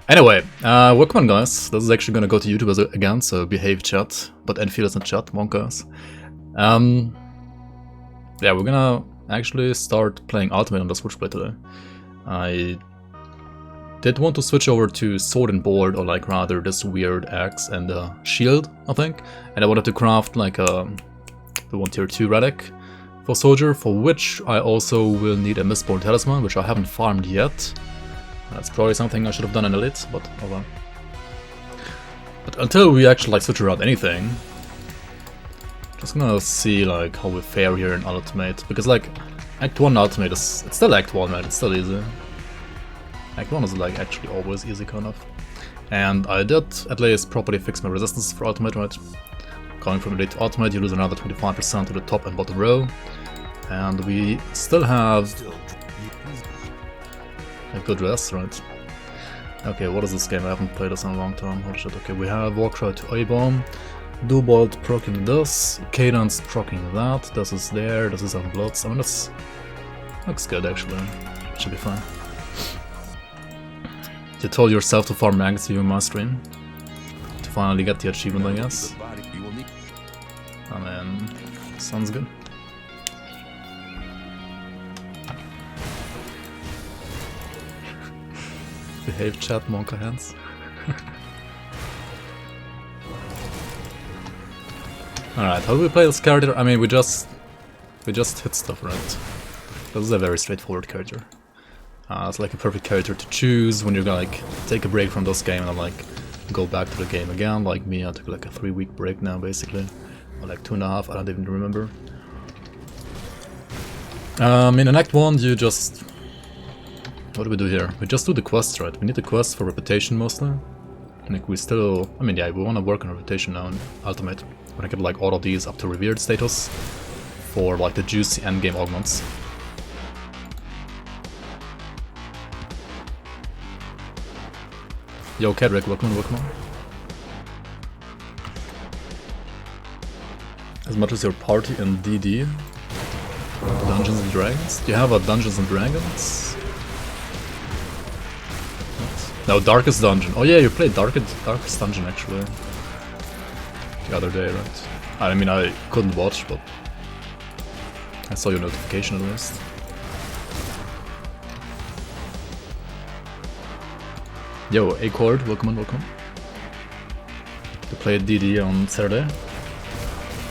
Anyway, welcome on guys. This is actually gonna go to YouTube again, so behave chat. But Enfield is in chat, wonkers. Yeah, we're gonna actually start playing Ultimate on the Switchblade today. I did want to switch over to Sword and Board, or like rather this weird axe and shield, I think. And I wanted to craft like the 1 tier 2 relic for Soldier, for which I also will need a Mistborn Talisman, which I haven't farmed yet. That's probably something I should have done in Elite, but oh well. But until we actually like switch around anything, just gonna see like how we fare here in Ultimate, because like Act 1 Ultimate is, it's still Act 1, man, it's still easy. Act 1 is like actually always easy kind of. And I did at least properly fix my resistance for Ultimate, right? Going from Elite to Ultimate, you lose another 25% to the top and bottom row. And we still have a good rest, right? Okay, what is this game? I haven't played this in a long time. Holy shit. Okay, we have Warcry to A-Bomb, Dubolt proccing this, Cadence proccing that, this is there, this is on Bloods. I mean, this looks good actually. Should be fine. You told yourself to farm mags to my stream to finally get the achievement, I guess. I mean, sounds good. Behave chat, monka hands. Alright, how do we play this character? I mean, we just hit stuff, right? This is a very straightforward character. It's like a perfect character to choose when you're gonna like take a break from this game and like go back to the game again. Like me, I took like a 3-week break now, basically, or like 2.5. I don't even remember. In Act 1, you just... What do we do here? We just do the quests, right? We need the quests for reputation mostly. Like we still... I mean, yeah, we want to work on reputation now in Ultimate. We want to get like all of these up to revered status for like the juicy endgame augments. Yo, Kedrick, welcome on. As much as your party in DD. Dungeons and Dragons? Do you have a Dungeons and Dragons? No, Darkest Dungeon. Oh yeah, you played Darkest Dungeon actually. The other day, right? I mean, I couldn't watch, but I saw your notification at least. Yo, Accord, welcome on, welcome. To play DD on Saturday.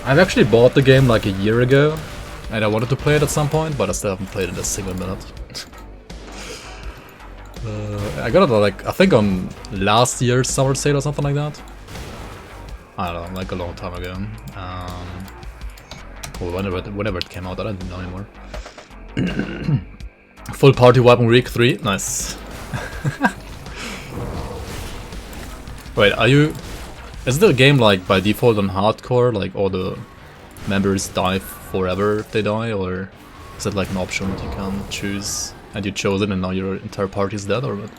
I've actually bought the game like a year ago, and I wanted to play it at some point, but I still haven't played it a single minute. I got it like, I think on last year's summer sale or something like that. I don't know, like a long time ago. Or whenever it came out, I don't know anymore. Full party wipe on week 3, nice. Wait, are you... Is the game like by default on hardcore, like all the members die forever if they die, or is it like an option that you can choose? And you chose it and now your entire party is dead, or what?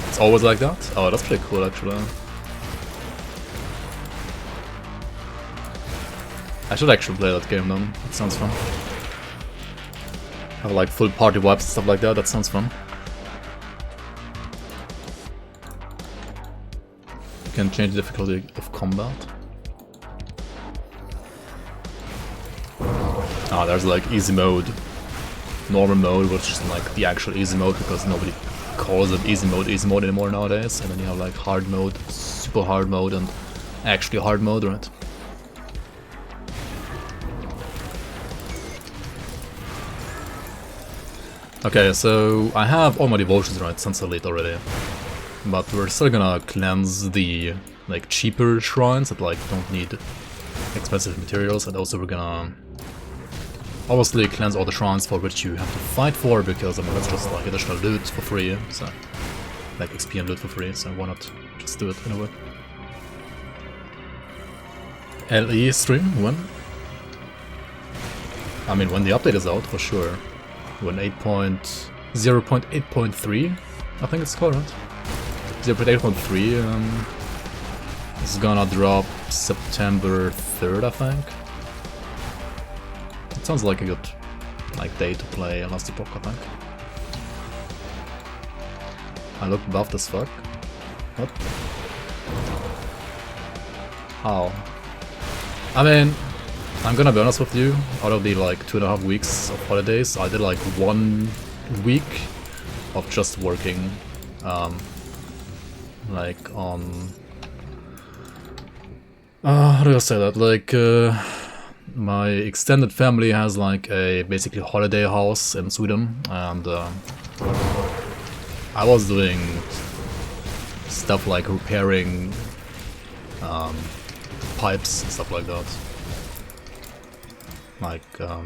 It's always like that? Oh, that's pretty cool actually. I should actually play that game then, it sounds fun. Have like full party wipes and stuff like that, that sounds fun. You can change the difficulty of combat. Ah, there's like easy mode, normal mode, which is like the actual easy mode because nobody calls it easy mode anymore nowadays. And then you have like hard mode, super hard mode, and actually hard mode, right? Okay, so I have all my devotions right since Elite already. But we're still gonna cleanse the like cheaper shrines that like don't need expensive materials, and also we're gonna obviously cleanse all the shrines for which you have to fight for, because I mean that's just like additional loot for free, so like XP and loot for free, so why not just do it anyway. LE stream when? I mean when the update is out for sure. When 0.8.3 I think it's called, right? 0.8.3 is gonna drop September 3rd, I think. Sounds like a good like day to play Last Epoch, I think. I look buffed as fuck. What? How? I mean, I'm gonna be honest with you, out of the like 2.5 weeks of holidays, I did like 1 week of just working, like on... how do I say that? Like, my extended family has like a basically holiday house in Sweden, and I was doing stuff like repairing pipes and stuff like that. Like, how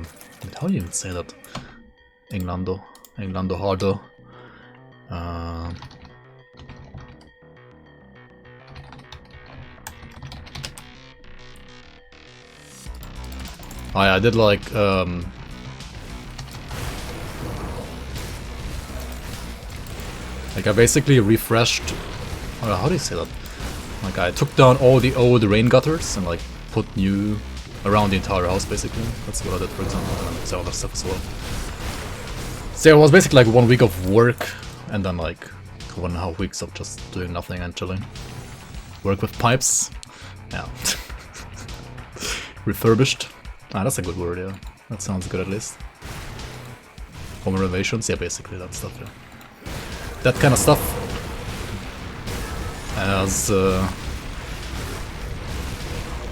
do you even say that? Englando hardo. I did like I basically refreshed. How do you say that? Like I took down all the old rain gutters and like put new around the entire house basically. That's what I did, for example, and then other stuff as well. So it was basically like 1 week of work and then like 1.5 weeks of just doing nothing and chilling. Work with pipes. Yeah. Refurbished. Ah, that's a good word, yeah. That sounds good at least. Home renovations, yeah, basically that stuff, yeah. That kind of stuff. As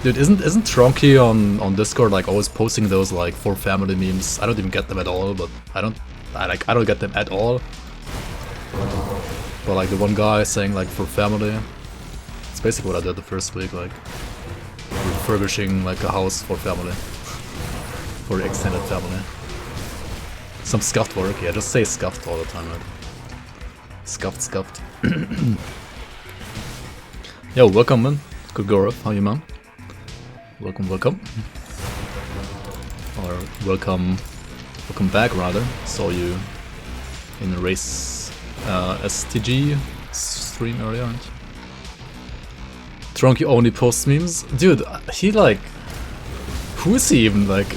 dude, isn't Tronky on Discord like always posting those like for family memes? I don't even get them at all, but I don't get them at all. But like the one guy saying like for family, it's basically what I did the first week, like refurbishing like a house for family. For the extended family. Some scuffed work, yeah, just say scuffed all the time, right? Scuffed. Yo, welcome man. Good Gorov, how you man? Welcome. Or welcome back rather. Saw you in the race STG stream earlier, right? Tronky only posts memes? Dude, he like... Who is he even, like...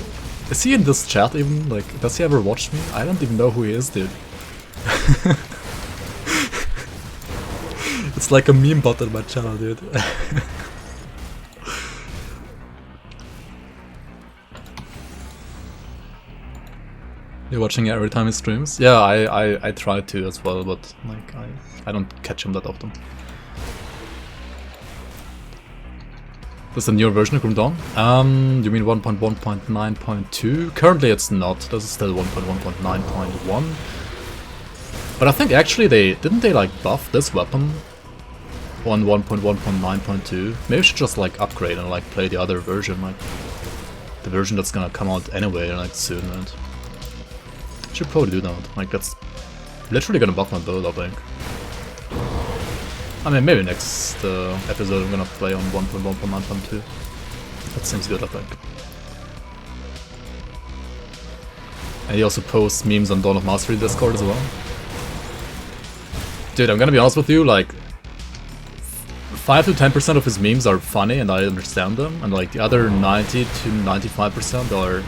Is he in this chat even? Like, does he ever watch me? I don't even know who he is, dude. It's like a meme bot on my channel, dude. You're watching every time he streams? Yeah, I try to as well, but like I don't catch him that often. This is a newer version of Grim Dawn? You mean 1.1.9.2? Currently it's not, this is still 1.1.9.1. But I think actually didn't they like buff this weapon on 1.1.9.2? Maybe we should just like upgrade and like play the other version, like the version that's gonna come out anyway like soon, right? Should probably do that, like that's literally gonna buff my build, I think. I mean, maybe next episode I'm gonna play on 1.1.9.2. That seems good, I think. And he also posts memes on Dawn of Mastery Discord as well. Dude, I'm gonna be honest with you, like 5 to 10% of his memes are funny and I understand them, and like the other 90 to 95% are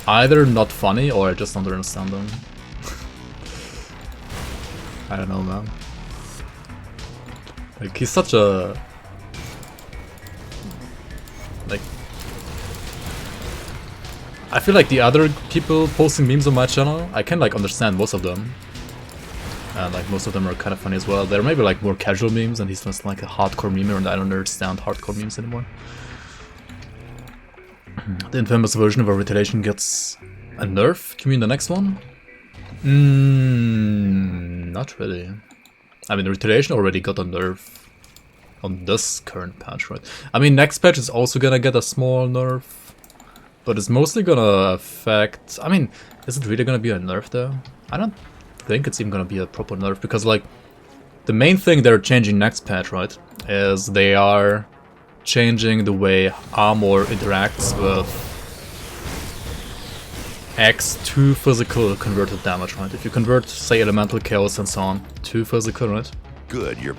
either not funny or I just don't understand them. I don't know, man. Like, he's such a... Like... I feel like the other people posting memes on my channel, I can like understand most of them. And like most of them are kind of funny as well. They're maybe like more casual memes and he's just like a hardcore memer and I don't understand hardcore memes anymore. The infamous version of a retaliation gets a nerf? Do you mean the next one? Not really. I mean, the retaliation already got a nerf on this current patch, right? I mean, next patch is also gonna get a small nerf, but it's mostly gonna affect... I mean, is it really gonna be a nerf though? I don't think it's even gonna be a proper nerf, because like, the main thing they're changing next patch, right, is they are changing the way armor interacts with X to physical converted damage, right? If you convert, say, elemental chaos and so on to physical, right? Good, you're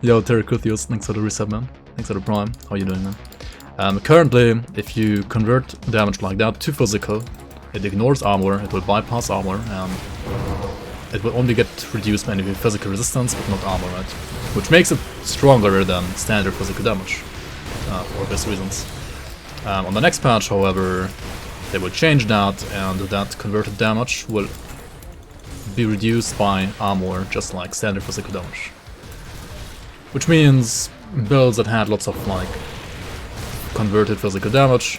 Yo, Terracuthius, thanks for the reset, man. Thanks for the prime. How you doing, man? Currently, if you convert damage like that to physical, it ignores armor, it will bypass armor, and it will only get reduced maybe physical resistance, but not armor, right? Which makes it stronger than standard physical damage, for obvious reasons. On the next patch, however, they will change that, and that converted damage will be reduced by armor, just like standard physical damage. Which means builds that had lots of like converted physical damage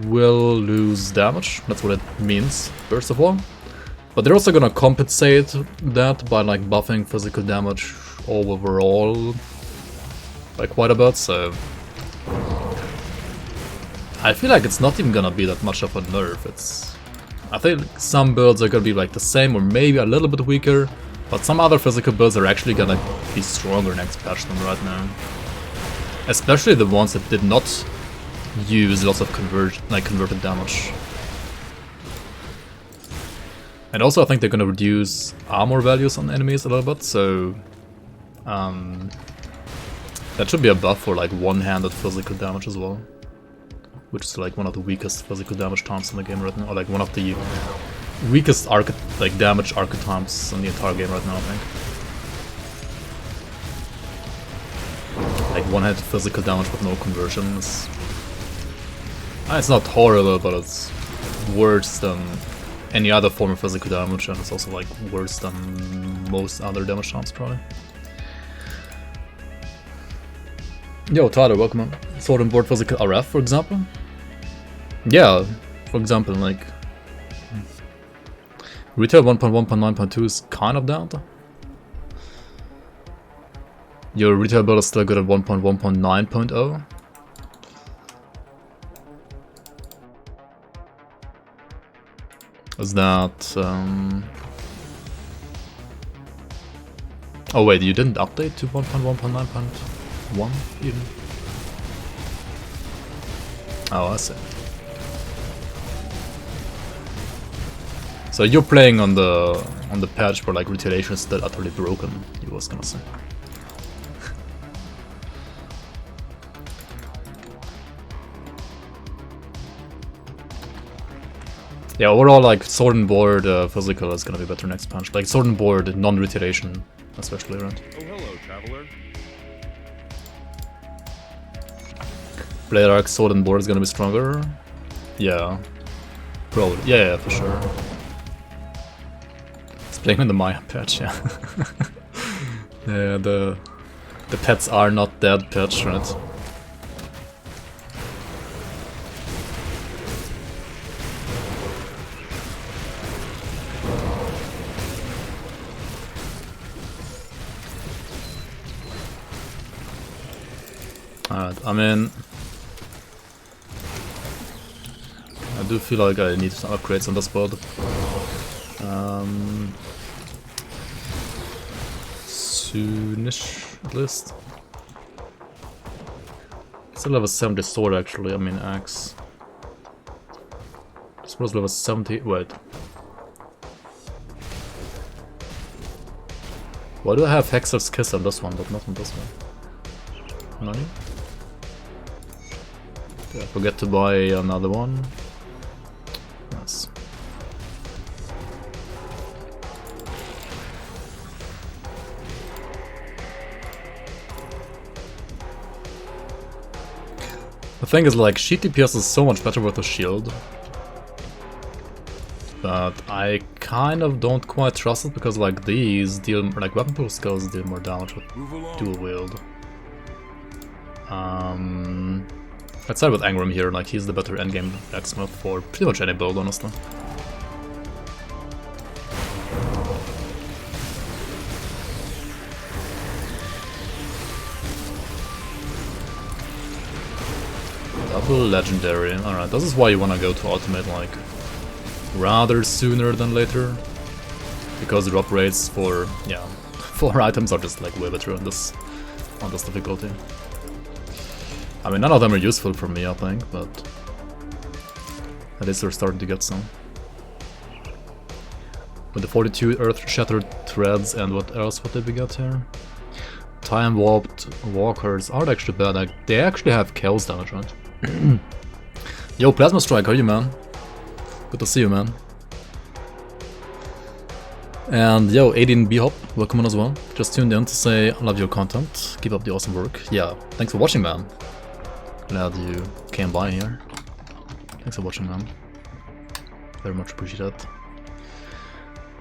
will lose damage. That's what it means, first of all. But they're also gonna compensate that by like buffing physical damage overall by quite a bit, so I feel like it's not even gonna be that much of a nerf. I think some builds are gonna be like the same or maybe a little bit weaker, but some other physical builds are actually gonna be stronger next patch than right now. Especially the ones that did not use lots of converted damage. And also I think they're gonna reduce armor values on enemies a little bit, so that should be a buff for like one-handed physical damage as well. Which is like one of the weakest physical damage times in the game right now, or like one of the weakest damage archetypes in the entire game right now, I think. Like one-handed physical damage with no conversion is... it's not horrible, but it's worse than any other form of physical damage, and it's also like worse than most other damage times probably. Yo, Tyler, welcome on. Sword and board physical RF, for example? Yeah, for example, like... Retail 1.1.9.2 is kind of down. Your retail build is still good at 1.1.9.0. Is that... Oh wait, you didn't update to 1.1.9.1 even? Oh, I see. So you're playing on the patch where like retaliation is still utterly broken, you was gonna say. Yeah, overall like sword and board physical is gonna be better next patch. Like sword and board non-retaliation especially, right? Oh hello, traveler. Blade arc sword and board is gonna be stronger. Yeah. Probably. Yeah, for sure. Playing on the Maya patch, yeah. Yeah, the pets are not dead patch, right? Alright, I mean... I do feel like I need some upgrades on this build. Soonish, at least. Still level 70 sword actually, I mean axe. Suppose level 70, wait. Why do I have Hexer's Kiss on this one, but not on this one? Nani? Did I forget to buy another one? Yes. The thing is, like, sheet DPS is so much better with a shield. But I kind of don't quite trust it because, like, these deal, like, weapon pool skills deal more damage with dual wield. Let's start with Angrim here, like, he's the better endgame blacksmith for pretty much any build, honestly. Double legendary. Alright, this is why you wanna go to ultimate like rather sooner than later. Because drop rates for 4 items are just like way better on this difficulty. I mean, none of them are useful for me, I think, but at least they're starting to get some. With the 42 earth shattered threads and what else would they be got here? time warped walkers aren't actually bad. Like, they actually have chaos damage, right? Yo, Plasma Strike, how are you, man? Good to see you, man. And yo, 18B Hop, welcome on as well. Just tuned in to say I love your content. Keep up the awesome work. Yeah, thanks for watching, man. Glad you came by here. Thanks for watching, man. Very much appreciate it.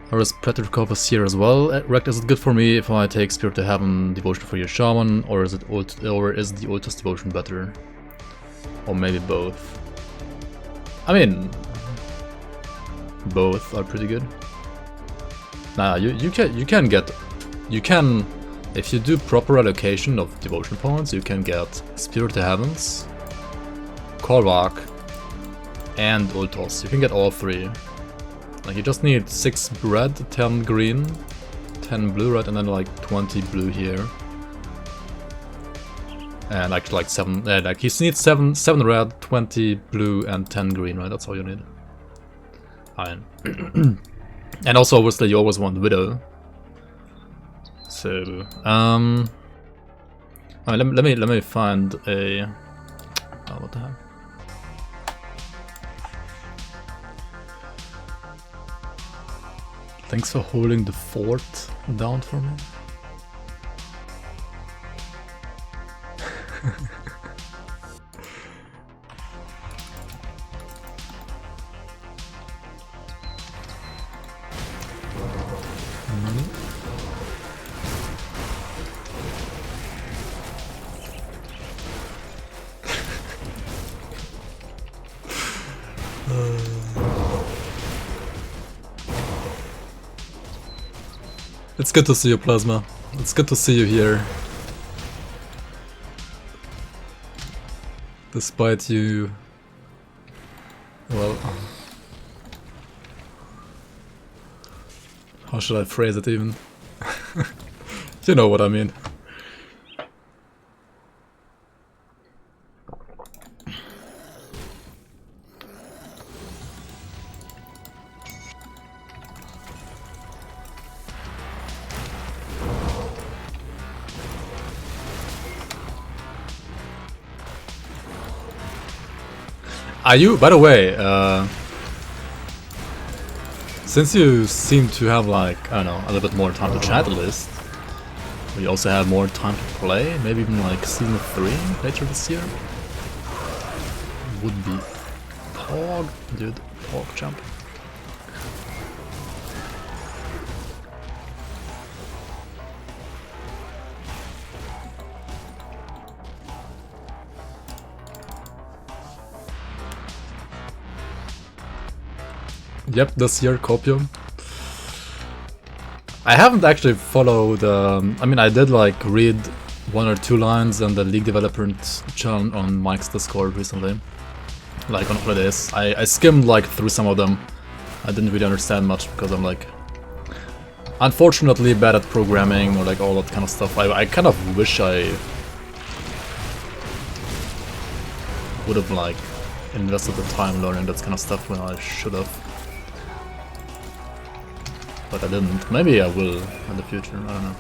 Whereas Predator here as well. Rect, is it good for me if I take Spirit to Heaven Devotion for your Shaman, or is the Ultus Devotion better? Or maybe both. I mean, both are pretty good. Nah, you can if you do proper allocation of devotion points, you can get Spirit to Heavens, Korvac, and Ultos. You can get all three. Like, you just need 6 red, 10 green, 10 blue, red, and then like 20 blue here. And actually like 7, like you need 7 red, 20 blue, and 10 green, right? That's all you need. Fine. And also, obviously, you always want Widow. So, let me find a. Oh, what the hell? Thanks for holding the fort down for me. It's good to see you, Plasma. It's good to see you here. Despite you... Well... How should I phrase it even? You know what I mean. Are you, by the way, since you seem to have like, I don't know, a little bit more time to chat at least, we also have more time to play, maybe even like Season 3 later this year, would be Pog, dude, Pog champ. Yep, this year, Copium. I haven't actually followed, I mean, I did like read 1 or 2 lines in the League Developer channel on Mike's Discord recently. Like on holidays. I skimmed like through some of them. I didn't really understand much because I'm like, unfortunately bad at programming or like all that kind of stuff. I kind of wish I would have like invested the time learning that kind of stuff when I should have. But I didn't. Maybe I will in the future, I don't know.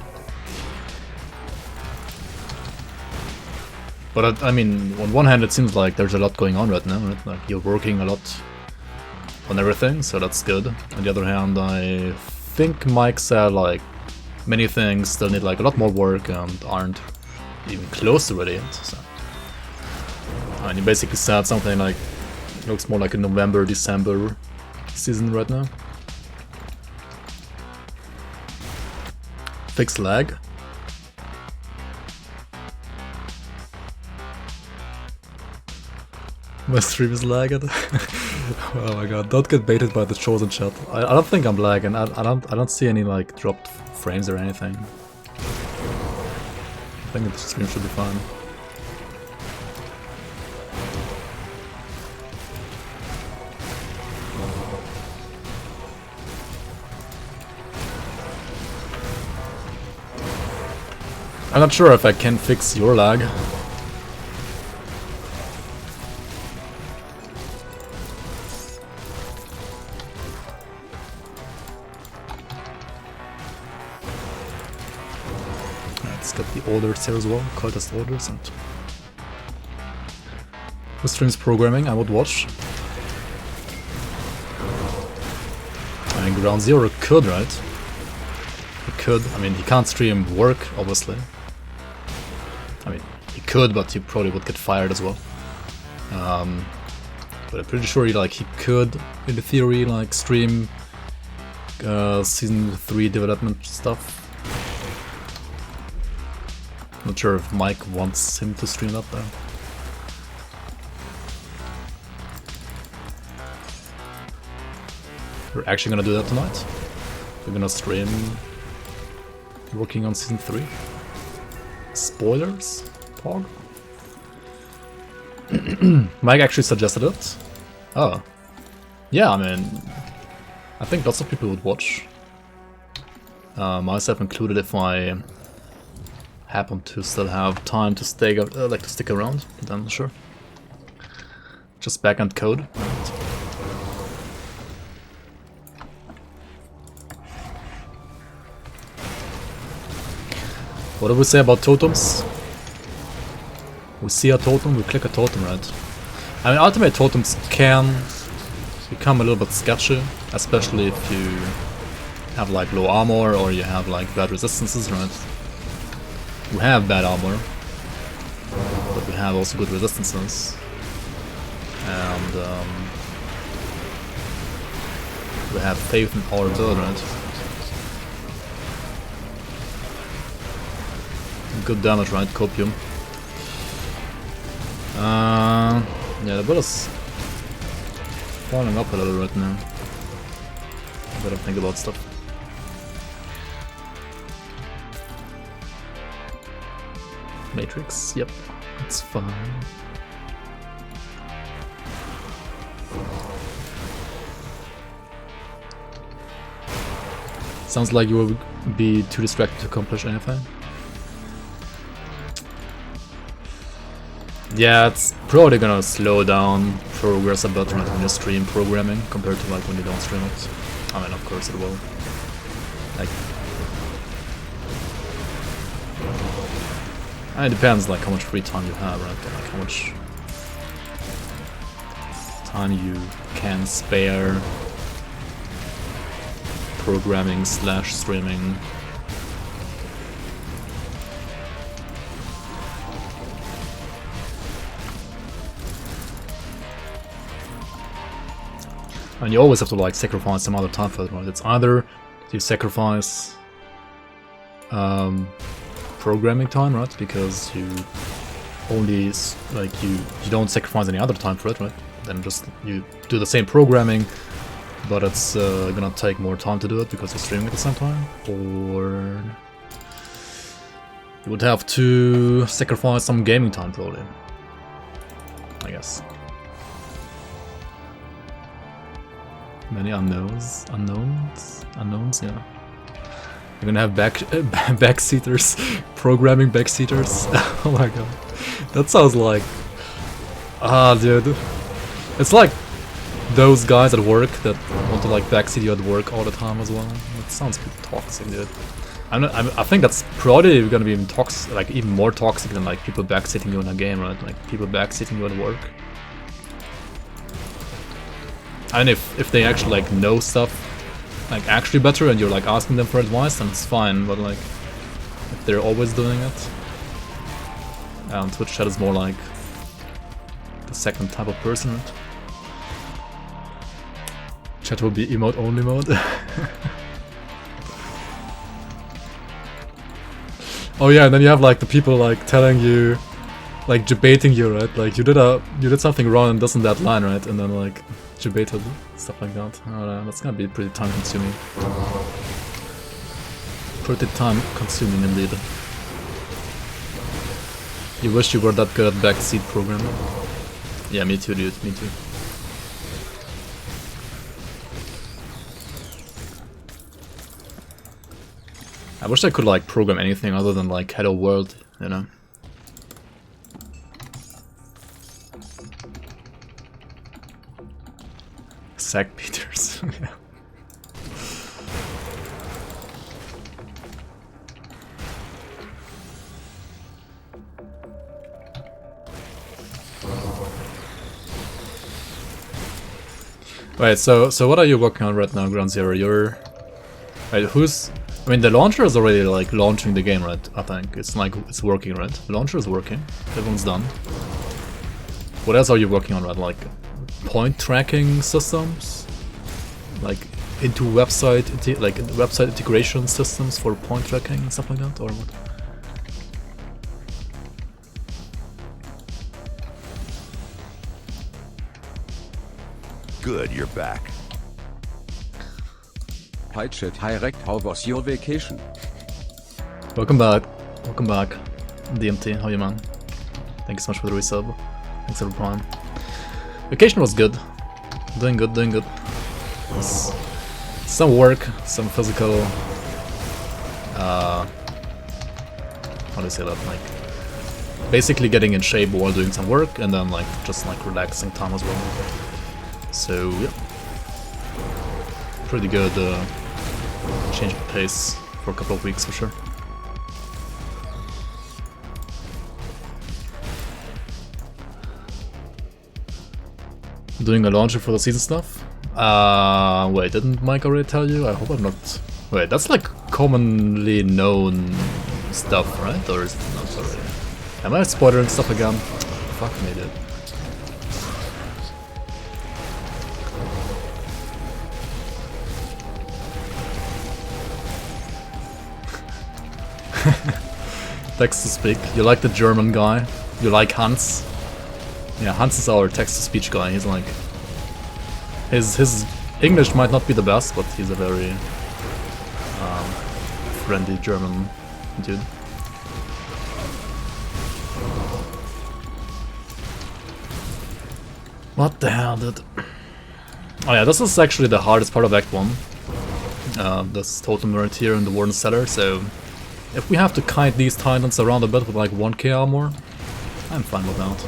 But I mean, on one hand it seems like there's a lot going on right now, right? Like you're working a lot on everything, so that's good. On the other hand, I think Mike said like many things still need like a lot more work and aren't even close to ready yet, so. And he basically said something like, it looks more like a November, December season right now. Fix lag. My stream is lagging. Oh my god, don't get baited by the chosen chat. I don't think I'm lagging. I don't see any like dropped frames or anything. I think the stream should be fine. I'm not sure if I can fix your lag. Let's get the orders here as well, cultist orders, and who streams programming I would watch. I mean, Ground Zero could, right? He could. I mean, he can't stream work, obviously. I mean, he could, but he probably would get fired as well. But I'm pretty sure he could, in the theory, like stream Season 3 development stuff. Not sure if Mike wants him to stream that though. We're actually gonna do that tonight. We're gonna stream working on Season 3. Spoilers? Pog? Mike actually suggested it. Oh. Yeah, I mean, I think lots of people would watch. Myself included if I happen to still have time to stay, to stick around, then sure. Just backend code. What do we say about totems? We see a totem, we click a totem, right? I mean, ultimate totems can become a little bit sketchy, especially if you have like low armor or you have like bad resistances, right? We have bad armor, but we have also good resistances. And we have faith in our build, right? Good damage, right? Copium. Yeah, the build is falling up a little right now. I better think about stuff. Matrix, yep, it's fine. Sounds like you will be too distracted to accomplish anything. Yeah, it's probably gonna slow down progress a bit when you stream programming compared to like when you don't stream it. I mean, of course it will. Like, it depends like how much free time you have, right? Like how much time you can spare programming / streaming. And you always have to like sacrifice some other time for it, right? It's either you sacrifice programming time, right? Because you only like you don't sacrifice any other time for it, right? Then just you do the same programming, but it's gonna take more time to do it because you're streaming at the same time. Or you would have to sacrifice some gaming time, probably. I guess. Many unknowns, yeah. You're gonna have backseaters, programming backseaters. Oh my god, that sounds like, dude, it's like those guys at work that want to like backseat you at work all the time as well. That sounds a bit toxic, dude. I think that's probably gonna be even toxic, like even more toxic than like people backseating you in a game, right? Like people backseating you at work. And if they actually like know stuff like actually better and you're like asking them for advice, then it's fine, but like if they're always doing it, and Twitch chat is more like the second type of person, right? Chat will be emote only mode. Oh yeah, and then you have like the people like telling you, like debating you, right? Like you did something wrong and doesn't that line, right? And then like debated stuff like that. That's gonna be pretty time consuming. Pretty time consuming indeed. You wish you were that good at backseat programming. Yeah, me too, dude. Me too. I wish I could like program anything other than like hello world, you know. Sack Peters. Yeah. Wait, so what are you working on right now, Ground Zero? You're... Wait, who's... I mean, the launcher is already, like, launching the game, right? I think. It's like, it's working, right? The launcher is working. Everyone's done. What else are you working on, right? Like, point tracking systems? Like, into website, website integration systems for point tracking and stuff like that, or what? Good, you're back. Hi chat, hi Rect, how was your vacation? Welcome back. Welcome back. DMT, how are you, man? Thank you so much for the resub. Thanks for the prime. Vacation was good. Doing good, doing good. Some work, some physical... how do you say that? Like, basically getting in shape while doing some work, and then like just like relaxing time as well. So yeah, pretty good change of pace for a couple of weeks for sure. Doing a launcher for the season stuff? Wait, didn't Mike already tell you? I hope I'm not... Wait, that's like commonly known stuff, right? Or is it not already? Am I spoiling stuff again? Fuck me, dude. Text to speak. You like the German guy? You like Hans? Yeah, Hans is our text to speech guy. He's like... His English might not be the best, but he's a very friendly German dude. What the hell, dude? Oh yeah, this is actually the hardest part of Act 1. This totem right here in the Warden Cellar, so... If we have to kite these Titans around a bit with like 1k armor, I'm fine with that.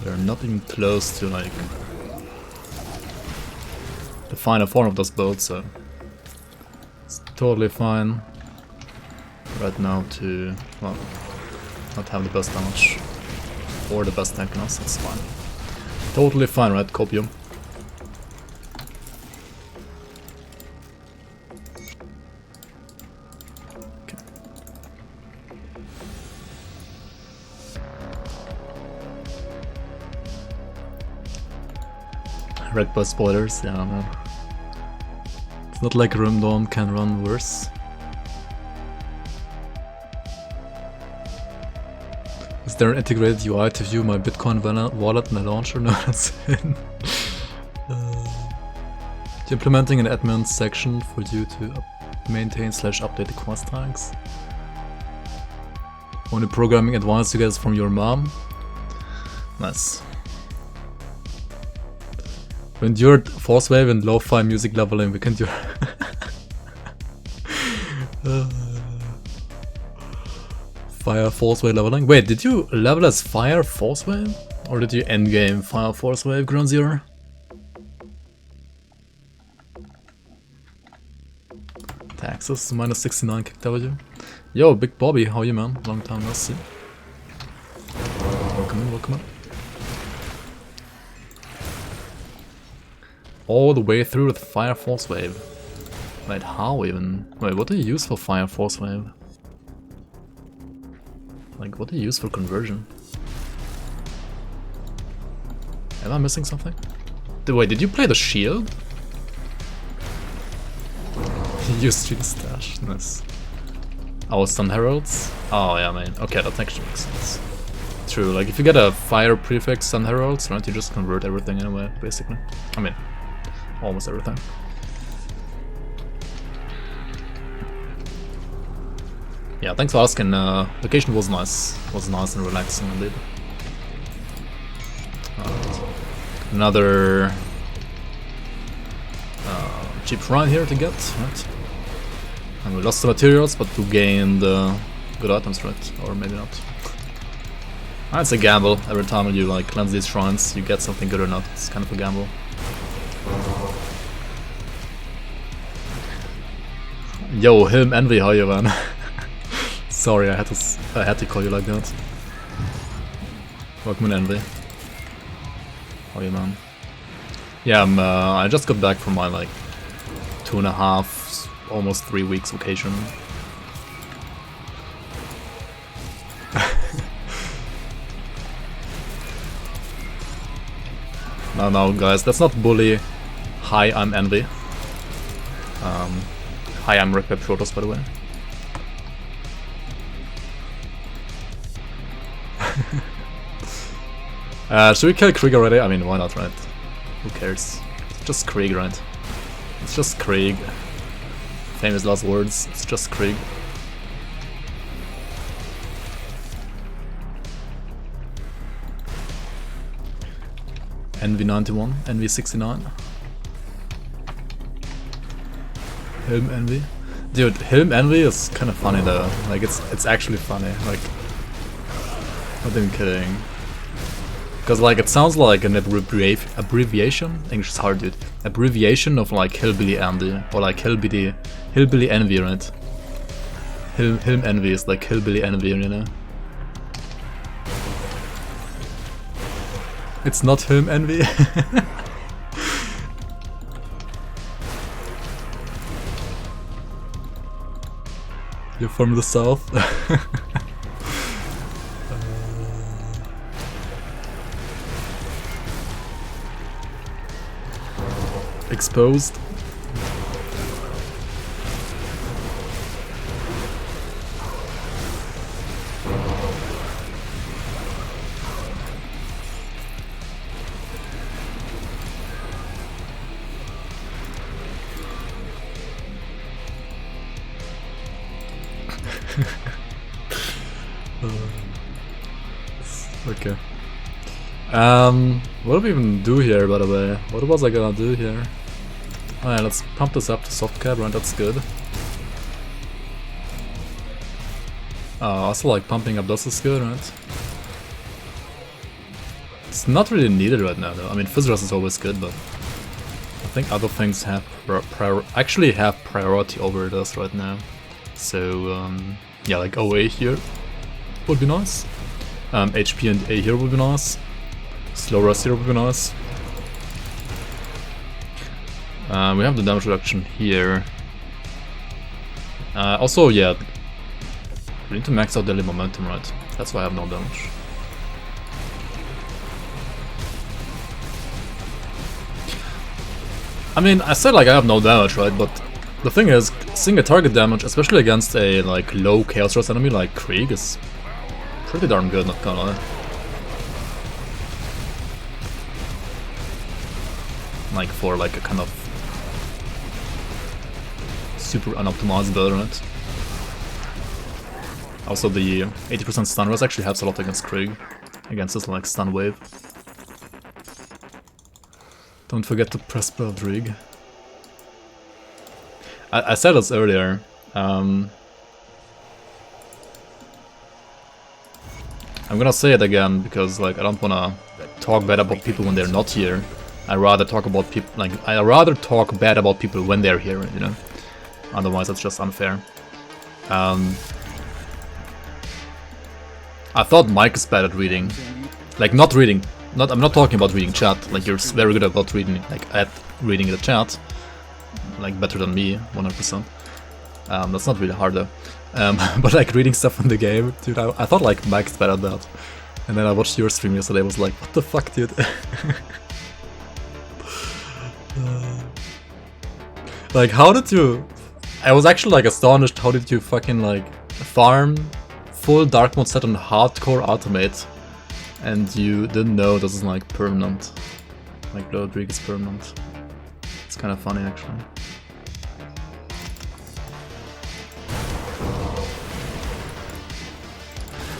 We're not even close to like the final form of this build, so it's totally fine right now to, well, not have the best damage or the best tankness. That's fine. Totally fine, right, Copium? Red bus spoilers, yeah man. It's not like Grimdawn can run worse. Is there an integrated UI to view my Bitcoin wallet in the launcher? No, that's in. Implementing an admin section for you to maintain/update the quest tags. Only programming advice you get from your mom? Nice. We endured Forcewave and lo-fi music leveling, we can do... Fire Forcewave leveling? Wait, did you level as Fire Forcewave? Or did you endgame Fire Forcewave, Ground Zero? Taxes, minus 69 KW. Yo, Big Bobby, how are you, man? Long time no see. Welcome in, welcome in. All the way through with Fire Forcewave. Wait, how even? Wait, what do you use for Fire Forcewave? Like, what do you use for conversion? Am I missing something? Wait, did you play the shield? You used Street Stash, nice. Oh, Sun Heralds? Oh yeah, man. Okay, that actually makes sense. True, like if you get a fire prefix Sun Heralds, right, you just convert everything anyway, basically. I mean, almost everything. Yeah, thanks for asking. Vacation was nice. Was nice and relaxing indeed. Another cheap shrine here to get, right? And we lost the materials, but we gained good items, right? Or maybe not. It's a gamble. Every time you like cleanse these shrines, you get something good or not. It's kind of a gamble. Yo, him envy, how you, man? Sorry, I had to call you like that. Welcome in, Envy. How are you, man? Yeah, I just got back from my like 2.5, almost 3 weeks vacation. No, guys, that's not bully. Hi, I'm Envy. Hi, I'm Rick Web Protoss, by the way. Should we kill Krieg already? I mean, why not, right? Who cares? It's just Krieg, right? It's just Krieg. Famous last words, it's just Krieg. NV91, NV69. Helm Envy. Dude, Helm Envy is kind of funny though. Like, it's actually funny. Like, not even kidding. Because like it sounds like an abbreviation. English is hard, dude. Abbreviation of like Hillbilly Andy or like Hillbilly Envy, right? Hilm Envy is like Hillbilly Envy, you know? It's not Hilm Envy. You're from the south. Exposed. Okay. What do we even do here, by the way? What was I gonna do here? Alright, let's pump this up to soft cap, right? That's good. Also like pumping up this is good, right? It's not really needed right now though. I mean, Fizzrus is always good, but I think other things have actually have priority over this right now. So yeah, like OA here would be nice. HP and A here would be nice. Slow Rust here would be nice. We have the damage reduction here. Also, yeah, we need to max out daily momentum, right? That's why I have no damage. I mean, I said like I have no damage, right? But the thing is, single target damage, especially against a like low Chaos Rust enemy like Krieg, is pretty darn good, not gonna lie. Like for like a kind of super unoptimized build, right? Also the 80% stun rest actually helps a lot against Krieg, against this like stun wave. Don't forget to press build rig. I said this earlier. I'm gonna say it again because like I don't wanna talk bad about people when they're not here. I rather talk about people like I rather talk bad about people when they're here, you know. Otherwise, that's just unfair. I thought Mike is bad at reading, like not reading. I'm not talking about reading chat. Like you're very good about reading, like at reading the chat, like better than me, 100%. That's not really hard though. But like reading stuff in the game, dude, I thought like Mike's bad at that. And then I watched your stream yesterday. I was like, what the fuck, dude? Like, how did you? I was actually like astonished. How did you fucking like farm full dark mode set on hardcore ultimate, and you didn't know this is like permanent? Like Blood Rig is permanent. It's kind of funny actually.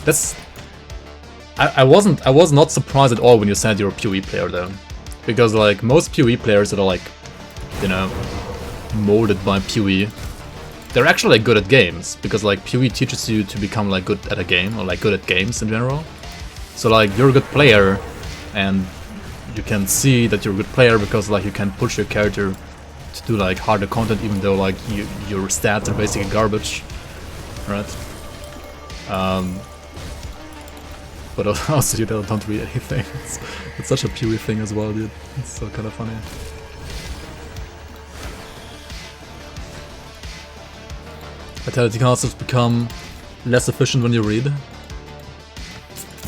That's. I was not surprised at all when you said you're a PoE player though, because like most PoE players that are like, you know, molded by PoE, they're actually like good at games, because like PoE teaches you to become like good at a game, or like good at games in general. So like you're a good player, and you can see that you're a good player because like you can push your character to do like harder content, even though like your stats are basically garbage, right? But also you don't read anything. It's such a PoE thing as well, dude. It's so kind of funny. Vitality casters become less efficient when you read?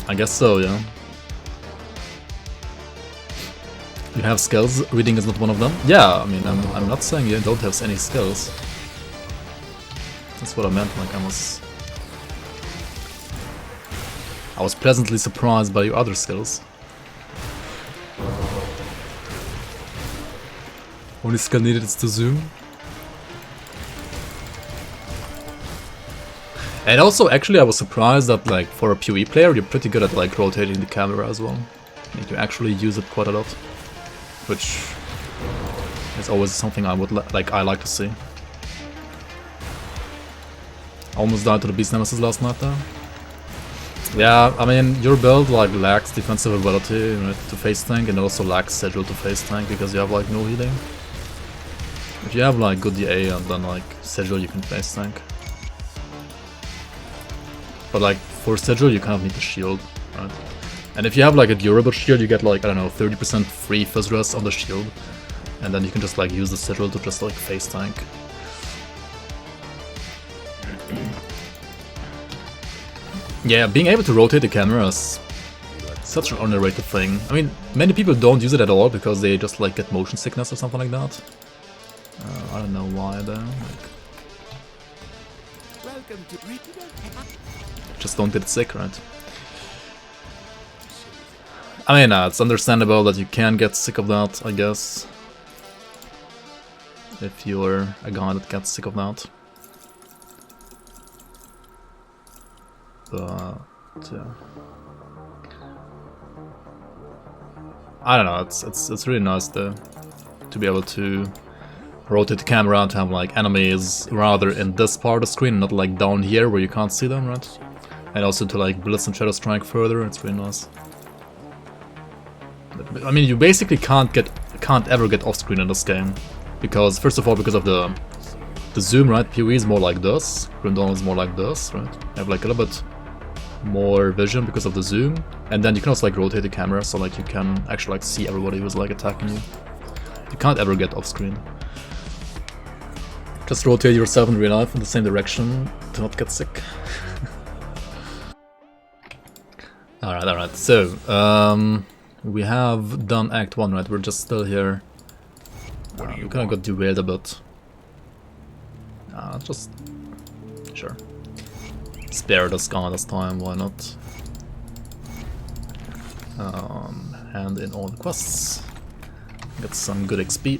I guess so, yeah. You have skills, reading is not one of them? Yeah, I mean, I'm not saying you don't have any skills. That's what I meant, like I was pleasantly surprised by your other skills. Only skill needed is to zoom. And also, actually, I was surprised that, like, for a PoE player, you're pretty good at, like, rotating the camera as well. Like, you actually use it quite a lot. Which is always something I would I like to see. Almost died to the Beast Nemesis last night though. Yeah, I mean, your build like lacks defensive ability, right, to face tank, and also lacks Sigil to face tank because you have like no healing. If you have like good DA and then like Sigil, you can face tank. But like for Sigil, you kind of need the shield, right? And if you have like a durable shield, you get like, I don't know, 30% free fizz rest on the shield. And then you can just like use the Sigil to just like face tank. Yeah, being able to rotate the camera is such an underrated thing. I mean, many people don't use it at all because they just like get motion sickness or something like that. I don't know why though. Like, just don't get sick, right? I mean, it's understandable that you can get sick of that, I guess. If you're a guy that gets sick of that. But yeah. I don't know, it's really nice though to be able to rotate the camera and to have like enemies rather in this part of the screen, not like down here where you can't see them, right? And also to like blitz and shadow strike further, it's really nice. I mean, you basically can't ever get off screen in this game, because first of all, because of the zoom, right? PoE is more like this, Grimtools is more like this, right? You have like a little bit more vision because of the zoom, and then you can also like rotate the camera, so like you can actually like see everybody who's like attacking you. You can't ever get off screen. Just rotate yourself in real life in the same direction to not get sick. Alright, so we have done Act 1, right? We're just still here. We kinda got derailed a bit. Just... sure. Spare this guy this time, why not? Hand in all the quests. Get some good XP.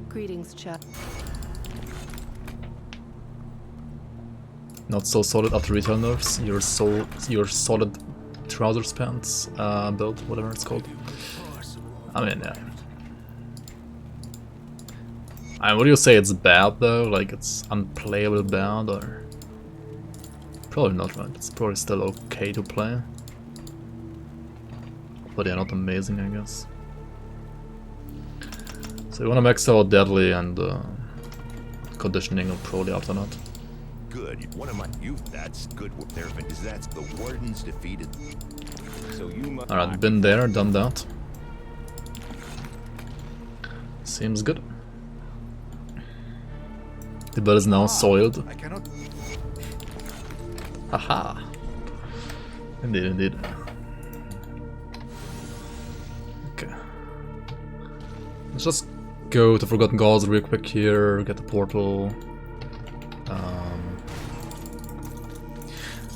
Greetings, chat. Not so solid after retail nerfs. Your solid trousers pants build, whatever it's called. I mean, yeah. And would you say it's bad though? Like it's unplayable bad, or probably not, right? It's probably still okay to play. But yeah, not amazing, I guess. So you wanna max out Deadly and conditioning will probably after that. Good. One of my that's good. There is that the wardens defeated. So you Alright, been there, done that. Seems good. The build is now soiled. I cannot. Haha. Indeed. Okay. Let's just go to Forgotten Gods real quick here, get the portal.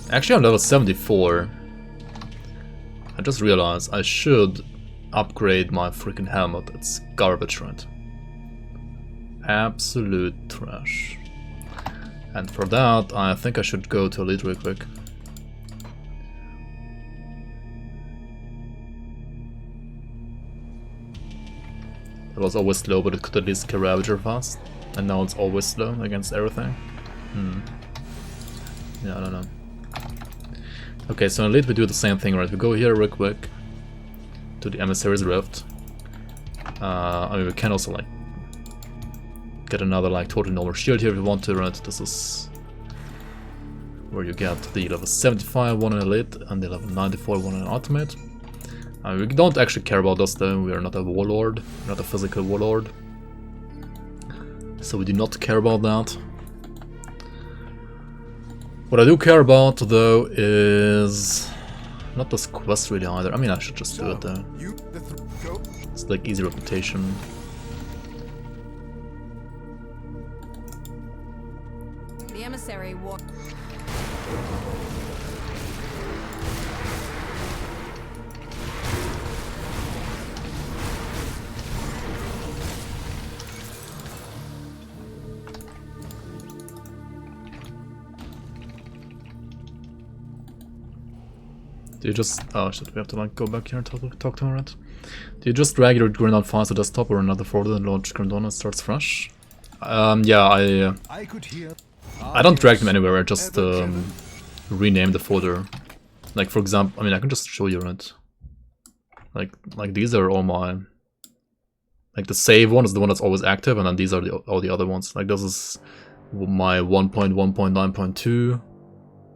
Actually, I'm level 74. I just realized I should upgrade my freaking helmet. It's garbage, right? Absolute trash. And for that, I think I should go to Elite real quick. It was always slow, but it could at least kill Ravager fast. And now it's always slow against everything. Yeah, I don't know. Okay, so in Elite we do the same thing, right? We go here real quick to the Emissary's Rift. I mean, we can also like get another like totally normal shield here if we want to, right? This is where you get the level 75 one in Elite and the level 94 one in Ultimate. We don't actually care about this though, we are not a warlord, not a physical warlord. So we do not care about that. What I do care about though is not this quest really either. I mean, I should just do it though. It's like easy reputation. The emissary walked. Do you just... oh shit, we have to like go back here and talk to her, right? Do you just drag your Juggernaut files to desktop or another folder and launch Juggernaut and starts fresh? Yeah, I don't drag them anywhere, I just rename the folder. Like for example, I mean I can just show you it. Like these are all my... like the save one is the one that's always active, and then these are all the other ones. Like this is my 1.1.9.2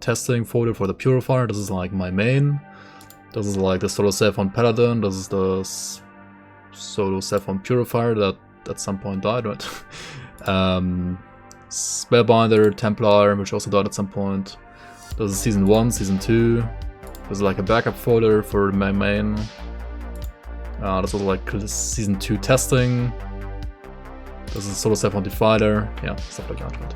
testing folder for the Purifier. This is like my main. This is like the solo save on Paladin. This is the solo save on Purifier that at some point died, right? Spellbinder, Templar, which also died at some point. This is season 1, season 2. This is like a backup folder for my main. This was like season 2 testing. This is solo save on Divider. Yeah, stuff like that, right?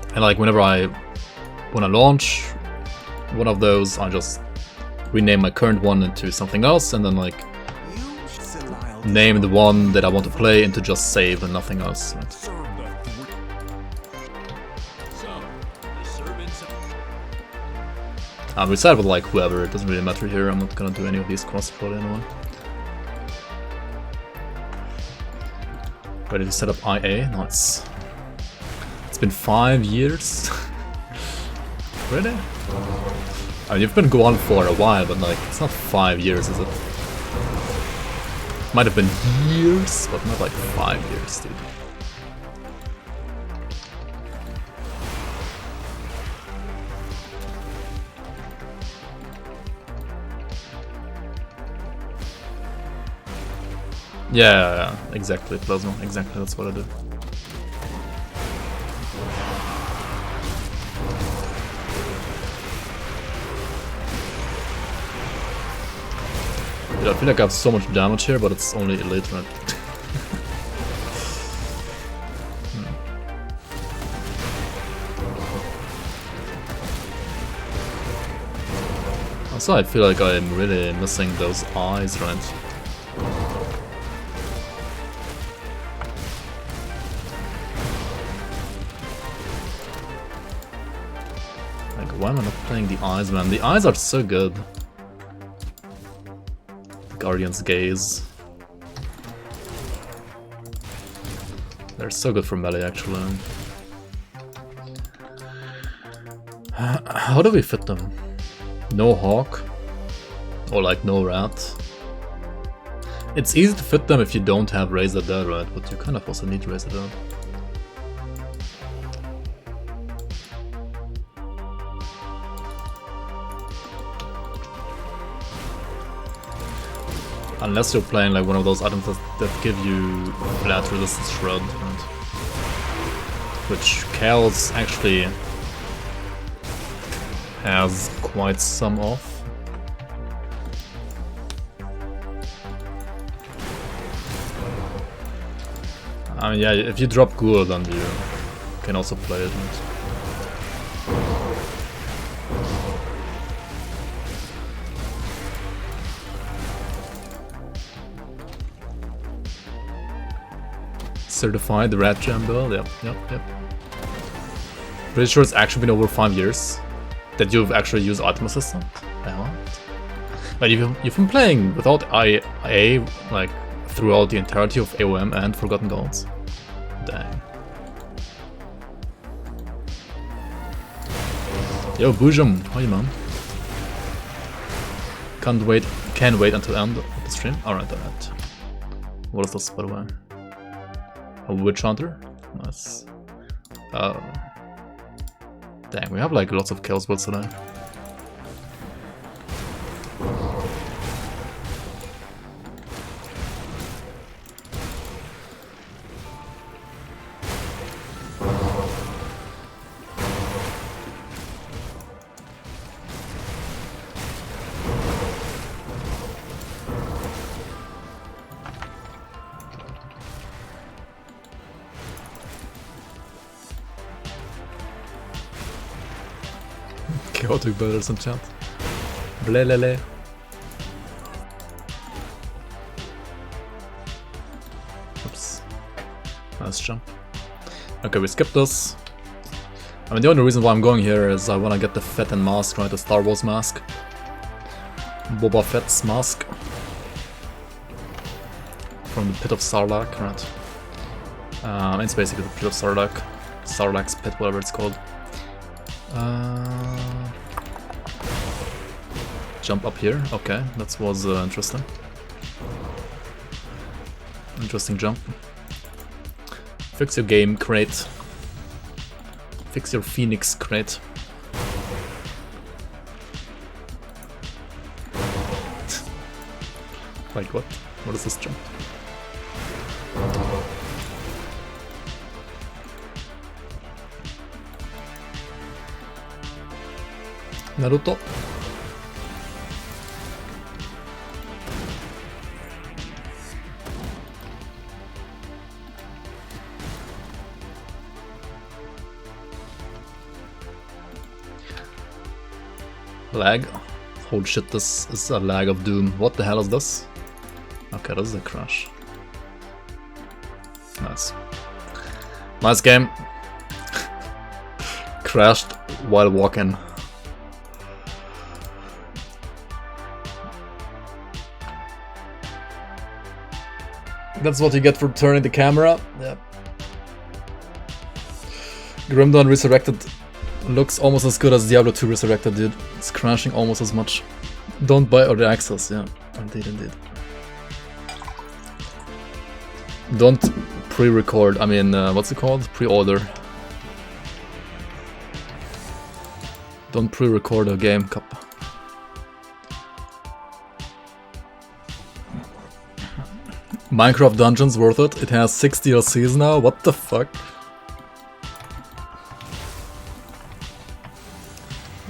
And like whenever I want to launch one of those, I just rename my current one into something else, and then like name the one that I want to play into just save and nothing else. Right? We decide with like whoever, it doesn't really matter here. I'm not gonna do any of these quests probably anyway. Ready to set up IA? Nice. It's been 5 years. Really? I mean, you've been gone for a while, but like, it's not 5 years, is it? Might have been years, but not like 5 years, dude. Yeah, exactly, Plasma. Exactly, that's what I do. Dude, I feel like I have so much damage here, but it's only elite, right? Also, I feel like I'm really missing those eyes, right? Why am I not playing the eyes, man? The eyes are so good. Guardian's Gaze. They're so good for melee, actually. How do we fit them? No Hawk? Or like no Rat? It's easy to fit them if you don't have Raise the Dead, right? But you kind of also need Raise the Dead. Unless you're playing like one of those items that give you flat resistance shred, right? Which Cal's actually has quite some of. I mean, yeah, if you drop Ghoul, then you can also play it, right? Certified Rat Jam build, yep. Pretty sure it's actually been over 5 years that you've actually used Item Assistant. But you've been playing without IA like throughout the entirety of AOM and Forgotten Gods. Dang. Yo, Boojum, how you, man? Can't wait until the end of the stream. Alright. What is this, by the way? A Witch Hunter? Nice. Dang, we have like lots of kills builds today. Chaotic battles in chat. Blelele. Oops. Nice jump. Okay, we skipped this. I mean, the only reason why I'm going here is I want to get the Fettan mask, right? The Star Wars mask. Boba Fett's mask. From the Pit of Sarlacc, right? It's basically the Pit of Sarlacc. Sarlacc's Pit, whatever it's called. Jump up here, okay, that was interesting. Interesting jump. Fix your game, crate. Fix your Phoenix, crate. Like what? What is this jump? Naruto. Lag. Holy shit, this is a lag of doom. What the hell is this? Okay, this is a crash. Nice. Nice game. Crashed while walking. That's what you get for turning the camera. Yep. Grim Dawn Resurrected looks almost as good as Diablo 2 Resurrected, dude. It's crashing almost as much. Don't buy early access, yeah. Indeed, indeed. Don't pre-record, I mean, what's it called? Pre-order. Don't pre-record a game, Cup. Minecraft Dungeons worth it? It has 6 DLCs now? What the fuck?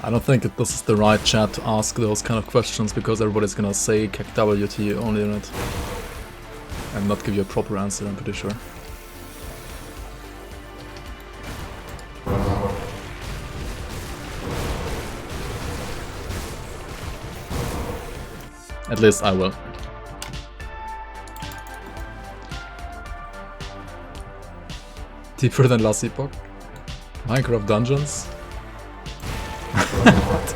I don't think this is the right chat to ask those kind of questions, because everybody's gonna say KW to you only, right? And not give you a proper answer, I'm pretty sure. At least I will. Deeper than last epoch? Minecraft Dungeons? What?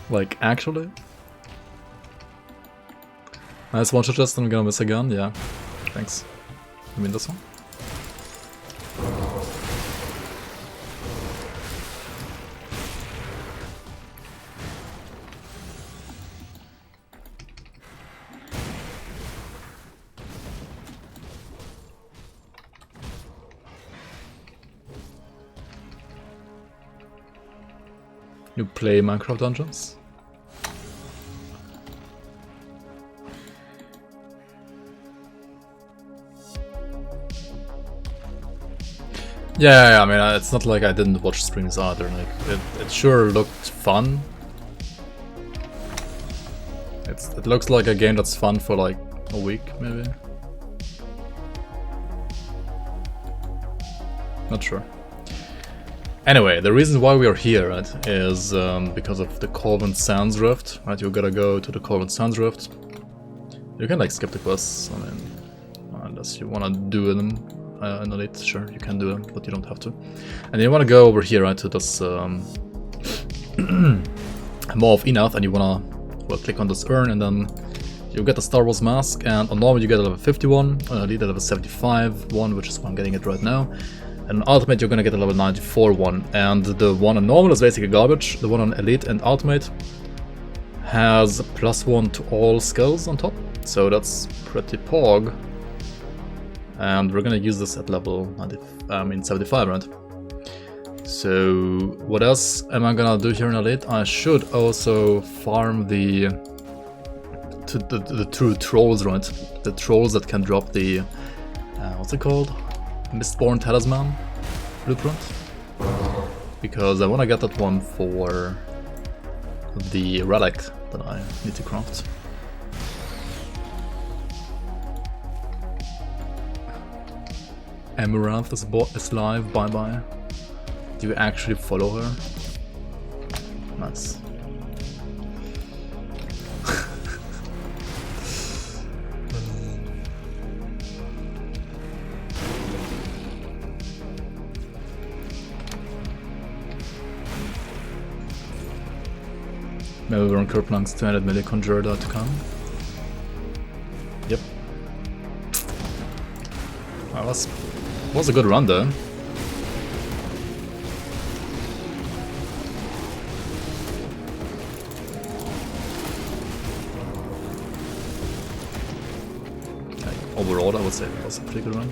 Like, actually? Nice one shot, just I'm gonna miss a gun, yeah. Thanks. You mean this one? You play Minecraft Dungeons? Yeah, I mean, it's not like I didn't watch streams either. Like, it sure looked fun. It looks like a game that's fun for like a week, maybe. Not sure. Anyway, the reason why we are here, right, is because of the Corvin Sands Rift, right? You gotta go to the Corvin Sands Rift. You can like skip the quests, I mean, unless you wanna do them in Elite, sure, you can do them, but you don't have to. And you wanna go over here, right, to this Maw of Enath, and you wanna, well, click on this urn, and then you get the Star Wars mask, and on normal you get a level 51, on Elite a level 75 one, which is why I'm getting it right now. And on Ultimate you're gonna get a level 94 one, and the one on normal is basically garbage. The one on Elite and Ultimate has +1 to all skills on top, So that's pretty pog. And we're gonna use this at level 75, right? So what else am I gonna do here in Elite? I should also farm the two trolls, right? The trolls that can drop the what's it called? Mistborn Talisman blueprint. Because I want to get that one for the relic that I need to craft. Amaranth is live, bye bye. Do you actually follow her? Nice. Maybe we're on Kerplank's 200 milli conjured to come. Yep. Well, was a good run though. Overall, I would say it was a pretty good run.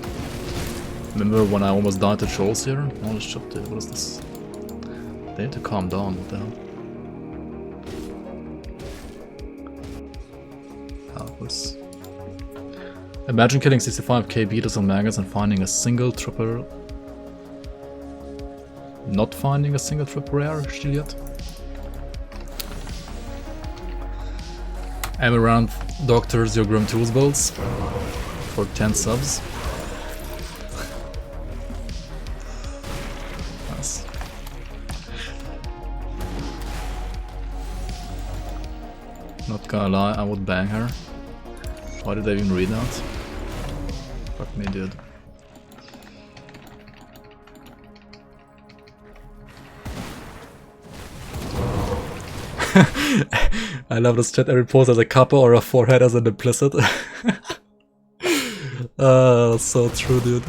Remember when I almost died to trolls here? Holy shit, dude, what is this? They need to calm down, what the hell? Helpless. Imagine killing 65k beaters on maggots and finding a single triple... Not finding a single triple rare shield yet. Amaranth doctors your grimtools builds for 10 subs. Nice. Not gonna lie, I would bang her. Why did I even read that? Fuck me, dude. I love this chat. Every pose has a kappa or a forehead as an implicit. That's so true, dude.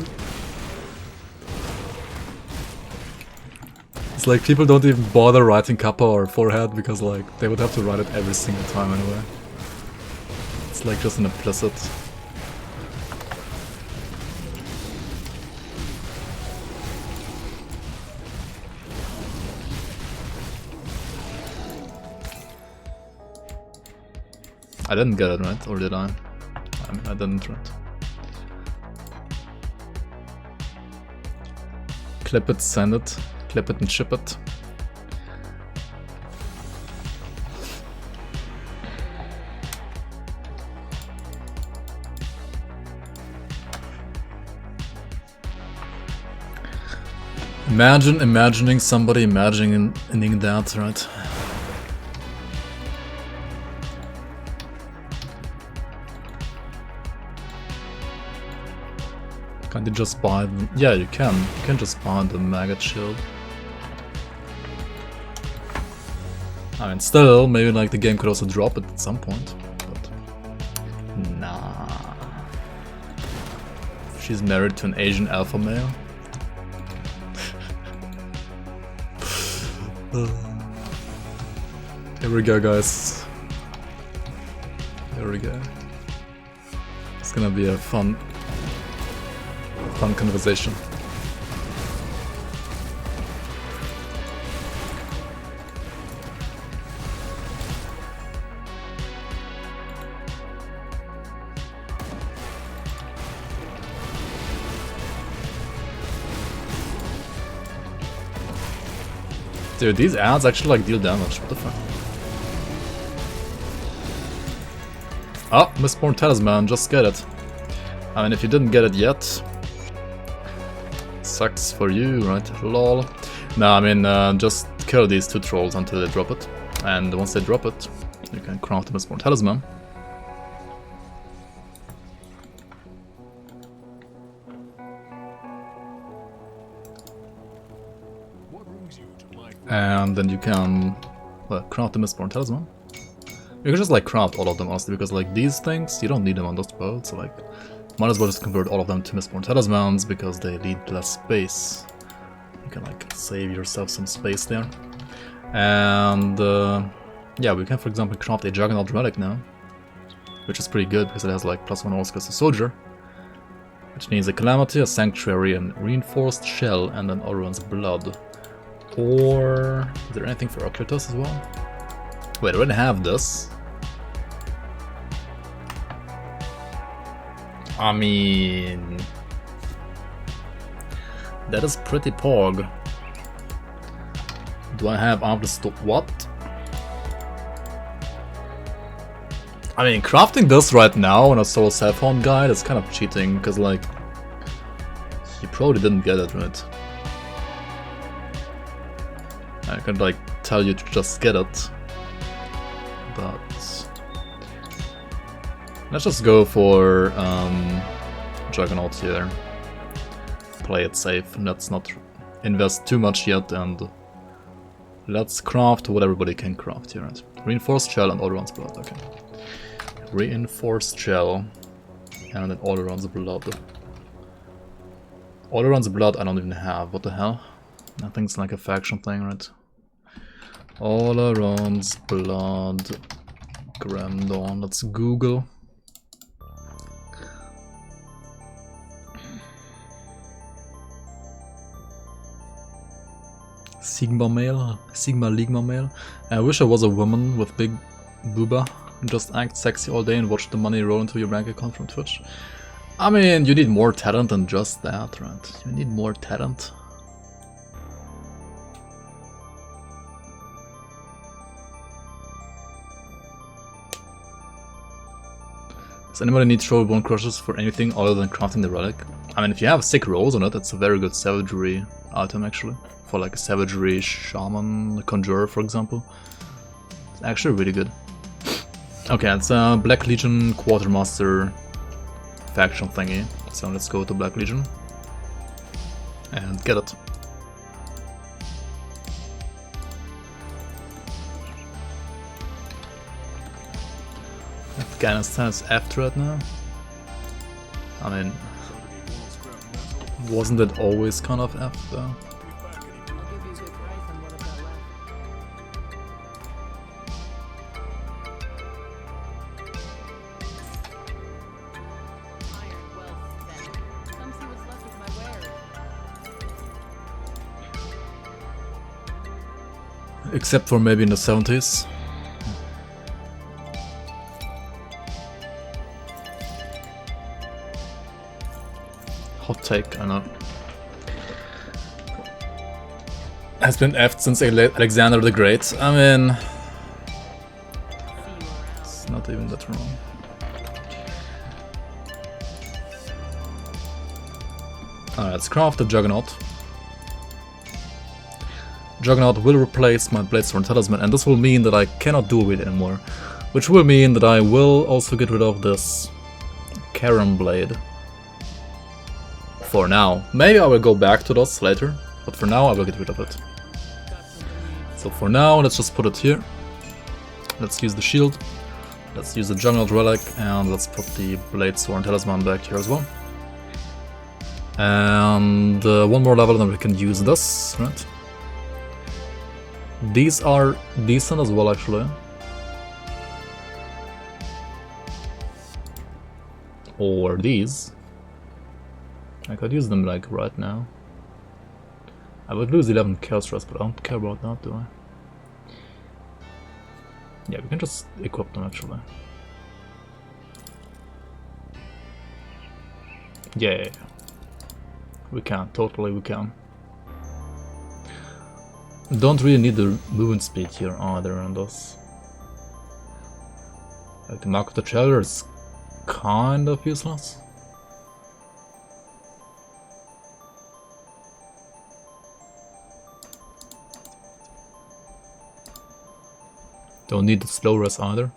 It's like people don't even bother writing kappa or forehead because like they would have to write it every single time anyway. It's like just an implicit. I didn't get it right, or did I? I didn't, right? Clip it, send it, clip it and ship it. Imagining somebody imagining that, right? Can't you just buy them? Yeah, you can. You can just buy the maggot shield. I mean, still, maybe like the game could also drop it at some point, but nah. She's married to an Asian alpha male. Here we go, guys. Here we go. It's gonna be a fun conversation. Dude, these ads actually like deal damage, what the fuck? Oh, Mistborn Talisman, just get it. I mean, if you didn't get it yet, sucks for you, right? Lol. No, I mean, just kill these two trolls until they drop it. And once they drop it, you can craft the Mistborn Talisman. And then you can craft the Mistborn Talisman. You can just like craft all of them honestly, because like these things, you don't need them on those builds, so like might as well just convert all of them to Mistborn Talismans because they need less space. You can like save yourself some space there. And yeah, we can for example craft a Juggernaut relic now. which is pretty good because it has like +1 all skills to Soldier. Which needs a Calamity, a Sanctuary, a Reinforced Shell, and an Oran's Blood. Or is there anything for Ocultus as well? Wait, I already have this. I mean, that is pretty pog. Do I have arm to stop what? I mean, crafting this right now on a solo cellphone guide is kind of cheating, because like, you probably didn't get it right. I could like tell you to just get it, but let's just go for Juggernaut here. Play it safe. Let's not invest too much yet, and let's craft what everybody can craft here. Right? Reinforced Shell and Oran's Blood. Okay. Reinforced Shell and then Oran's Blood. Oran's Blood I don't even have. What the hell? I think it's like a faction thing, right? Oran's Blood. Grandon. Let's Google. Sigma male, Sigma Ligma male. I wish I was a woman with big booba. Just act sexy all day and watch the money roll into your bank account from Twitch. I mean, you need more talent than just that, right? You need more talent. Does anybody need Troll Bone Crushers for anything other than crafting the relic? I mean, if you have sick rolls on it, it's a very good savagery item actually. For like a savagery shaman, a conjurer for example. It's actually really good. Okay, it's a Black Legion Quartermaster faction thingy. So let's go to Black Legion and get it. Afghanistan is after it now. I mean, wasn't it always kind of after? Except for maybe in the 70s. Hot take, I know. Has been effed since Alexander the Great. I mean, it's not even that wrong. Alright, let's craft the Juggernaut. Juggernaut will replace my Bladesworn Talisman, and this will mean that I cannot do it anymore. Which will mean that I will also get rid of this Karen Blade. For now. Maybe I will go back to this later, but for now I will get rid of it. So for now, let's just put it here. Let's use the shield. Let's use the Juggernaut Relic, and let's put the Bladesworn Talisman back here as well. And one more level, then we can use this, right? These are decent as well, actually. Or these. I could use them like right now. I would lose 11 chaos stress, but I don't care about that, do I? Yeah, we can just equip them actually. Yeah. We can, totally we can. Don't really need the movement speed here either on this. Like the Mark of the Traveler is kind of useless. Don't need the slow rest either.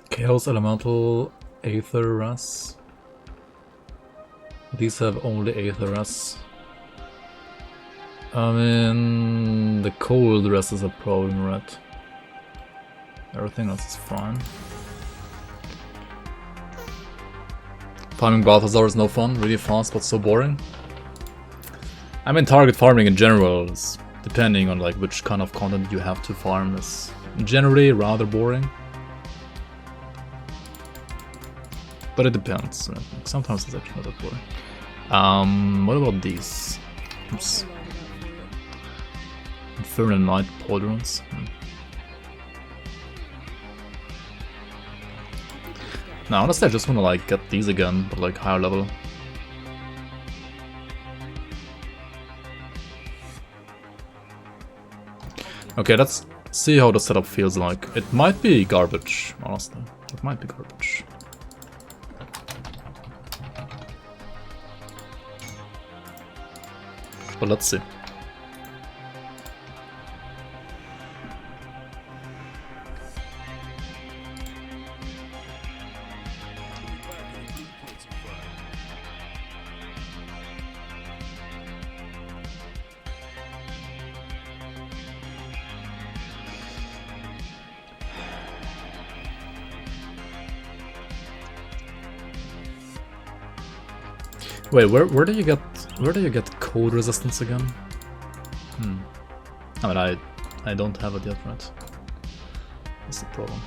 Chaos Elemental Aether Ras. These have only Aether Ras. I mean, the cold rest is a problem, right? Everything else is fine. Farming Balthazar is no fun, really fast but so boring. I mean, target farming in general is, depending on like which kind of content you have to farm, is generally rather boring. But it depends. Sometimes it's actually not that boring. What about these? Oops. Infernal Knight Pauldrons. Now, honestly, I just want to like get these again, but like higher level. Okay, let's see how the setup feels like. It might be garbage, honestly. It might be garbage. But let's see. Wait, where do you get cold resistance again? I mean, I don't have it yet, right? That's the problem.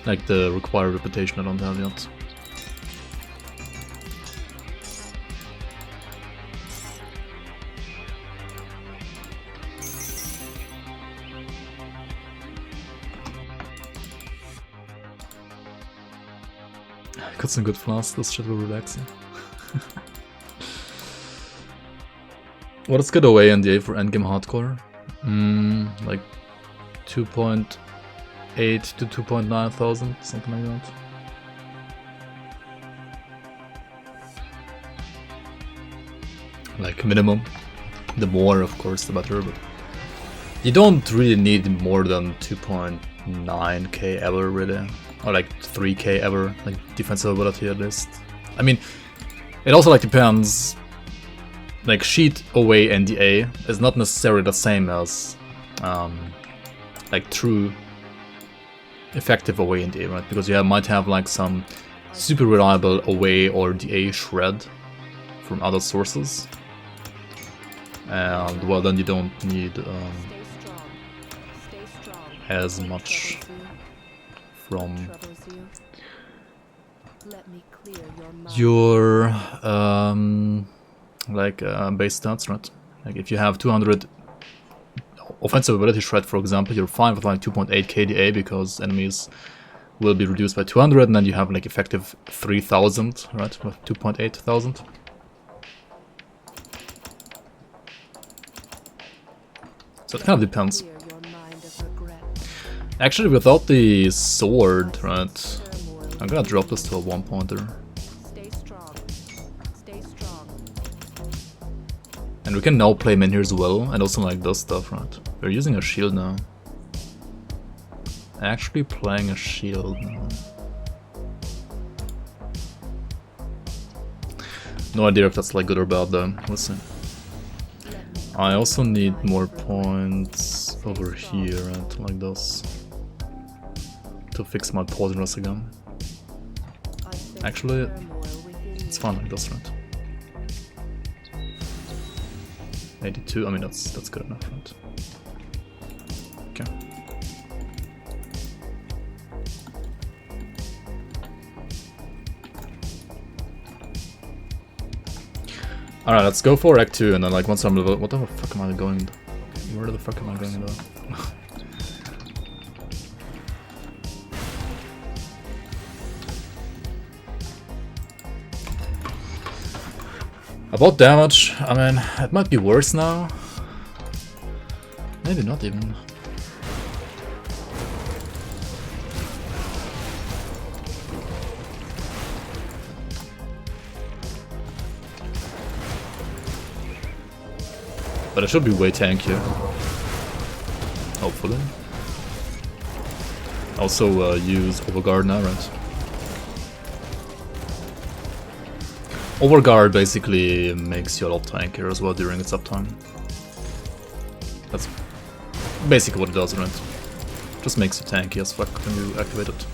Like the required reputation, I don't have yet. Got some good flasks, this shit will relax you. What is good away NDA for endgame hardcore? Like 2.8 to 2.9 thousand, something like that. Like minimum. The more, of course, the better, but you don't really need more than 2.9k ever, really. Or like 3k ever, like defensive ability at least. I mean, it also like depends. Like sheet away NDA is not necessarily the same as like true effective away NDA, right? Because you might have like some super reliable away or DA shred from other sources, and well, then you don't need as much from your base stats, right? Like if you have 200 offensive ability shred, for example, you're fine with like 2.8 KDA because enemies will be reduced by 200, and then you have like effective 3000, right? With 2.8 thousand. So it kind of depends. Actually, without the sword, right? I'm gonna drop this to a 1-pointer. And we can now play men here as well, and also like this stuff, right? We're using a shield now. Actually playing a shield now. No idea if that's like good or bad though, we'll see. I also need more points over here, right? Like this. To fix my poisonous again. Actually, it's fine like this, right? 82, I mean that's good enough, right? Okay. Alright, let's go for Act 2, and then like once I'm level... What the fuck am I going? Where the fuck am I going though? About damage, I mean, it might be worse now. Maybe not even. But it should be way tankier. Hopefully. Also use Overguard now, right? Overguard basically makes you a lot tankier as well during its uptime. That's basically what it does, right? Just makes you tanky as fuck when you activate it.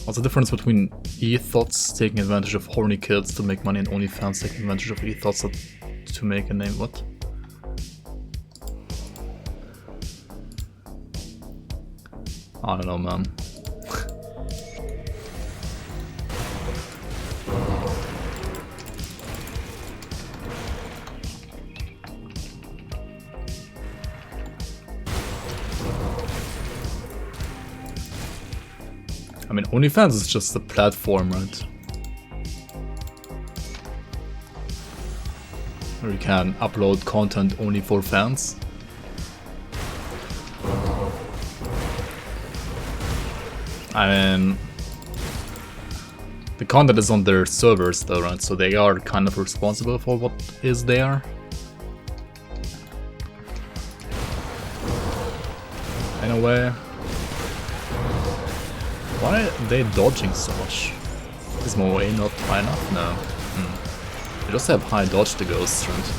What's the difference between ethos taking advantage of horny kids to make money and OnlyFans taking advantage of ethos to make a name? What? I don't know, man. I mean, OnlyFans is just a platform, right? Where you can upload content only for fans. I mean, the content is on their servers though, right? So they are kind of responsible for what is there. In a way. Why are they dodging so much? Is my way not high enough? No. They just have high dodge to ghosts, right?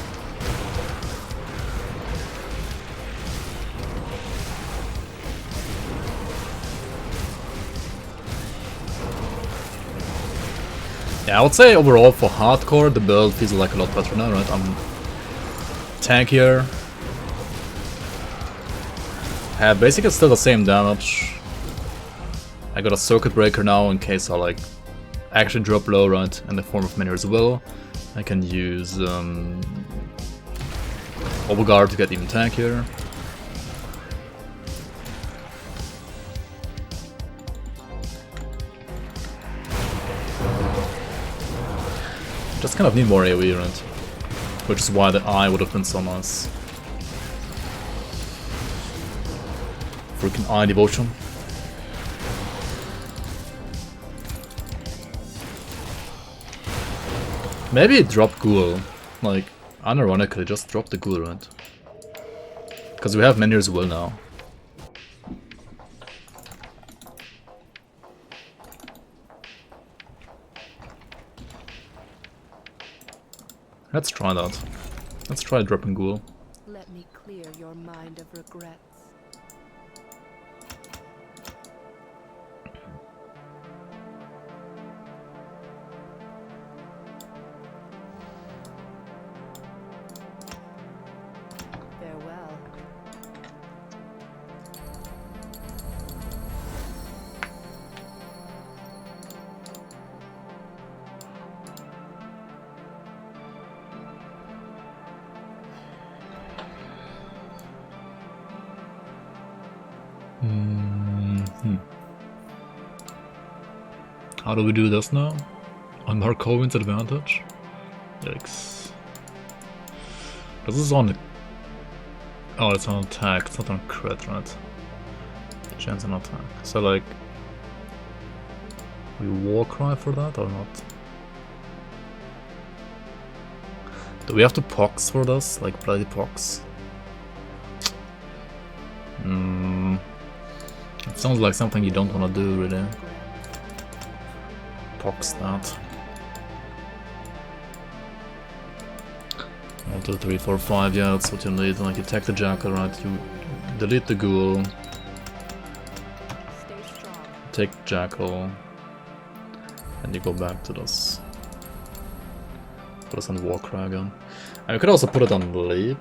Yeah, I would say overall for hardcore the build feels like a lot better now, right? I'm tankier. Have basically still the same damage. I got a circuit breaker now in case I like actually drop low, right? In the form of Minior's Will. I can use Overguard to get even tankier. Just kind of need more AoE, right? Which is why the eye would have been so nice. Freaking eye devotion. Maybe drop Ghoul. Like, unironically, just drop the Ghoul, right? Because we have Minior's Will now. Let's try that. Let's try dropping Ghoul. Let me clear your mind of regrets. Farewell. How do we do this now? On Markovin's advantage? Yikes. This is on... Oh, it's on attack, it's not on crit, right? Chance on attack. So like... We Warcry for that or not? Do we have to Pox for this? Like bloody Pox? It sounds like something you don't want to do, really. Pox that. 1, 2, 3, 4, 5, yeah, that's what you need. Like, you take the Jackal, right? You delete the Ghoul. Take Jackal. And you go back to this. Put this on Warcry again. And you could also put it on Leap.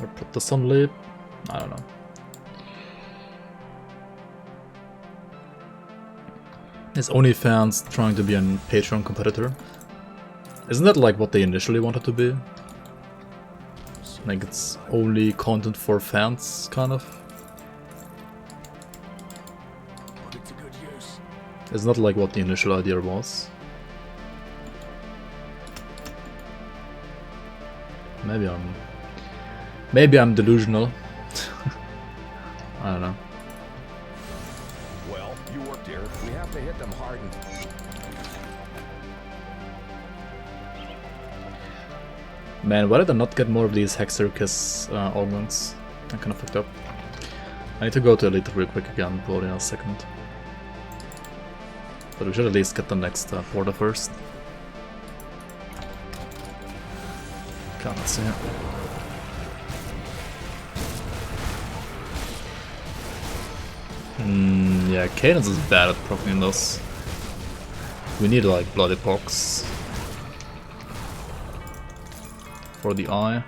Or put this on Leap. I don't know. Is OnlyFans trying to be a Patreon competitor? Isn't that like what they initially wanted to be? Like it's only content for fans, kind of? Isn't that like what the initial idea was? Maybe I'm delusional. I don't know. Well, you worked here. We have to hit them hard and... Man, why did I not get more of these Hex Circus augments? I'm kinda fucked up. I need to go to Elite real quick again, probably in a second. But we should at least get the next portal first. Can't see it. Yeah, Cadence is bad at proccing this. We need like Bloody Pox for the eye.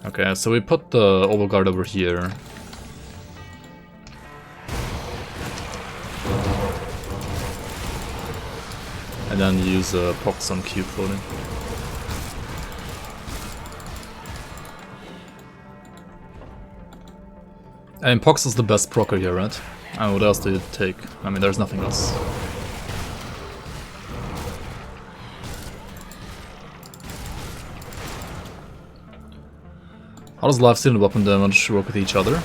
Okay, so we put the Overguard over here. And then use a Pox on Q floating. And Pox is the best procer here, right? And what else do you take? I mean, there's nothing else. How does lifesteal and weapon damage work with each other?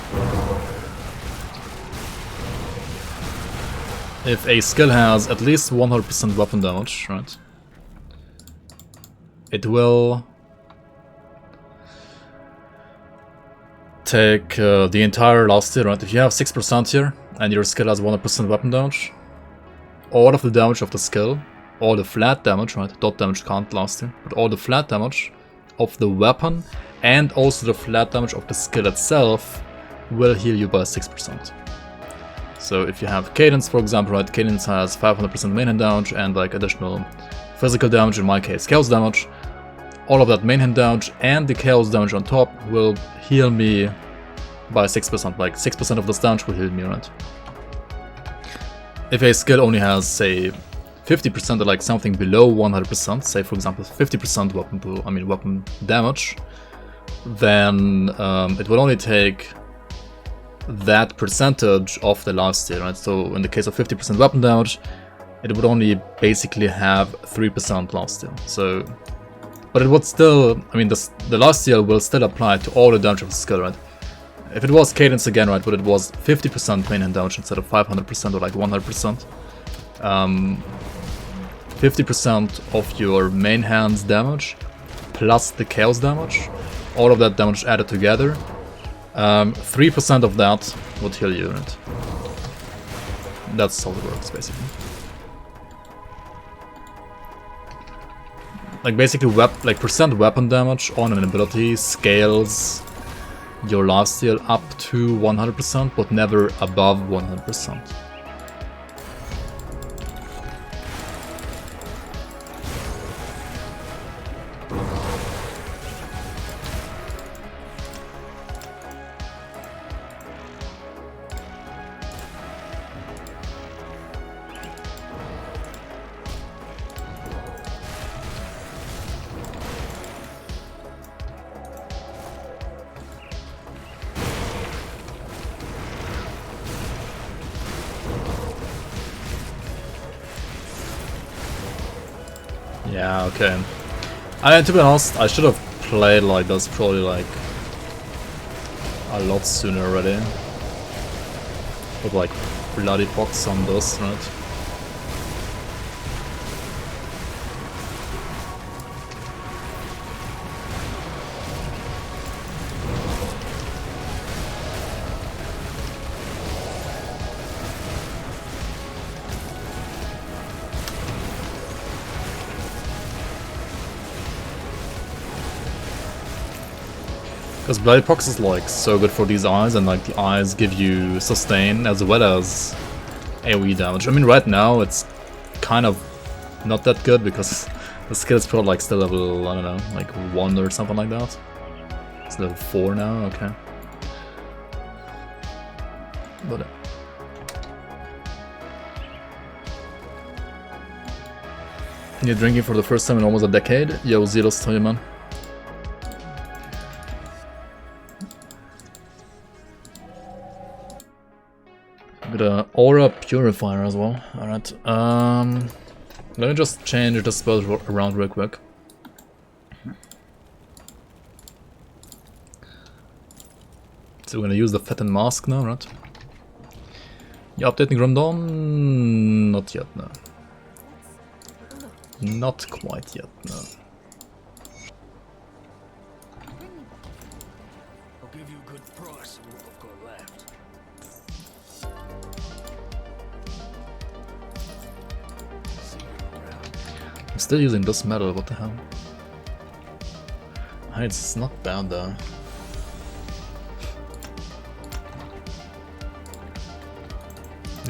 If a skill has at least 100% weapon damage, right? It will take the entire lifesteal, right? If you have 6% here and your skill has 100% weapon damage, all of the damage of the skill, all the flat damage, right? Dot damage can't last here, but all the flat damage of the weapon and also the flat damage of the skill itself will heal you by 6%. So if you have Cadence, for example, right? Cadence has 500% main hand damage and like additional physical damage, in my case chaos damage. All of that main hand damage and the chaos damage on top will heal me by 6%, like 6% of this damage will heal me, right? If a skill only has, say, 50% or like something below 100%, say for example 50% weapon damage, then it will only take that percentage of the lifesteal, right? So in the case of 50% weapon damage, it would only basically have 3% lifesteal. So, but it would still, I mean, the lifesteal will still apply to all the damage of the skill, right? If it was Cadence again, right, but it was 50% main hand damage instead of 500% or like 100%. 50% of your main hand's damage plus the chaos damage, all of that damage added together, 3% of that would heal you, right? That's how it works, basically. Like basically, percent weapon damage on an ability scales your lifesteal up to 100%, but never above 100%. Yeah, okay. I mean, to be honest, I should have played like this probably like a lot sooner already. With like bloody pox on this, right? Because Bloody Pox is like so good for these eyes, and like the eyes give you sustain as well as AoE damage. I mean, right now it's kind of not that good because the skill is probably like still level, I don't know, like 1 or something like that. It's level 4 now, okay. But you're drinking for the first time in almost a decade? Yo, Zeros, tell you, man. Got an Aura Purifier as well. Alright. Let me just change the spells around real quick. So we're gonna use the Fettan mask now, right? You updating Grimtools? Not yet, no. Not quite yet, no. still using this metal, what the hell? Hey, it's not bad though.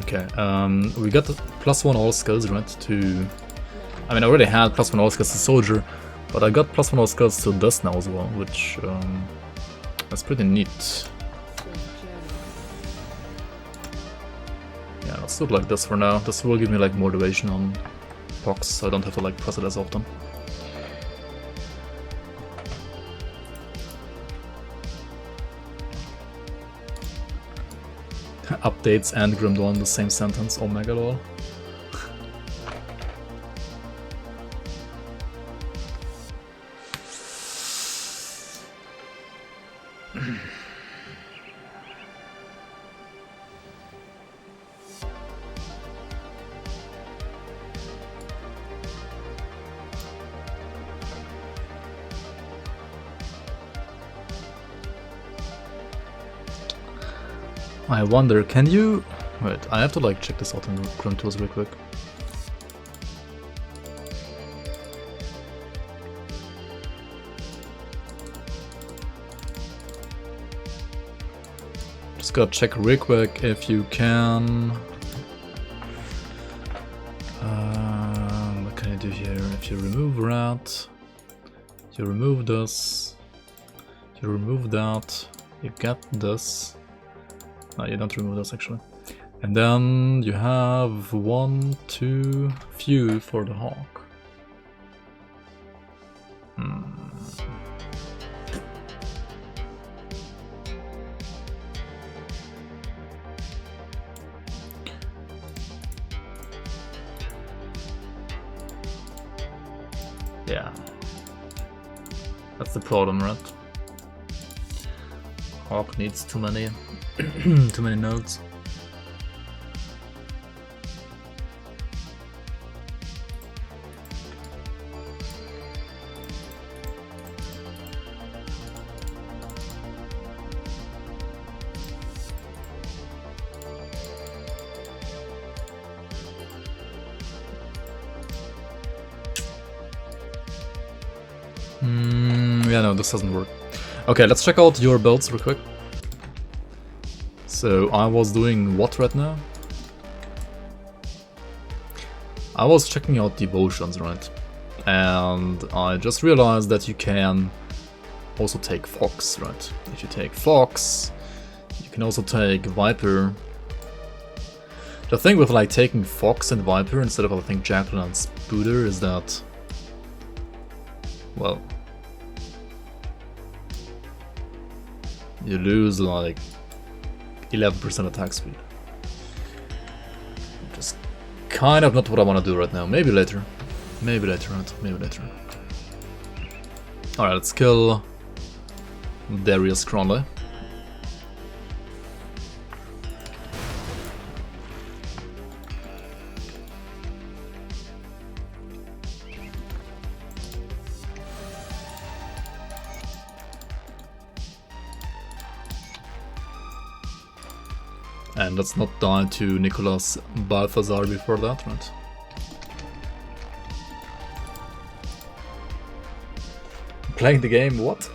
Okay, we got +1 all skills, right, to... I mean, I already had +1 all skills to Soldier, but I got +1 all skills to this now as well, which that's pretty neat. Yeah, let's do it like this for now. This will give me like more duration on Pox, so I don't have to like press it as often. Updates and Grimdawn in the same sentence, oh mega lol. I wonder, can you... Wait, I have to like check this out in grimtools real quick. Just gotta check real quick if you can... what can I do here? If you remove rat, you remove this, you remove that, you get this. No, you don't remove this actually. And then you have 1, 2, few for the hawk. Yeah. That's the problem, right? Hawk needs too many too many nodes. Yeah, no, this doesn't work. Okay, let's check out your builds real quick. So I was doing what right now? I was checking out devotions, right? And I just realized that you can also take Fox, right? If you take Fox, you can also take Viper. The thing with like taking Fox and Viper instead of I think Jacqueline and Spooder is that, well, you lose like 11% attack speed. Just kind of not what I want to do right now. Maybe later. Maybe later, right? Maybe later. Alright, let's kill Darius Cronley. And let's not die to Nicolas Balthazar before that, right? Playing the game, what?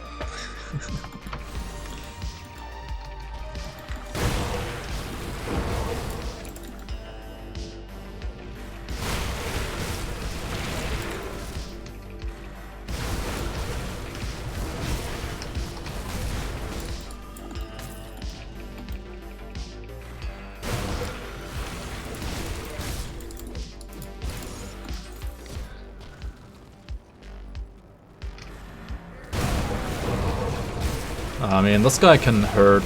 I mean, this guy can hurt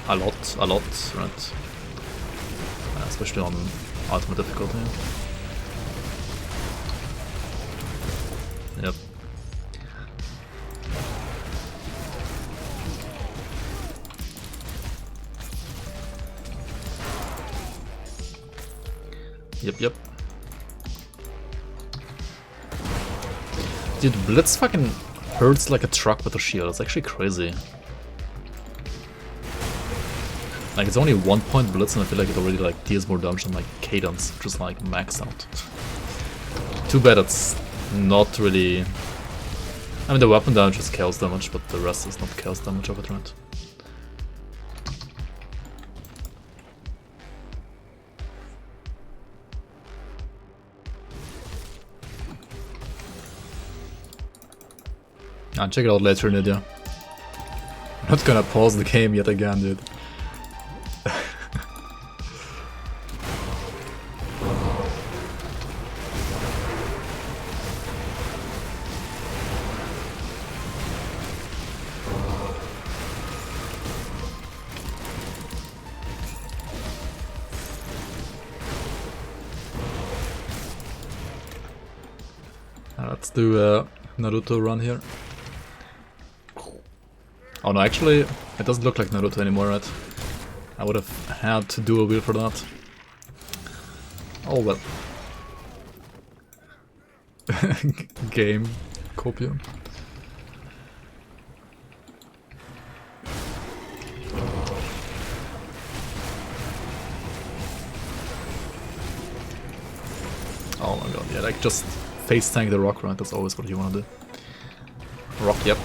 a lot, right? Especially on ultimate difficulty. Yep. Yep. Dude, Blitz fucking hurts like a truck with a shield. It's actually crazy. Like, it's only 1 point Blitz and I feel like it already like deals more damage than like Cadence, just like max out. Too bad it's not really... I mean, the weapon damage is chaos damage, but the rest is not chaos damage of it, right? I'll check it out later, Nydia. I'm not gonna pause the game yet again, dude. Let's do a Naruto run here. Oh no, actually, it doesn't look like Naruto anymore, right? I would have had to do a wheel for that. Oh well. Game copium. Oh my god, yeah, like just face tank the rock, right? That's always what you want to do. Rock, yep.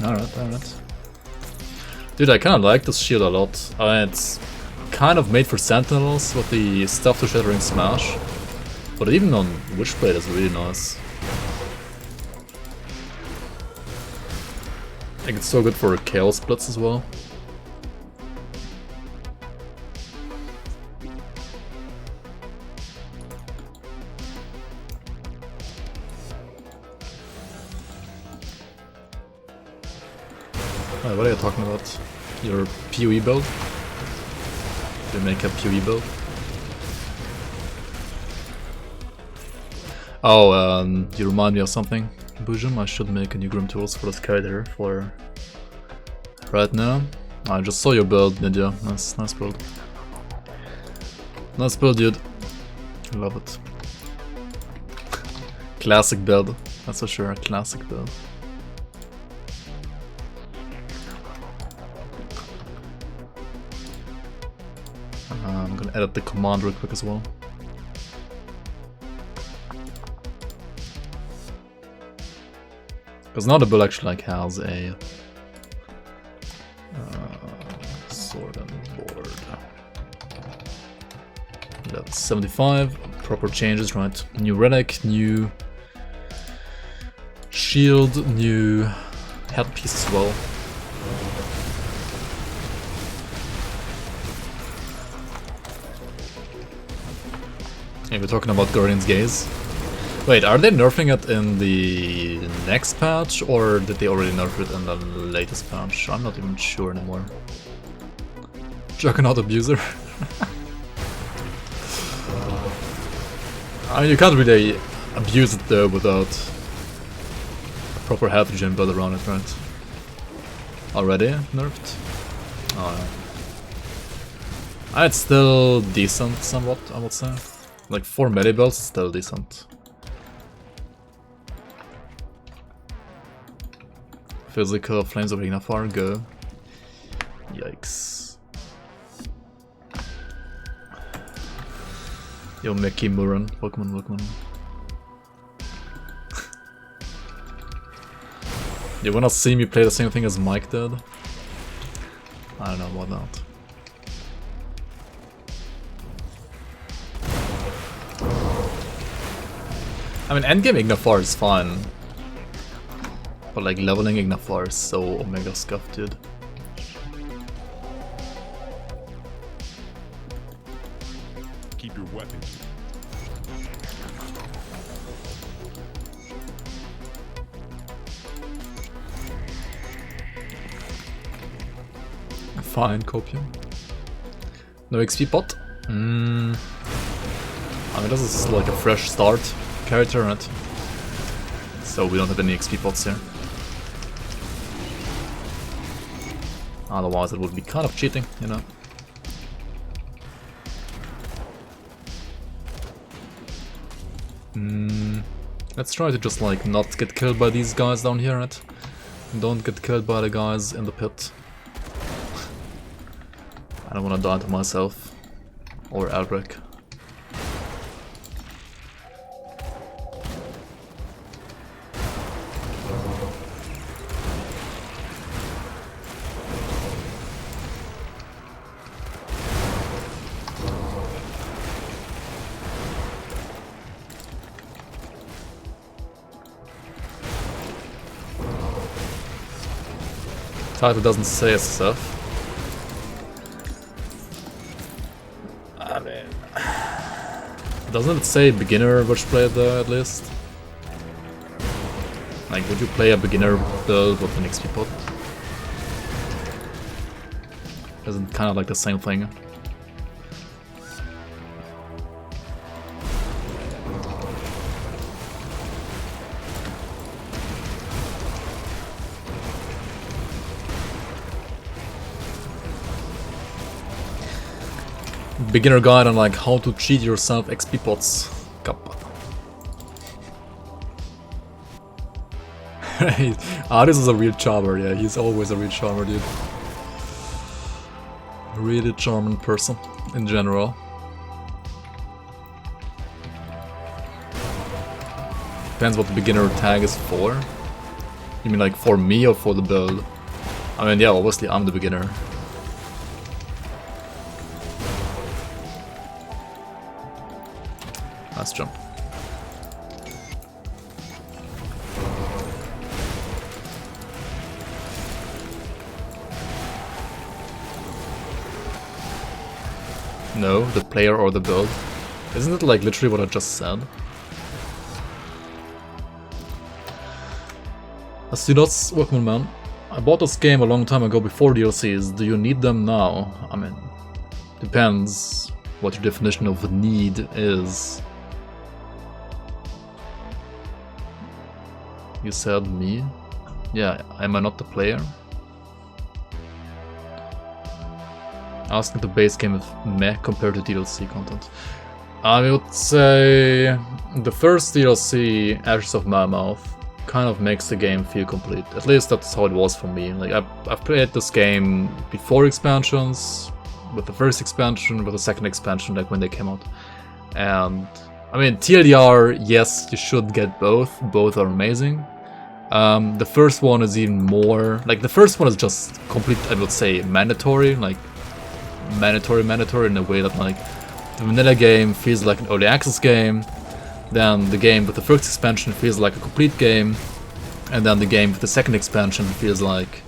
Alright. Dude, I kinda like this shield a lot. It's kind of made for sentinels with the stuff to shattering smash. But even on Witchblade is really nice. I think it's so good for chaos splits as well. What are you talking about? Your PoE build? You make a PoE build? Oh, you remind me of something, Boojum. I should make a new grimtools for this character for right now. I just saw your build, Nydia. Nice build. Nice build, dude. Love it. Classic build. That's for sure, a classic build. I'm gonna edit the command real quick as well. Because now the build actually like has a sword and board. That's 75. Proper changes, right? New relic, new shield, new headpiece as well. Hey, we're talking about Guardian's Gaze. Wait, are they nerfing it in the next patch, or did they already nerf it in the latest patch? I'm not even sure anymore. Juggernaut abuser. I mean, you can't really abuse it though without a proper heterogen build around it, right? Already nerfed? Oh yeah. It's still decent somewhat, I would say. Like 4 melee builds, still decent. Physical, Flames of Ignafar, go. Yikes. Yo, Mickey Murren, Pokemon. You wanna see me play the same thing as Mike did? I don't know, why not? I mean, endgame Ignafar is fine. But like leveling Ignafar is so omega scuffed, dude. Keep your weapons. Fine, copium. No XP pot? I mean, this is like a fresh start character, right? So we don't have any XP pots here. Otherwise it would be kind of cheating, you know. Let's try to just like not get killed by these guys down here, right? Don't get killed by the guys in the pit. I don't want to die to myself or Albrecht. Title doesn't say SSF. I mean, doesn't it say beginner Witchblade there at least? Like, would you play a beginner build with an XP pot? Isn't kind of like the same thing? Beginner guide on like how to cheat yourself XP pots. Kappa. This is a real charmer, yeah, he's always a real charmer, dude. Really charming person in general. Depends what the beginner tag is for. You mean like for me or for the build? I mean, yeah, obviously I'm the beginner. Nice jump. No, the player or the build. Isn't it like literally what I just said? As Workman Man. I bought this game a long time ago before DLCs. Do you need them now? I mean, depends what your definition of need is. You said me? Yeah, am I not the player? Asking the base game if meh compared to DLC content. I would say the first DLC, Ashes of Mammoth, kind of makes the game feel complete. At least that's how it was for me. Like I've played this game before expansions, with the first expansion, with the second expansion, like when they came out. And I mean, TLDR, yes, you should get both. Both are amazing. The first one is even more... Like, the first one is just complete, I would say, mandatory. Like, mandatory in a way that, like, the vanilla game feels like an early access game. Then the game with the first expansion feels like a complete game. And then the game with the second expansion feels like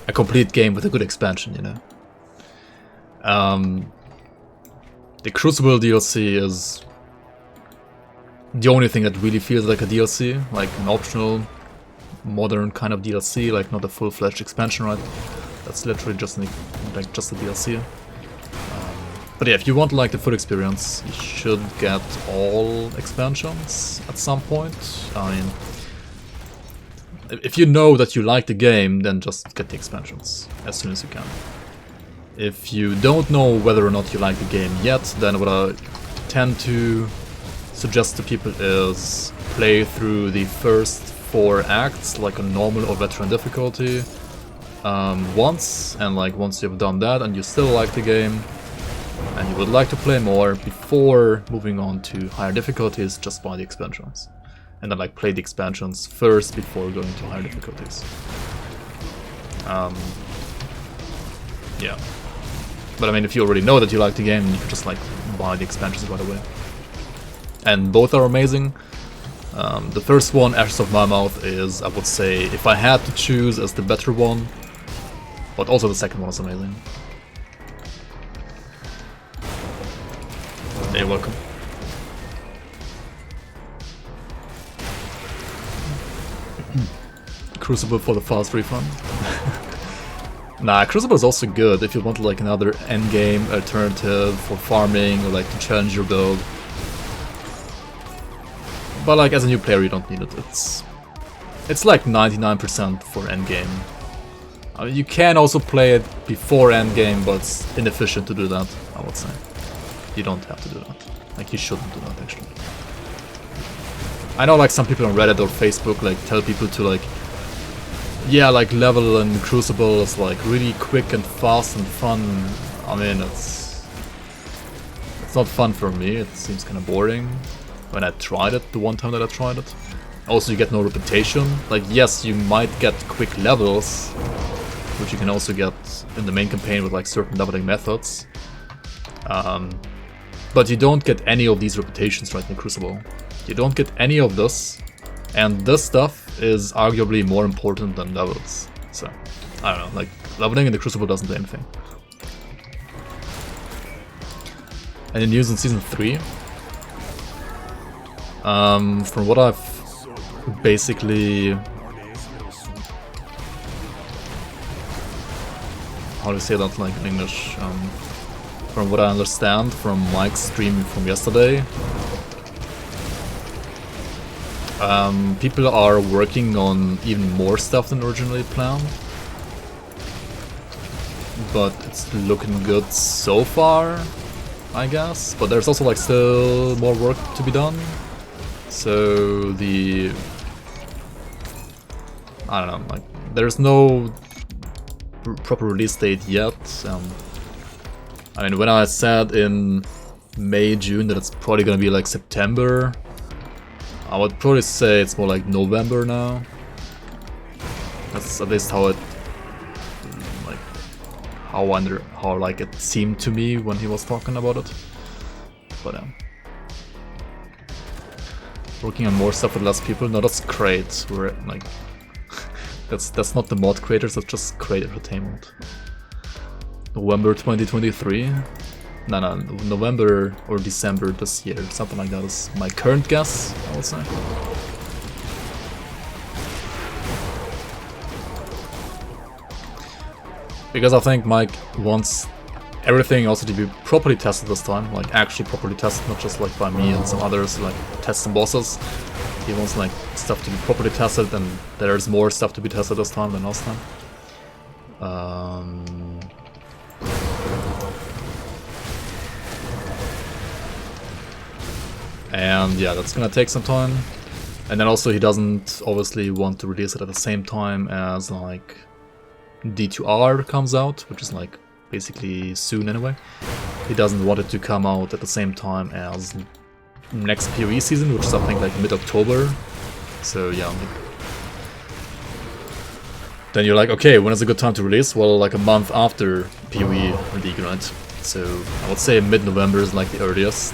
a complete game with a good expansion, you know? The Crucible DLC is the only thing that really feels like a DLC, like an optional, modern kind of DLC, like not a full-fledged expansion, right? That's literally just like just a DLC. But yeah, if you want like the full experience, you should get all expansions at some point. I mean, if you know that you like the game, then just get the expansions as soon as you can. If you don't know whether or not you like the game yet, then what I tend to suggest to people is play through the first 4 acts, like on normal or veteran difficulty, once, and like once you've done that and you still like the game, and you would like to play more before moving on to higher difficulties, just buy the expansions. And then like play the expansions first before going to higher difficulties. Yeah. But I mean, if you already know that you like the game, you can just like buy the expansions right away. And both are amazing. The first one, Ashes of Mammoth, is, I would say, if I had to choose, as the better one. But also the second one is amazing. You're welcome. Crucible for the fast refund. Nah, Crucible is also good if you want like another endgame alternative for farming or like to challenge your build. But like as a new player you don't need it. It's like 99% for endgame. I mean, you can also play it before endgame, but it's inefficient to do that, I would say. You don't have to do that. Like, you shouldn't do that, actually. I know like some people on Reddit or Facebook like tell people to like, yeah, like level in Crucible is like really quick and fast and fun. I mean, it's not fun for me. It seems kind of boring when I tried it, the one time that I tried it. Also, you get no reputation. Like, yes, you might get quick levels, which you can also get in the main campaign with like certain leveling methods. But you don't get any of these reputations right in Crucible. You don't get any of this, and this stuff is arguably more important than levels. So, I don't know, like, leveling in the Crucible doesn't do anything. Any news in Season 3? From what I've basically... How do you say that like in English? From what I understand from Mike's stream from yesterday, people are working on even more stuff than originally planned. But it's looking good so far, I guess. But there's also like still more work to be done. So the... I don't know, like there's no proper release date yet. I mean, when I said in May, June that it's probably gonna be like September, I would probably say it's more like November now. That's at least how it, like, how like it seemed to me when he was talking about it. But working on more stuff with less people. No, that's great. We're like, that's not the mod creators. That's just Create Entertainment. November 2023. No, November or December this year, something like that is my current guess, I would say. Because I think Mike wants everything also to be properly tested this time, like actually properly tested, not just like by me and some others, like tests and bosses. He wants like stuff to be properly tested, and there's more stuff to be tested this time than last time. And yeah, that's gonna take some time. And then also he doesn't obviously want to release it at the same time as like D2R comes out, which is like basically soon anyway. He doesn't want it to come out at the same time as next PoE season, which is I think like mid-October. So yeah, like, then you're like, okay, when is a good time to release? Well, like a month after PoE League, right? So I would say mid-November is like the earliest.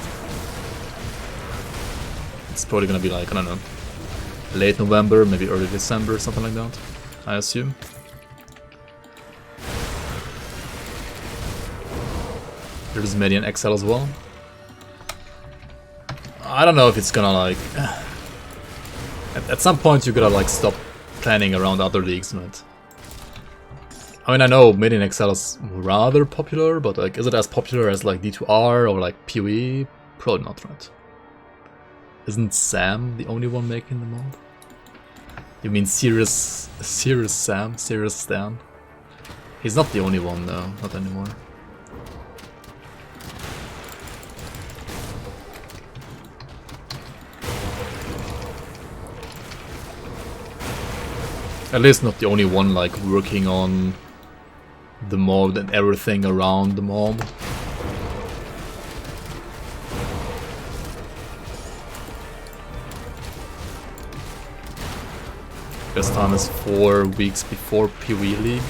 It's probably gonna be like, I don't know, late November, maybe early December, something like that, I assume. There's Median XL as well. I don't know if it's gonna like... At some point you gotta like stop planning around other leagues, right? I mean, I know Median XL is rather popular, but like, is it as popular as like D2R or like PoE? Probably not, right? Isn't Sam the only one making the mod? You mean Serious Sam? Serious Stan? He's not the only one though, not anymore. At least not the only one like working on the mod and everything around the mod. Best time is 4 weeks before PoE League.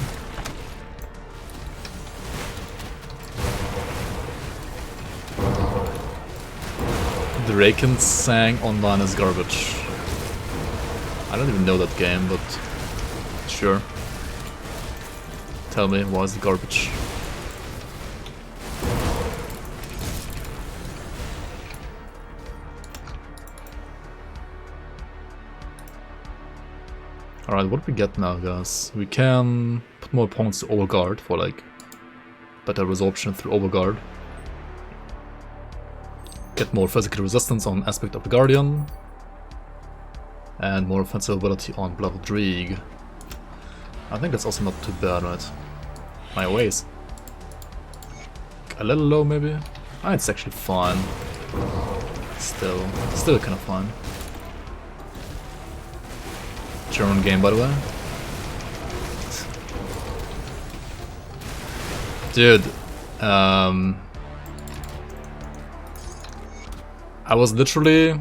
The Raken sang online is garbage. I don't even know that game, but sure. Tell me, why is it garbage? Alright, what do we get now, guys? We can put more points to Overguard for like better resorption through Overguard. Get more physical resistance on Aspect of the Guardian. And more offensive ability on Bloodreeg. I think that's also not too bad, right? My ways. A little low, maybe? Ah, it's actually fine. Still kind of fine. German game, by the way. Dude, I was literally...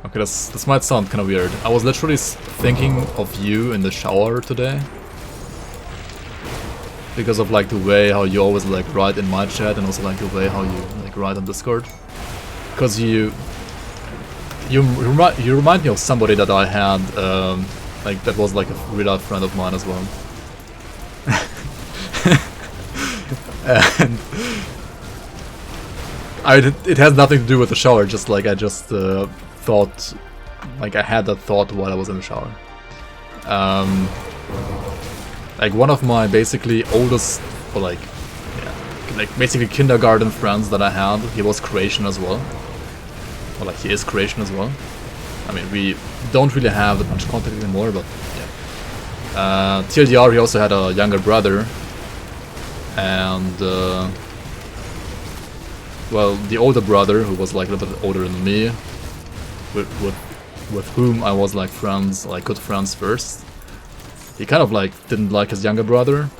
Okay, this might sound kind of weird. I was literally thinking of you in the shower today. Because of like the way how you always like write in my chat, and also like the way how you like write on Discord. Because you remind me of somebody that I had, like that was like a real life friend of mine as well. And it has nothing to do with the shower, just like I just thought, like I had that thought while I was in the shower. Like one of my basically oldest, or like, yeah, like basically kindergarten friends that I had, he was Croatian as well. Or like he is Croatian as well. I mean, we don't really have that much contact anymore, but yeah. TLDR, he also had a younger brother. And, well, the older brother, who was like a little bit older than me, with whom I was like friends, like good friends first. He kind of like didn't like his younger brother,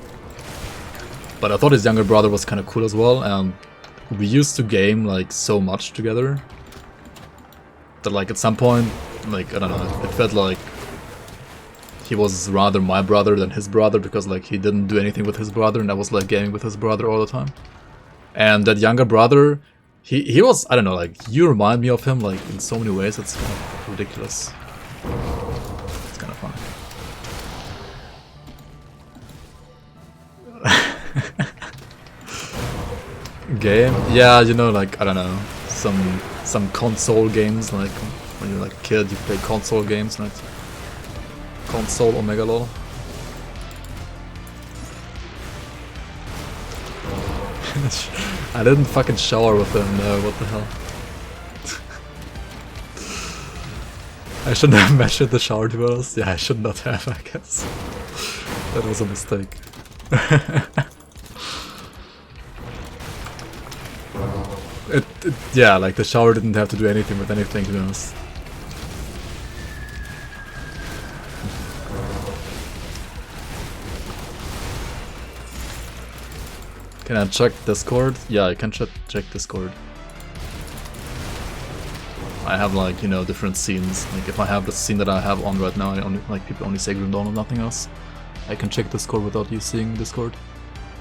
but I thought his younger brother was kind of cool as well, and we used to game like so much together that like at some point, like I don't know, it felt like he was rather my brother than his brother, because like he didn't do anything with his brother and I was like gaming with his brother all the time. And that younger brother, he was, I don't know, like you remind me of him like in so many ways. It's kind of ridiculous. It's kind of fun. Game? Yeah, you know, like I don't know, some console games, like when you're like a kid you play console games, right? Console Omega lol. I didn't fucking shower with him, no, what the hell. I shouldn't have measured the shower, to be honest. Yeah, I should not have, I guess. That was a mistake. Yeah, like the shower didn't have to do anything with anything, to be honest. Can I check Discord? Yeah, I can check Discord. I have like, you know, different scenes. Like if I have the scene that I have on right now, I only like people only say Grim Dawn and nothing else. I can check Discord without you seeing Discord.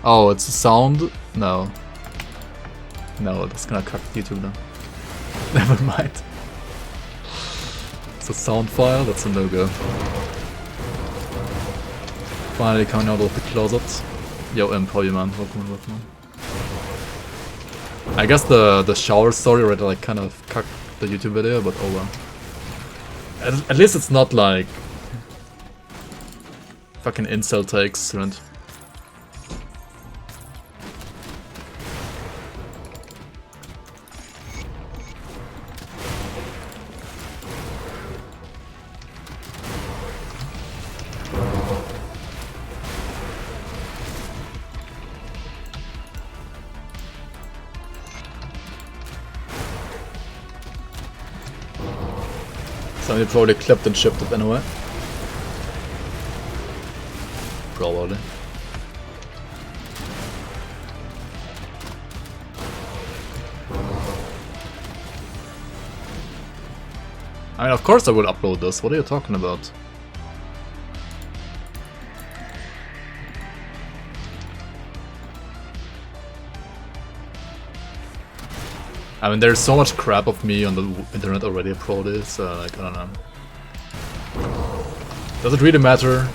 Oh, it's a sound? No. No, that's gonna cut YouTube then. Never mind. It's a sound file, that's a no-go. Finally coming out of the closet. Yo, Imp, how you, man? Welcome. I guess the shower story already like kind of cucked the YouTube video, but oh well. At least it's not like fucking incel takes, right? Somebody probably clipped and shipped it anyway. Probably. I mean, of course I will upload this. What are you talking about? I mean, there's so much crap of me on the internet already, probably, so like, I don't know. Does it really matter?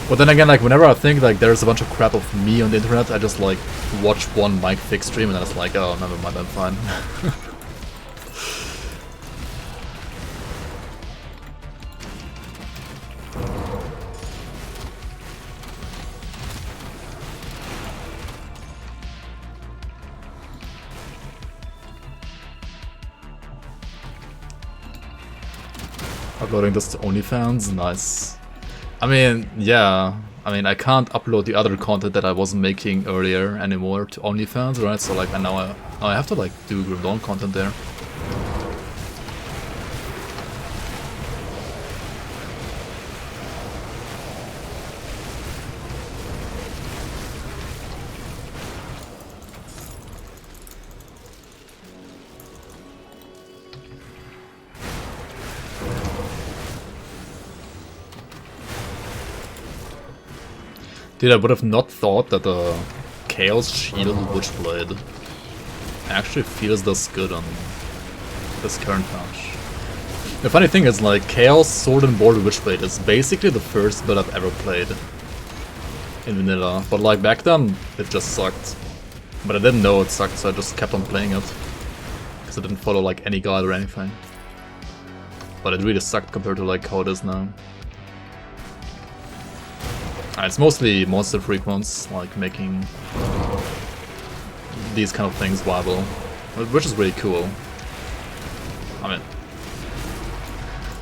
But then again, like, whenever I think like there's a bunch of crap of me on the internet, I just like watch one Mike Fix stream and then it's like, oh, never mind, I'm fine. Uploading this to OnlyFans? Nice. I mean, yeah. I mean, I can't upload the other content that I wasn't making earlier anymore to OnlyFans, right? So like, now I have to like do Grim Dawn content there. Dude, I would have not thought that the Chaos Shield Witchblade actually feels this good on this current patch. The funny thing is, like, Chaos Sword and Board Witchblade is basically the first build I've ever played in vanilla, but like back then it just sucked. But I didn't know it sucked, so I just kept on playing it. Because I didn't follow like any guide or anything. But it really sucked compared to like how it is now. It's mostly monster frequencies, like making these kind of things viable, which is really cool. I mean,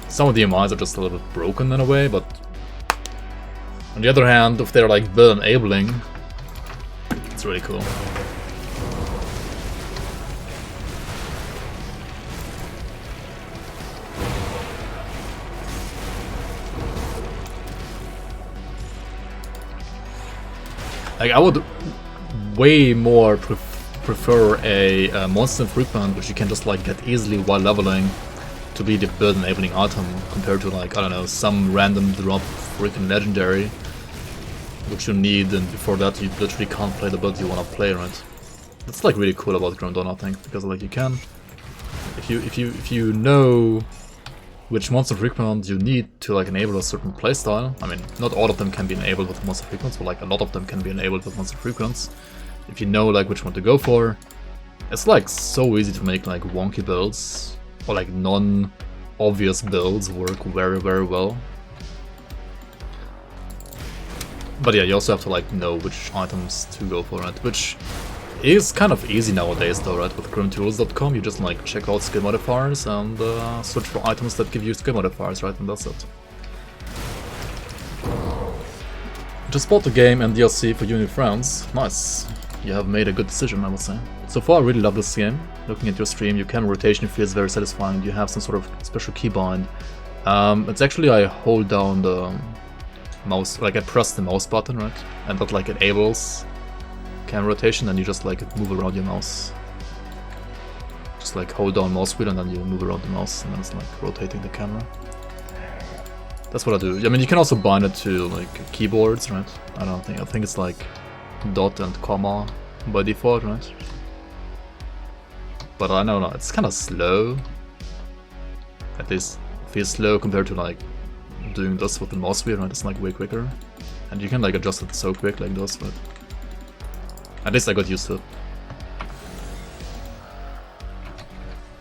some of the MIs are just a little bit broken in a way, but on the other hand, if they're like build enabling, it's really cool. Like, I would way more prefer a monster frequent, which you can just like get easily while leveling, to be the build enabling item compared to like, I don't know, some random drop freaking legendary, which you need, and before that you literally can't play the build you want to play, right? That's like really cool about Grimtools, I think, because like you can, if you know which monster frequent you need to like enable a certain playstyle. I mean, not all of them can be enabled with monster frequents, but like a lot of them can be enabled with monster frequents. If you know like which one to go for, it's like so easy to make like wonky builds or like non-obvious builds work very, very well. But yeah, you also have to like know which items to go for, right? Which is kind of easy nowadays though, right? With grimtools.com, you just like check out skill modifiers and search for items that give you skill modifiers, right? And that's it. Just bought the game and DLC for you and your friends. Nice. You have made a good decision, I would say. So far, I really love this game. Looking at your stream, your camera rotation feels very satisfying. You have some sort of special keybind. It's actually, I hold down the mouse, like I press the mouse button, right? And that like enables camera rotation, and you just like move around your mouse. Just like hold down mouse wheel and then you move around the mouse, and then it's like rotating the camera. That's what I do. I mean, you can also bind it to like keyboards, right? I think it's like dot and comma by default, right? But I don't know, it's kind of slow. At least it feels slow compared to like doing this with the mouse wheel, right? It's like way quicker. And you can like adjust it so quick like this, but at least I got used to it.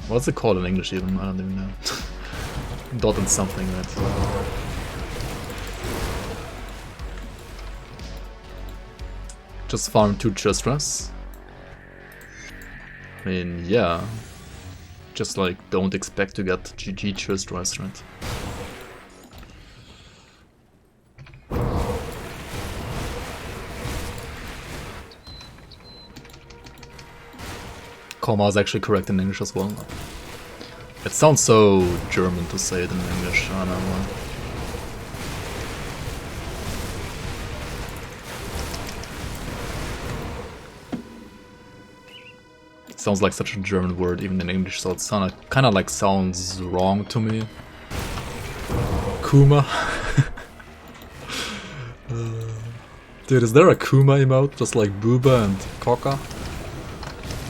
What's it called in English even? I don't even know. Dot and something, right? Just farm 2 chest rest. I mean, yeah. Just like, don't expect to get GG chest rest, right? Comma is actually correct in English as well. It sounds so German to say it in English, I don't know why. It sounds like such a German word even in English, so it kind of like sounds wrong to me. Kuma. Dude, is there a Kuma emote just like Booba and Coca?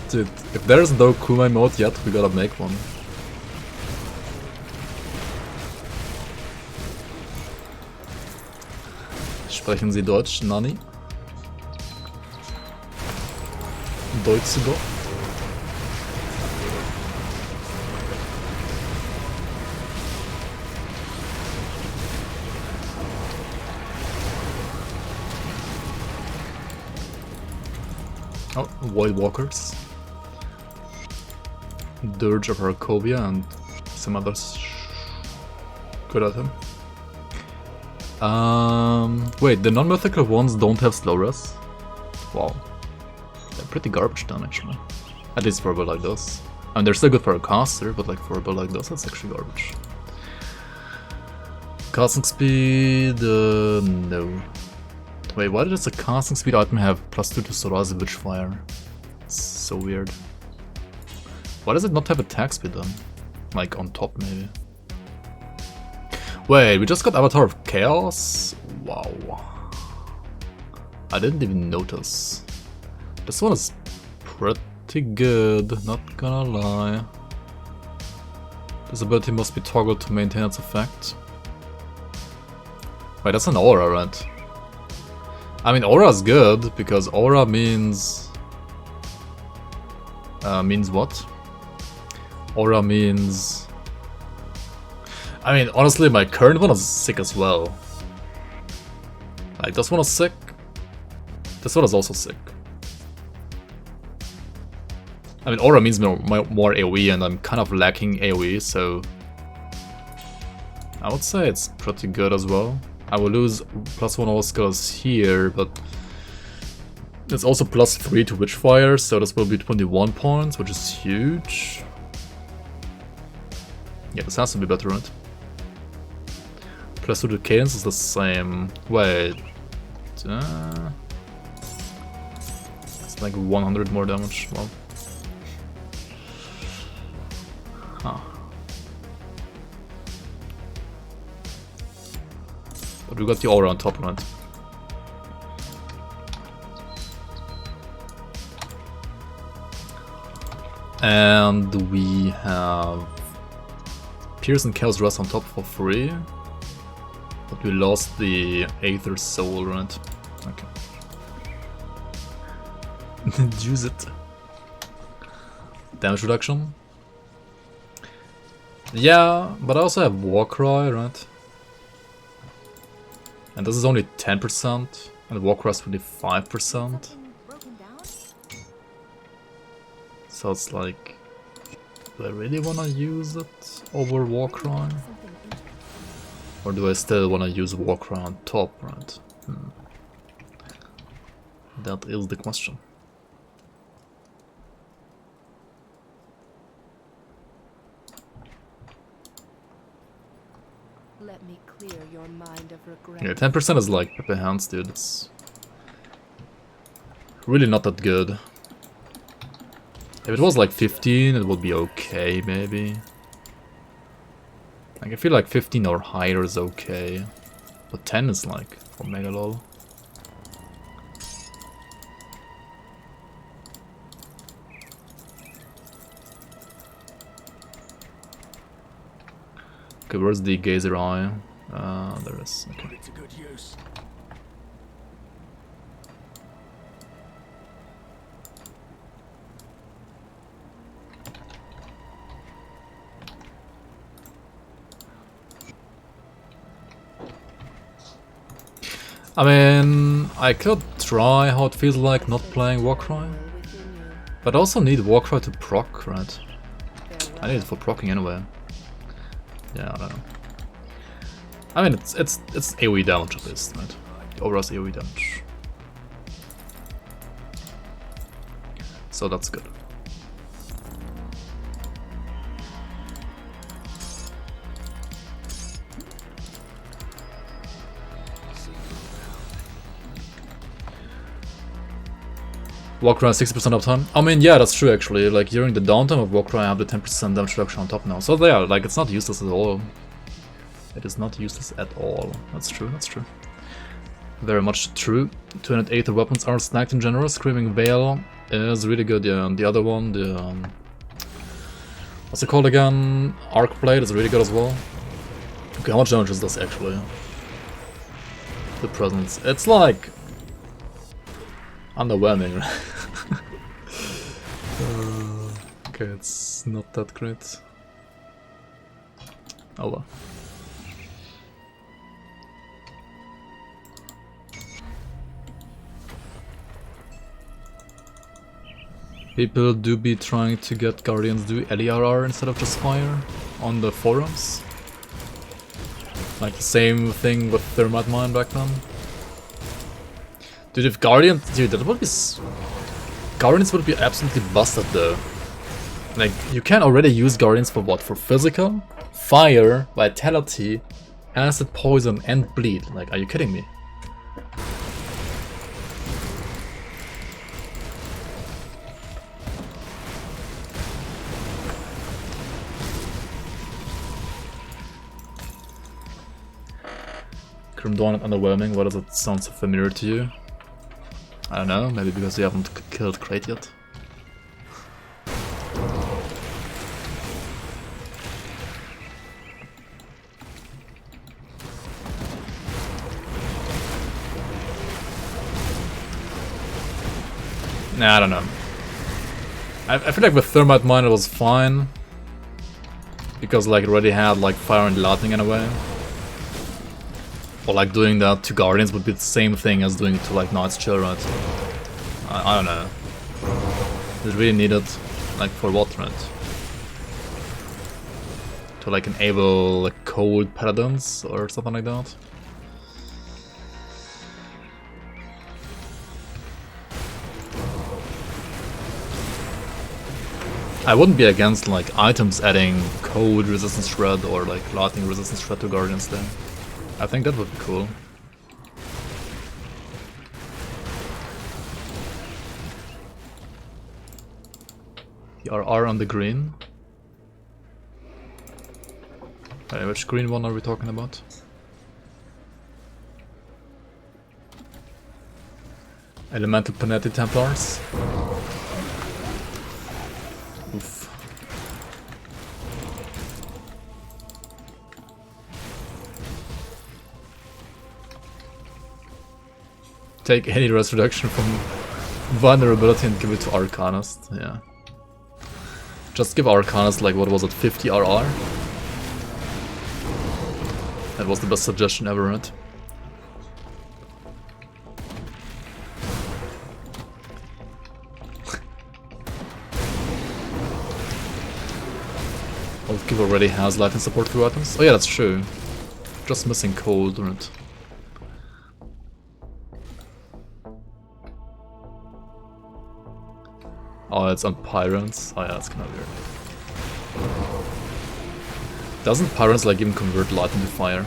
Dude, if there's no Kuma emote yet, we gotta make one. Sprechen Sie Deutsch, Nani? Deutsch sogar? Oh, Void Walkers. Dirge of Arcovia and some others. Good at him. Wait, the non-mythical ones don't have slow rest? Wow. They're pretty garbage done actually. At least for a build like this. I mean, they're still good for a caster, but like for a build like this, that's actually garbage. Casting speed, no. Wait, why does a casting speed item have +2 to Sora's Witchfire? It's so weird. Why does it not have attack speed then? Like on top maybe. Wait, we just got Avatar of Chaos? Wow. I didn't even notice. This one is pretty good, not gonna lie. This ability must be toggled to maintain its effect. Wait, that's an aura, right? I mean, aura is good, because aura means... means what? Aura means... I mean, honestly, my current one is sick as well. Like, this one is sick. This one is also sick. I mean, aura means more AoE, and I'm kind of lacking AoE, so... I would say it's pretty good as well. I will lose +1 all skills here, but... It's also +3 to Witchfire, so this will be 21 points, which is huge. Yeah, this has to be better, right? +2 to Cadence is the same. Wait... it's like 100 more damage. Well... Huh. But we got the aura on top, right? And we have Pierce and Chaos Rest on top for free. But we lost the Aether Soul, right? Okay. Use it. Damage reduction. Yeah, but I also have Warcry, right? And this is only 10%, and Warcry is 25%. So it's like, do I really wanna use it over Warcry? Or do I still wanna use Warcry on top, right? That is the question. Let me clear your mind of regret. Yeah, 10% is like Pepe Hands, dude. It's really not that good. If it was like 15, it would be okay, maybe. Like, I feel like 15 or higher is okay. But 10 is like for Mega LOL. Okay, where's the Gazer Eye? There is. Okay. I mean, I could try how it feels like not playing Warcry, but I also need Warcry to proc, right? I need it for proccing anyway. Yeah, I don't know. I mean, it's AoE damage at least, right? The overall AoE damage. So that's good. Warcry has 60% uptime. I mean, yeah, that's true actually. Like, during the downtime of Warcry, I have the 10% damage reduction on top now. So yeah, like, it's not useless at all. It is not useless at all. That's true, that's true. Very much true. 200 Aether weapons are snagged in general. Screaming Veil is really good, yeah. And the other one, the... what's it called again? Arc Blade is really good as well. Okay, how much damage is this actually? The presence. It's like... underwhelming, right? Okay, it's not that great. Oh well. People do be trying to get Guardians do LERR instead of just fire on the forums. Like the same thing with Thermite Mine back then. Dude, if Guardians... Dude, that would be... Guardians would be absolutely busted though. Like, you can already use Guardians for what? For physical, fire, vitality, acid, poison, and bleed. Like, are you kidding me? Grim Dawn and underwhelming, why does it sound so familiar to you? I don't know, maybe because we haven't killed Crate yet. Nah, I don't know. I feel like with Thermite Mine it was fine. Because like it already had like fire and lightning in a way. Or like doing that to Guardians would be the same thing as doing it to like Knight's Chill, right? I don't know. It's really needed, like for Voidrend. To like enable like cold paladins or something like that. I wouldn't be against like items adding cold resistance shred or like lightning resistance shred to Guardians there. I think that would be cool. The RR on the green. Which green one are we talking about? Elemental Panetti Templars. Oof. Take any rest reduction from vulnerability and give it to Arcanist, yeah. Just give Arcanist like, what was it, 50 RR? That was the best suggestion ever, right? Oathkeeper already has life and support 2 items. Oh yeah, that's true. Just missing cold, right? Oh, it's on Pyrants. Oh yeah, that's kinda weird. Doesn't Pyrants like even convert light into fire?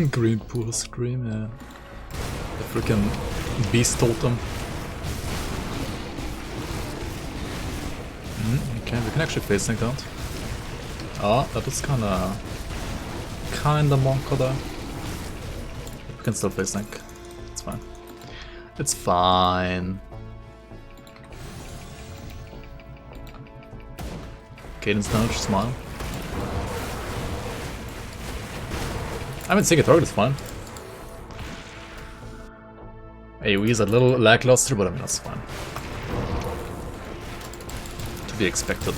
Green pool scream, yeah. The freaking beast totem. Okay, we can actually face sync that. Ah, that was kinda monko there. We can still face sync. It's fine. It's fine. Cadence nudge, smile. I mean, single target is fine. AoE is a little lackluster, but I mean, that's fine. To be expected.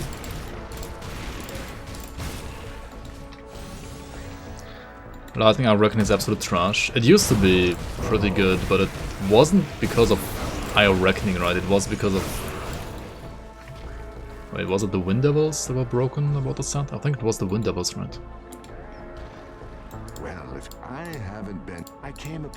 Lightning, I reckon, is absolute trash. It used to be pretty good, but it wasn't because of IO Reckoning, right? It was because of... Wait, was it the Wind Devils that were broken about the set? I think it was the Wind Devils, right? Well, if I haven't been... I came up...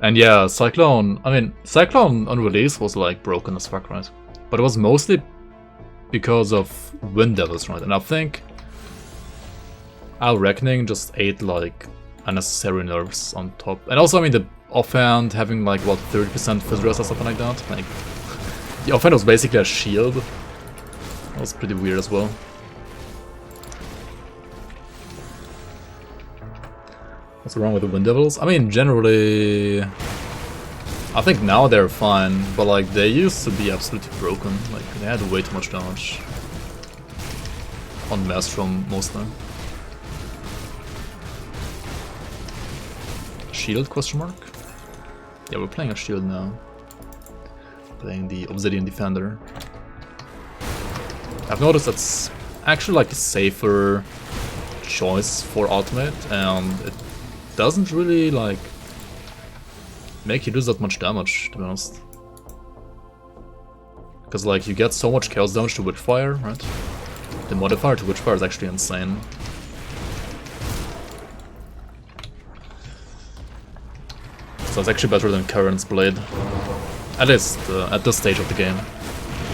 And yeah, Cyclone, I mean, Cyclone on release was like broken as fuck, right? But it was mostly because of Wind Devils, right? And I think Al Reckoning just ate like unnecessary nerfs on top. And also, I mean, the offhand having like, what, 30% fizz rest or something like that? Like, the offhand was basically a shield. That was pretty weird as well. What's wrong with the Wind Devils? I mean, generally, I think now they're fine, but like they used to be absolutely broken. Like they had way too much damage on Maelstrom mostly. Shield question mark? Yeah, we're playing a shield now. Playing the Obsidian Defender. I've noticed that's actually like a safer choice for ultimate, and it doesn't really like make you lose that much damage, to be honest. Because like you get so much chaos damage to Witchfire, right? The modifier to Witchfire is actually insane. So it's actually better than Cadence Blade. At least at this stage of the game.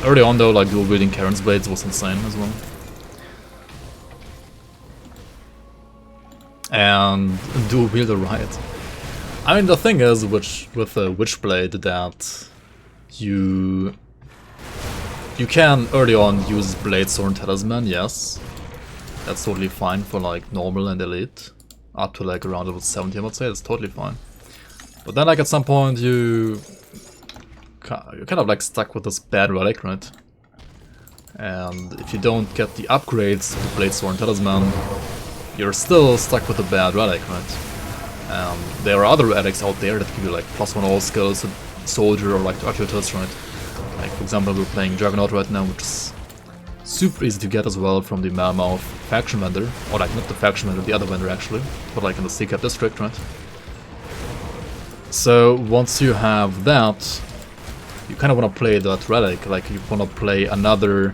Early on though, like dual wielding Cadence Blades was insane as well. And dual wielder Riot. I mean the thing is with Witchblade that you can early on use Blade Sword and Talisman, yes. That's totally fine for like normal and elite. Up to like around level 70 I would say, that's totally fine. But then like at some point you're kind of like stuck with this bad relic, right? And if you don't get the upgrades to Blade Sword and Talisman, you're still stuck with a bad relic, right? There are other relics out there that give you like +1 all skills to Soldier or like to Arquetus, right? Like for example we're playing Juggernaut right now, which is super easy to get as well from the Malmouth faction vendor. Or like not the faction vendor, the other vendor actually, but like in the Seacap district, right? So once you have that, you kind of want to play that relic, like you want to play another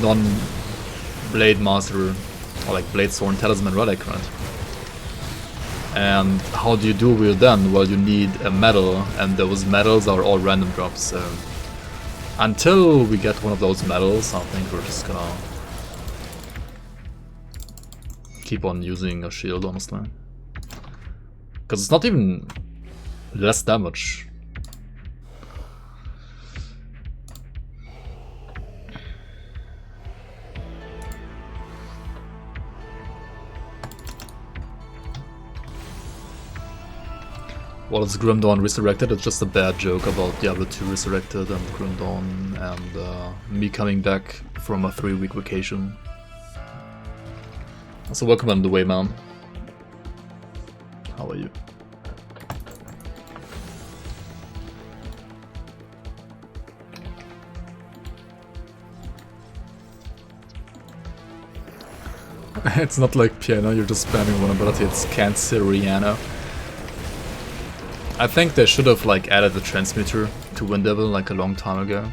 non-Blade Master or like Blade Sword and Talisman relic, right? And how do you dual wield then? Well, you need a medal, and those medals are all random drops, so until we get one of those medals, I think we're just gonna keep on using a shield, honestly. Because it's not even less damage. Well, it's Grim Dawn Resurrected, it's just a bad joke about Diablo 2 Resurrected and Grim Dawn and me coming back from a 3-week vacation. So welcome on the way, man. How are you? It's not like piano, you're just spamming one ability, it's Canceriano. I think they should have like added the transmitter to Wind Devil like a long time ago.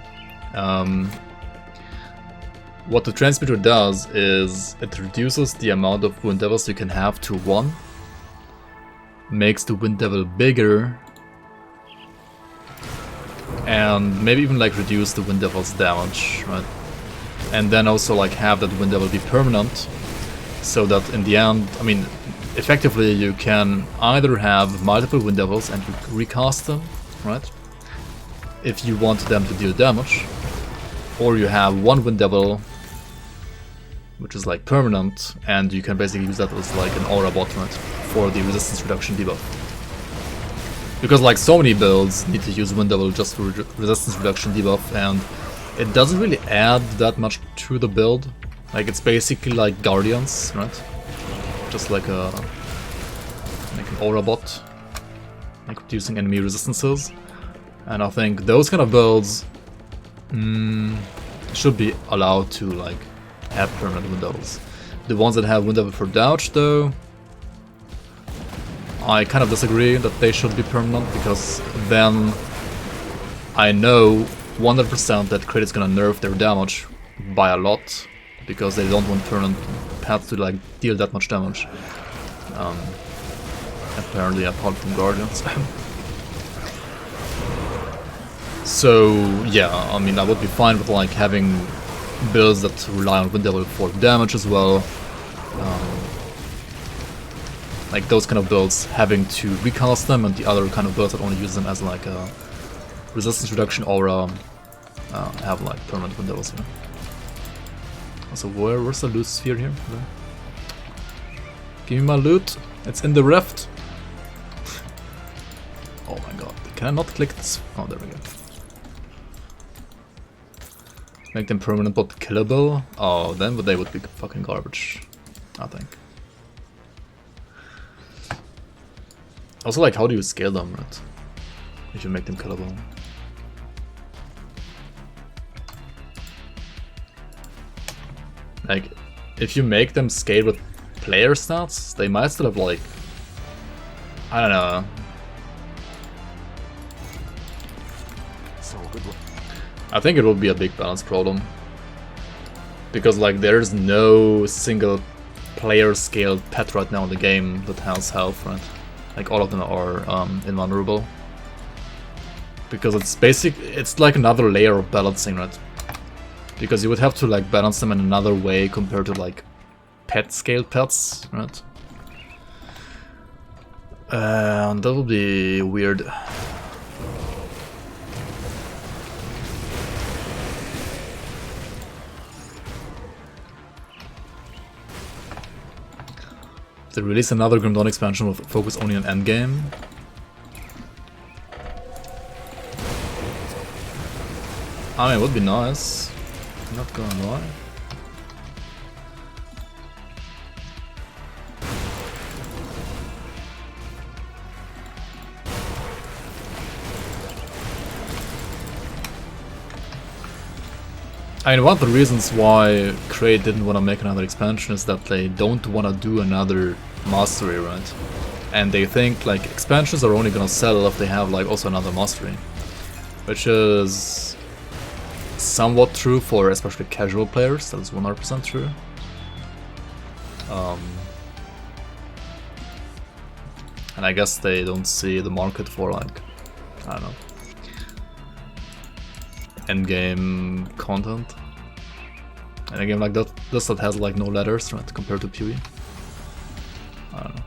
What the transmitter does is it reduces the amount of Wind Devils you can have to 1, makes the Wind Devil bigger, and maybe even like reduce the Wind Devil's damage, right? And then also like have that Wind Devil be permanent, so that in the end, I mean, effectively you can either have multiple Wind Devils and recast them, right? If you want them to deal damage, or you have one Wind Devil, which is like permanent, and you can basically use that as like an aura bot, right, for the resistance reduction debuff. Because like so many builds need to use Wind Devil just for resistance reduction debuff, and it doesn't really add that much to the build. Like it's basically like Guardians, right? Just like an aura bot, like reducing enemy resistances. And I think those kind of builds should be allowed to like have permanent Wind Devils. The ones that have Wind Devil for dodge though, I kind of disagree that they should be permanent, because then I know 100% that crit is gonna nerf their damage by a lot, because they don't want permanent paths to like deal that much damage. Apparently apart from Guardians. So yeah, I mean I would be fine with like having builds that rely on Wind Devil for damage as well. Like those kind of builds having to recast them, and the other kind of builds that only use them as like a resistance reduction aura have like permanent Wind Devils, you know. So where's the loot sphere here? Give me my loot. It's in the rift. Oh my god. Can I not click this? Oh, there we go. Make them permanent but killable? Oh, then they would be fucking garbage, I think. Also, like, how do you scale them, right? If you make them killable. Like, if you make them scale with player stats, they might still have like, I don't know, So good. I think it will be a big balance problem. Because like there's no single player scaled pet right now in the game that has health, right? Like all of them are invulnerable. Because it's like another layer of balancing, right? Because you would have to like balance them in another way compared to like pet scaled pets, right? And that would be weird. They release another Grim Dawn expansion with focus only on endgame. I mean, it would be nice. Not gonna lie. I mean, one of the reasons why Crate didn't want to make another expansion is that they don't want to do another mastery, right? And they think like expansions are only gonna sell if they have like also another mastery, which is somewhat true for especially casual players. That is 100% true. And I guess they don't see the market for like, I don't know, endgame content. And a game like that has like no letters, right, compared to PoE. I don't know.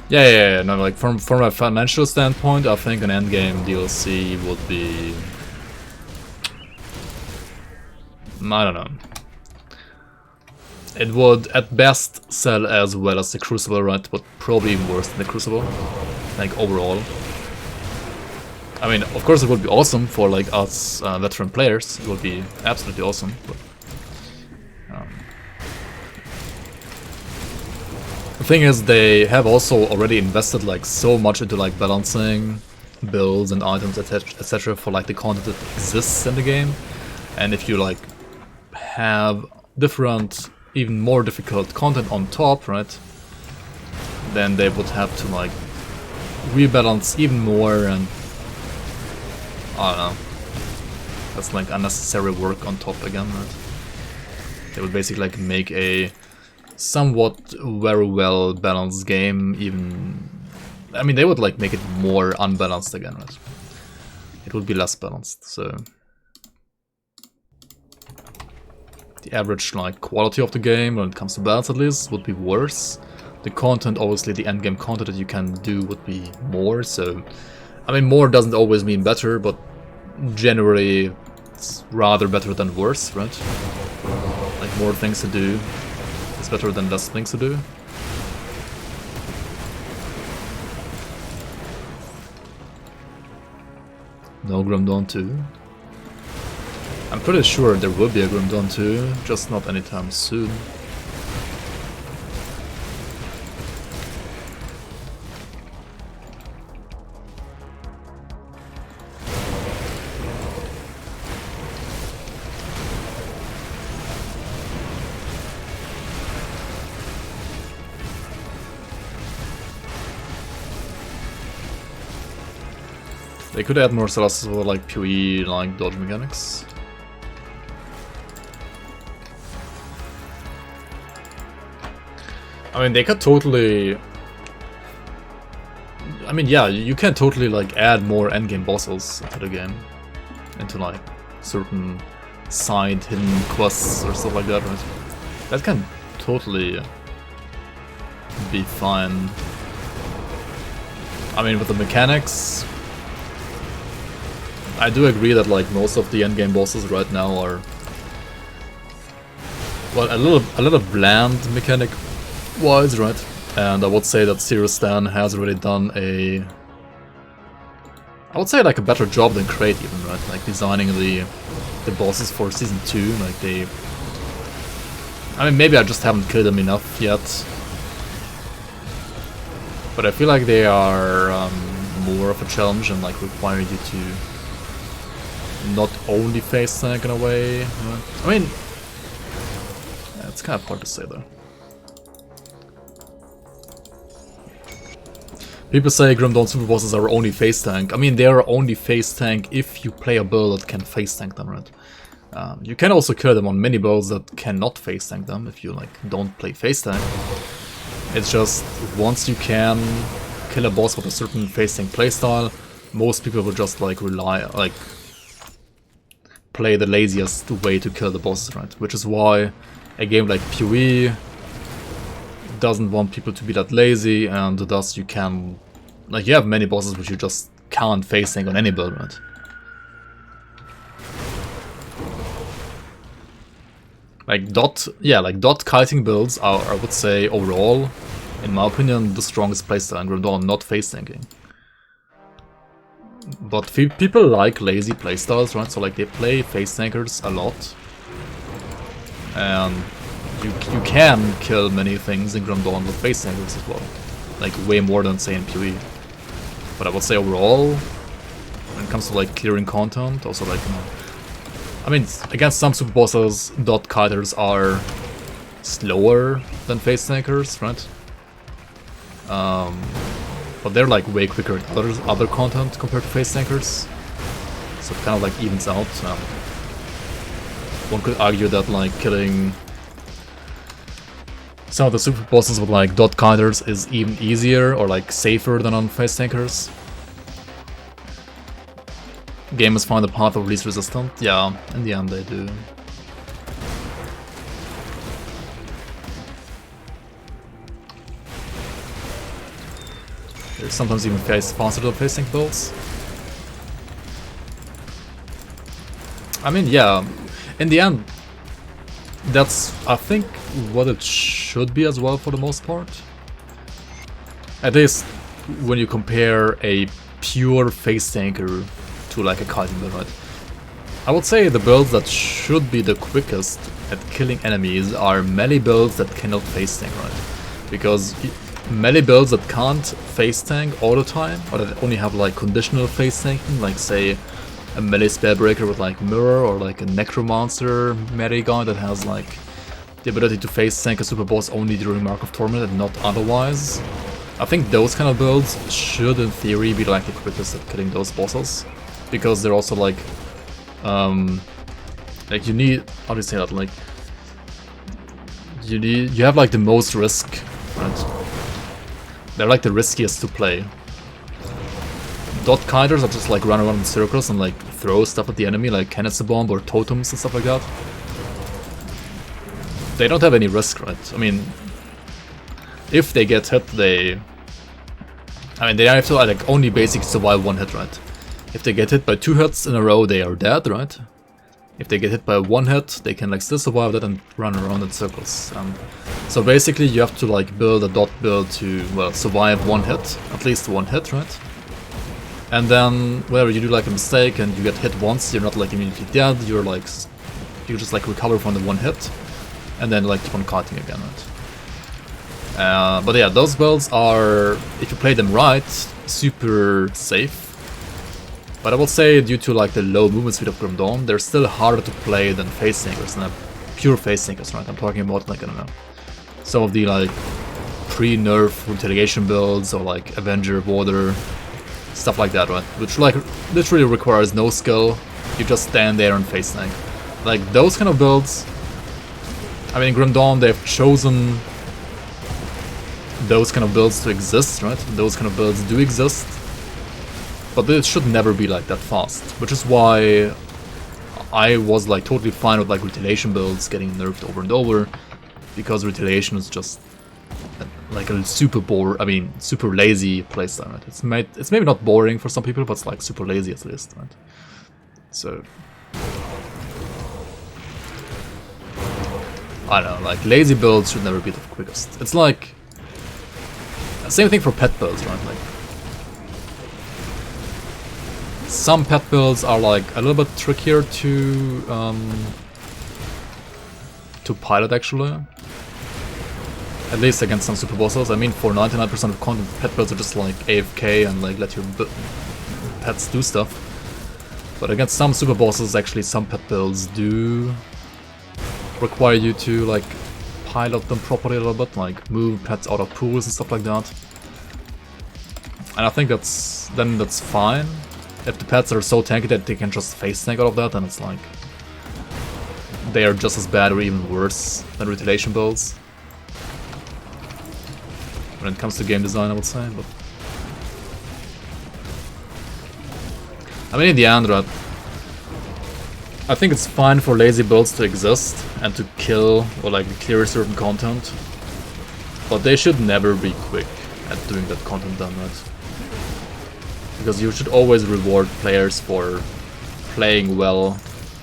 Yeah, no, like from a financial standpoint, I think an endgame DLC would be, I don't know. It would at best sell as well as the Crucible, right? But probably even worse than the Crucible, like overall. I mean, of course it would be awesome for like us veteran players. It would be absolutely awesome. But, the thing is, they have also already invested like so much into like balancing builds and items, etc. for like the content that exists in the game. And if you like have different, even more difficult content on top, right? Then they would have to like rebalance even more, and I don't know. That's like unnecessary work on top again, right? They would basically like make a somewhat very well balanced game, even, I mean, they would like make it more unbalanced again, right? It would be less balanced, so the average like quality of the game when it comes to balance at least would be worse. The content, obviously the endgame content that you can do would be more, so I mean more doesn't always mean better, but generally it's rather better than worse, right? Like more things to do. It's better than less things to do. No Grim Dawn 2. I'm pretty sure there will be a Grim Dawn 2, just not anytime soon. They could add more cells for like PoE, like dodge mechanics. I mean, they could totally... I mean, yeah, you can totally like add more endgame bosses into the game. Into like certain side hidden quests or stuff like that, right? That can totally be fine. I mean, with the mechanics, I do agree that like most of the endgame bosses right now are, well, a little bland mechanic wise, right? And I would say that Zero Stan has really done a, I would say like a better job than Crate even, right? Like designing the bosses for season 2, like they, I mean maybe I just haven't killed them enough yet. But I feel like they are more of a challenge and like require you to not only face tank in a way. I mean, yeah, it's kind of hard to say though. People say Grim Dawn super bosses are only face tank. I mean, they are only face tank if you play a build that can face tank them, right? You can also kill them on many builds that cannot face tank them if you like don't play face tank. It's just once you can kill a boss with a certain face tank playstyle, most people will just like play the laziest way to kill the bosses, right? Which is why a game like PoE doesn't want people to be that lazy, and thus you can, like, you have many bosses which you just can't face tank on any build, right? Like dot kiting builds are, I would say, overall, in my opinion, the strongest playstyle in Grim Dawn, not face tanking. But people like lazy playstyles, right? So like they play face tankers a lot, and you can kill many things in Grim Dawn with face tankers as well, like way more than say in PoE. But I would say overall, when it comes to like clearing content, also like, you know, I mean, against some super bosses, dot kiters are slower than face tankers, right? But they're like way quicker at other content compared to face tankers, so it kind of like evens out. One could argue that like killing some of the super bosses with like dot kiters is even easier or like safer than on face tankers. Gamers find the path of least resistant. Yeah, in the end they do. They sometimes even face faster than face tank builds. I mean, yeah, in the end, that's, I think, what it should be as well for the most part. At least when you compare a pure face tanker to like a kiting build, right? I would say the builds that should be the quickest at killing enemies are melee builds that cannot face tank, right? Because melee builds that can't face tank all the time, or that only have like conditional face tanking, like say a melee spellbreaker with like mirror, or like a necromancer melee guy that has like the ability to face tank a super boss only during Mark of Torment and not otherwise. I think those kind of builds should in theory be like the quickest at killing those bosses, because they're also like you need, how do you say that, like you have like the most risk, right? They're like the riskiest to play. Dot kiters are just like run around in circles and like throw stuff at the enemy, like canister bomb or totems and stuff like that. They don't have any risk, right? I mean, if they get hit, they have to like only basically survive one hit, right? If they get hit by 2 hits in a row, they are dead, right? If they get hit by 1 hit, they can like still survive that and run around in circles. So basically you have to like build a dot build to, well, survive 1 hit, at least 1 hit, right? And then whenever you do like a mistake and you get hit once, you're not like immediately dead, you're like, you just like recover from the 1 hit, and then like keep on kiting again, right? But yeah, those builds are, if you play them right, super safe. But I will say, due to like the low movement speed of Grim Dawn, they're still harder to play than face tankers, than pure face tankers, right? I'm talking about like, I don't know, some of the like pre-nerf retaliation builds, or like Avenger, Warder, stuff like that, right? Which like literally requires no skill, you just stand there and face tank. Like those kind of builds, I mean, in Grim Dawn they've chosen those kind of builds to exist, right? Those kind of builds do exist. But it should never be like that fast, which is why I was like totally fine with like retaliation builds getting nerfed over and over, because retaliation is just like a super lazy playstyle, right? It's maybe not boring for some people, but it's like super lazy at least, right? So I don't know, like lazy builds should never be the quickest. It's like same thing for pet builds, right? Like some pet builds are like a little bit trickier to pilot actually. At least against some super bosses. I mean, for 99% of content, pet builds are just like AFK and like let your pets do stuff. But against some super bosses, actually some pet builds do require you to like pilot them properly a little bit, like move pets out of pools and stuff like that. And I think that's fine. If the pets are so tanky that they can just face tank out of that, then it's like they are just as bad or even worse than retaliation builds. When it comes to game design, I would say, but I mean, in the end, right, I think it's fine for lazy builds to exist and to kill or like clear certain content, but they should never be quick at doing that content then, right? Because you should always reward players for playing well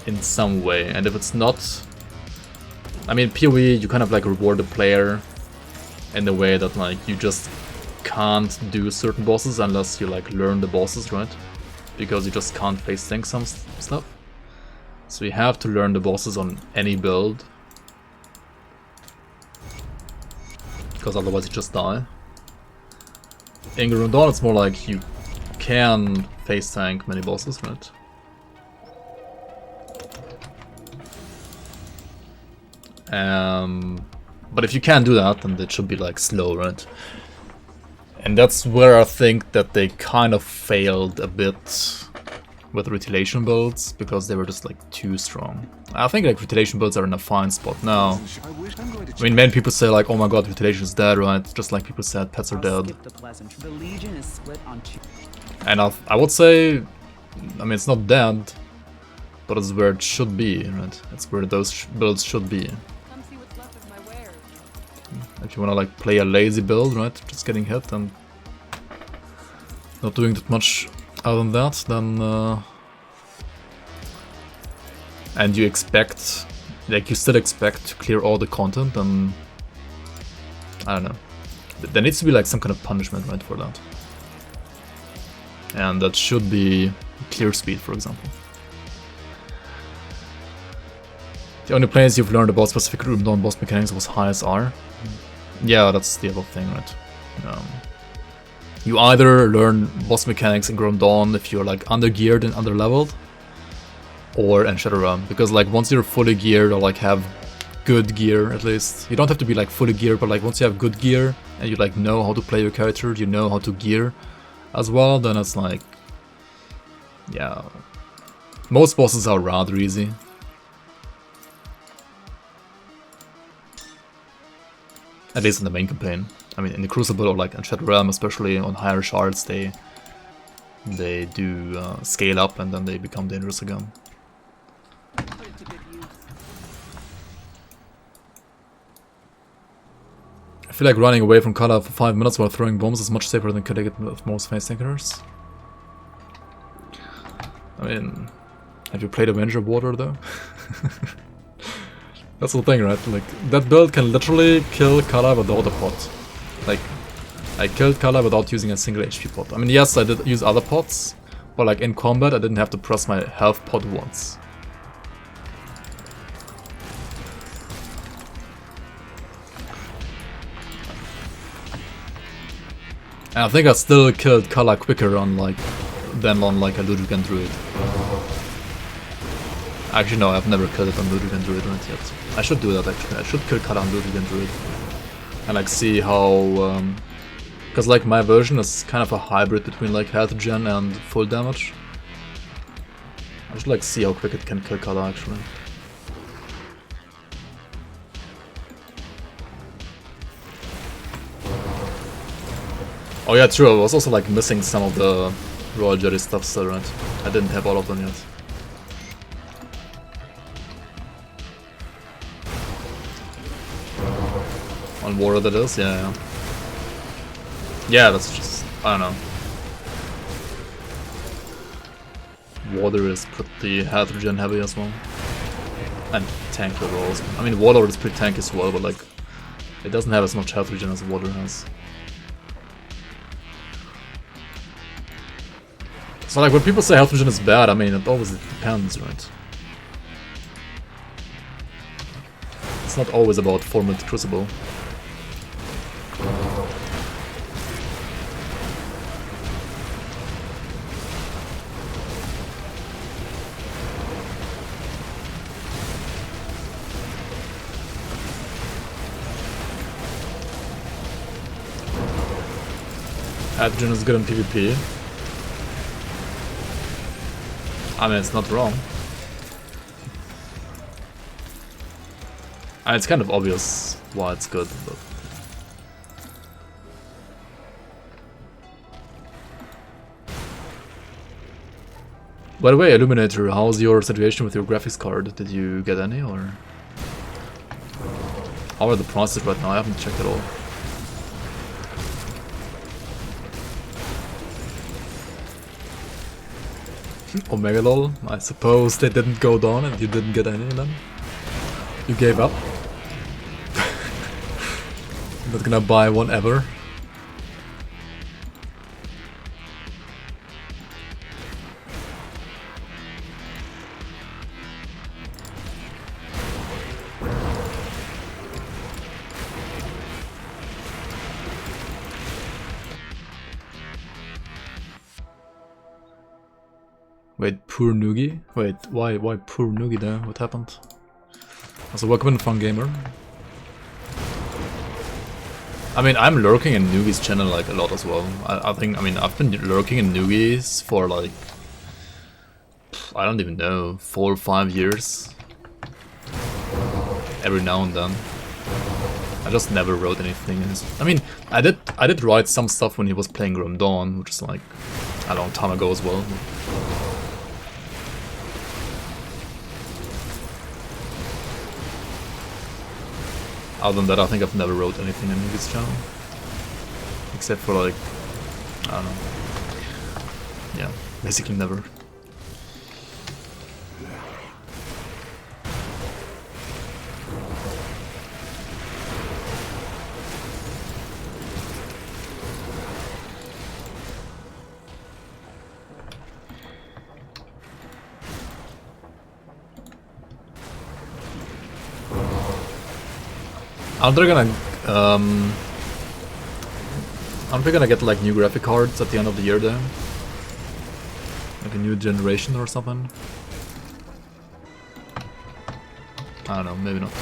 in some way, and if it's not, I mean, PoE, you kind of like reward the player in the way that like you just can't do certain bosses unless you like learn the bosses, right? Because you just can't face tank some stuff. So you have to learn the bosses on any build, because otherwise you just die. In Grim Dawn, it's more like you can face tank many bosses, right? But if you can't do that, then it should be like slow, right? And that's where I think that they kind of failed a bit with retaliation builds, because they were just like too strong. I think like retaliation builds are in a fine spot now. I mean, many people say like, oh my god, retaliation is dead, right? Just like people said pets are dead. And I would say, I mean, it's not dead, but it's where it should be, right? It's where those builds should be. If you wanna like play a lazy build, right, just getting hit and not doing that much other than that, then and you expect, like you still expect to clear all the content, then I don't know. There needs to be like some kind of punishment, right, for that. And that should be clear speed, for example. The only place you've learned about specific Grim Dawn boss mechanics was highest R. Yeah, that's the other thing, right? You either learn boss mechanics in Grim Dawn if you're like under-geared and under-leveled, or in Shadowrun, because like once you're fully geared or like have good gear at least, you don't have to be like fully geared, but like once you have good gear and you like know how to play your character, you know how to gear as well, then it's like, yeah, most bosses are rather easy. At least in the main campaign. I mean, in the Crucible or like in Shadow Realm, especially on higher shards, they do scale up and then they become dangerous again. I feel like running away from Kala for 5 minutes while throwing bombs is much safer than killing it with most face tankers. I mean, have you played Avenger Water though? That's the thing, right? Like, that build can literally kill Kala without a pot. Like, I killed Kala without using a single HP pot. I mean, yes, I did use other pots, but like in combat I didn't have to press my health pot once. And I think I still killed Kala quicker on like than on like a Ludwig Druid. Actually no, I've never killed it on Ludwig Druid right yet. I should do that actually. I should kill Kala on Ludwig Druid. And like see how because like my version is kind of a hybrid between like health gen and full damage. I should like see how quick it can kill Kala actually. Oh yeah, true, I was also like missing some of the Royal Jedi stuff still, right? I didn't have all of them yet. On water that is, yeah. Yeah, that's just, I don't know. Water is pretty health regen heavy as well. And tank overall as well. I mean, water is pretty tanky as well, but like, it doesn't have as much health regen as water has. So like when people say health regen is bad, I mean it always depends, right? It's not always about Format Crucible. Adrian is good in PvP. I mean, it's not wrong. And it's kind of obvious why it's good, but... By the way, Illuminator, how's your situation with your graphics card? Did you get any, or...? How are the prices right now? I haven't checked at all. Omega lol, I suppose they didn't go down and you didn't get any of them? You gave up? Not gonna buy one ever? Wait, poor Noogie? Wait, why poor Noogie there? What happened? Also, welcome in Fun Gamer. I mean, I'm lurking in Noogie's channel like a lot as well. I mean, I've been lurking in Noogie's for like, I don't even know, 4 or 5 years. Every now and then. I just never wrote anything. I mean, I did write some stuff when he was playing Grim Dawn, which is like a long time ago as well. Other than that, I think I've never wrote anything in this channel. Except for like, I don't know. Yeah, basically never. Aren't they gonna get like new graphic cards at the end of the year though? Like a new generation or something? I don't know, maybe not.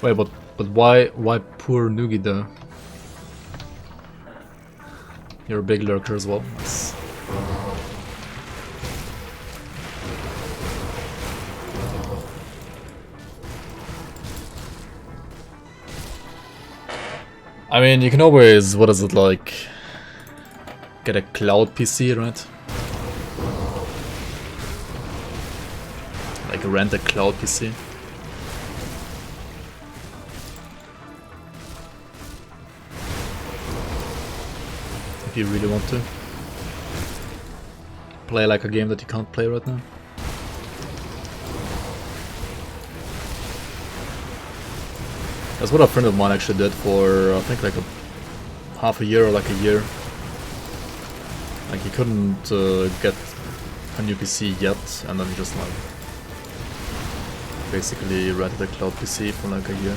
Wait, but why poor Noogie though? You're a big lurker as well. Nice. I mean, you can always, what is it like, get a cloud PC, right? Like rent a cloud PC. If you really want to play like a game that you can't play right now. That's what a friend of mine actually did for I think like half a year or like a year. Like he couldn't get a new PC yet, and then he just like basically rented a cloud PC for like a year.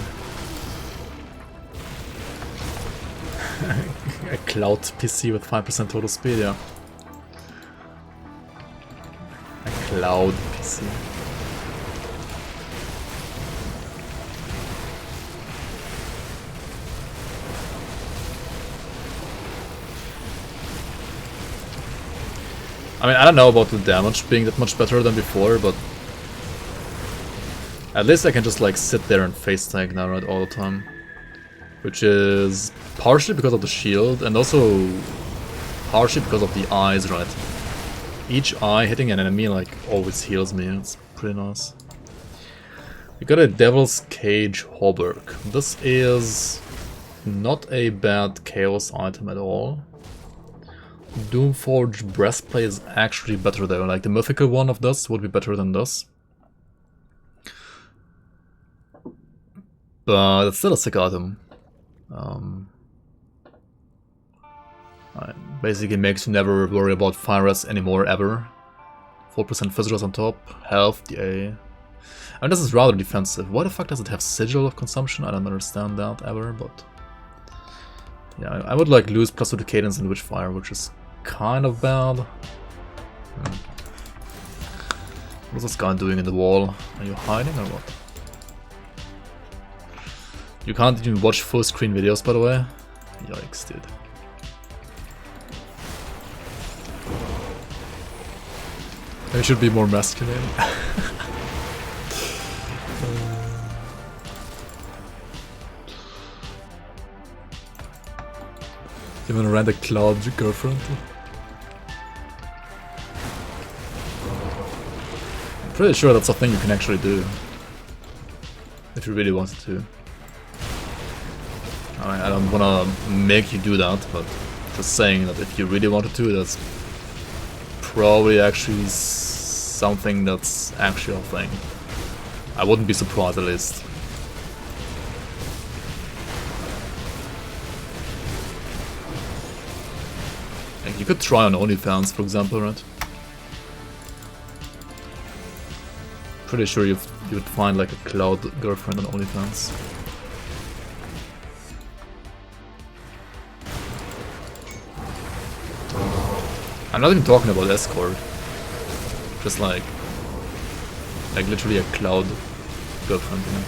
A cloud PC with 5% total speed, yeah. A cloud PC. I mean, I don't know about the damage being that much better than before, but at least I can just like sit there and face tank now, right, all the time. Which is partially because of the shield and also partially because of the eyes, right? Each eye hitting an enemy like always heals me. It's pretty nice. We got a Devil's Cage Hauberk. This is not a bad chaos item at all. Doomforge Breastplate is actually better though. Like the mythical one of this would be better than this. But it's still a sick item. It basically makes you never worry about fire rest anymore, ever. 4% visitors on top, health, DA, I mean, this is rather defensive. Why the fuck does it have Sigil of Consumption? I don't understand that ever, but... Yeah, I would like lose plus 2 to Cadence and Witchfire, which is kind of bad. What's this guy doing in the wall? Are you hiding or what? You can't even watch full screen videos, by the way. Yikes, dude. I should be more masculine. You wanna rent a cloud girlfriend? I'm pretty sure that's a thing you can actually do. If you really wanted to. I don't wanna make you do that, but just saying that if you really wanted to, that's probably actually something that's actually a thing. I wouldn't be surprised at least. Like, you could try on OnlyFans, for example, right? Pretty sure you would find like a cloud girlfriend on OnlyFans. I'm not even talking about escort. Just like literally a cloud girlfriend, you know?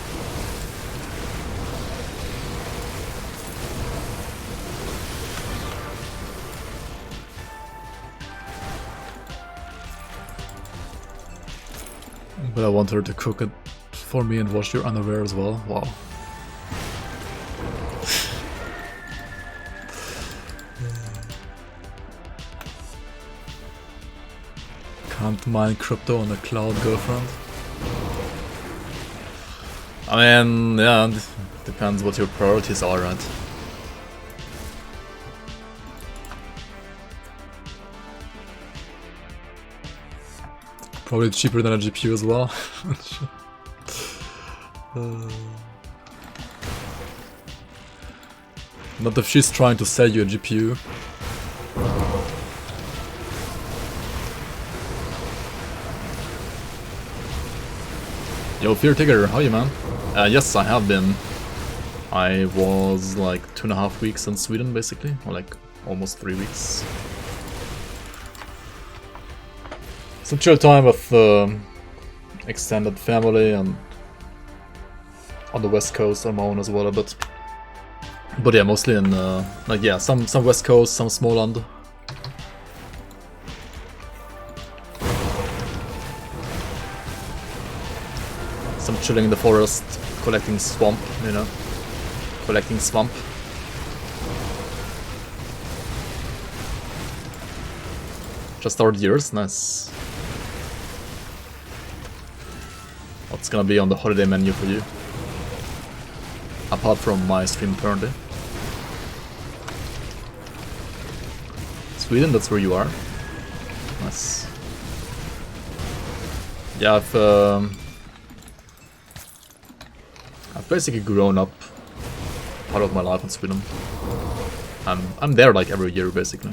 But I want her to cook it for me and wash your underwear as well. Wow. Can't mine crypto on a cloud girlfriend. I mean, yeah, it depends what your priorities are, right? Probably cheaper than a GPU as well. Not if she's trying to sell you a GPU. Yo, Fear Tigger, how are you, man? Yes, I have been. I was like 2.5 weeks in Sweden, basically, or like almost 3 weeks. Some chill time with extended family and on the west coast on my own as well a bit. But yeah, mostly in like yeah, some west coast, some Småland. Some chilling in the forest, collecting swamp, you know, collecting swamp. Just started yours, nice. What's gonna be on the holiday menu for you? Apart from my stream currently. Sweden, that's where you are. Nice. Yeah, I've basically grown up part of my life in Sweden. I'm there like every year basically.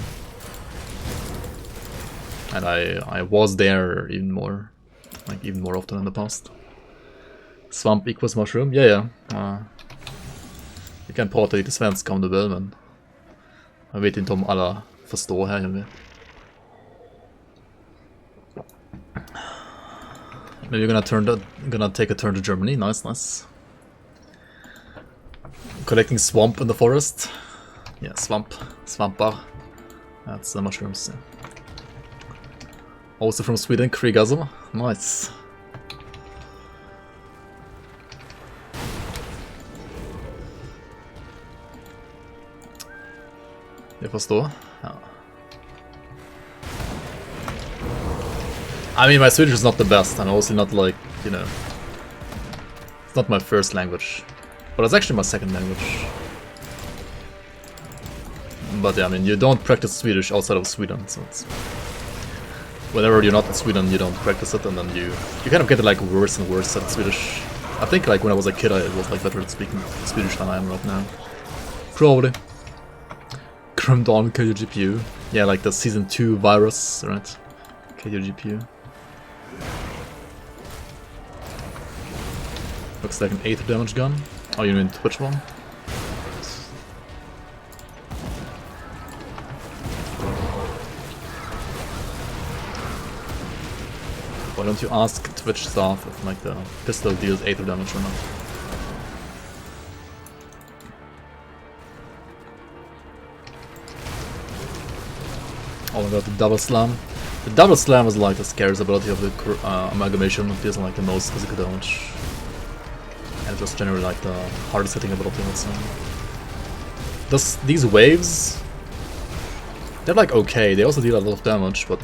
And I was there even more often in the past. Swamp equals mushroom? Ja. Vi kan prata lite svenska om du vill, men jag vet inte om alla förstår här. Maybe you're gonna take a turn to Germany. Nice. Collecting swamp in the forest. Yeah, svampar. That's the mushrooms. Yeah. Also from Sweden, Krigasm. Nice. Jag förstår. Ja. I mean, my Swedish is not the best, and also not like, you know, it's not my first language, but it's actually my second language. But yeah, I mean, you don't practice Swedish outside of Sweden, so it's... Whenever you're not in Sweden, you don't practice it, and then you kind of get like worse and worse at Swedish. I think like when I was a kid, I was like better at speaking Swedish than I am right now. Probably. Grimtools, kill your GPU. Yeah, like the season 2 virus, right? Kill your GPU. Looks like an 8 damage gun. Oh, you mean Twitch one? Why don't you ask Twitch staff if like the pistol deals 8 damage or not? Oh my god, the double slam. The double slam is like the scariest ability of the amalgamation. It deals like the most physical damage. And just generally like the hardest hitting ability, I would say. These waves, they're like okay, they also deal a lot of damage, but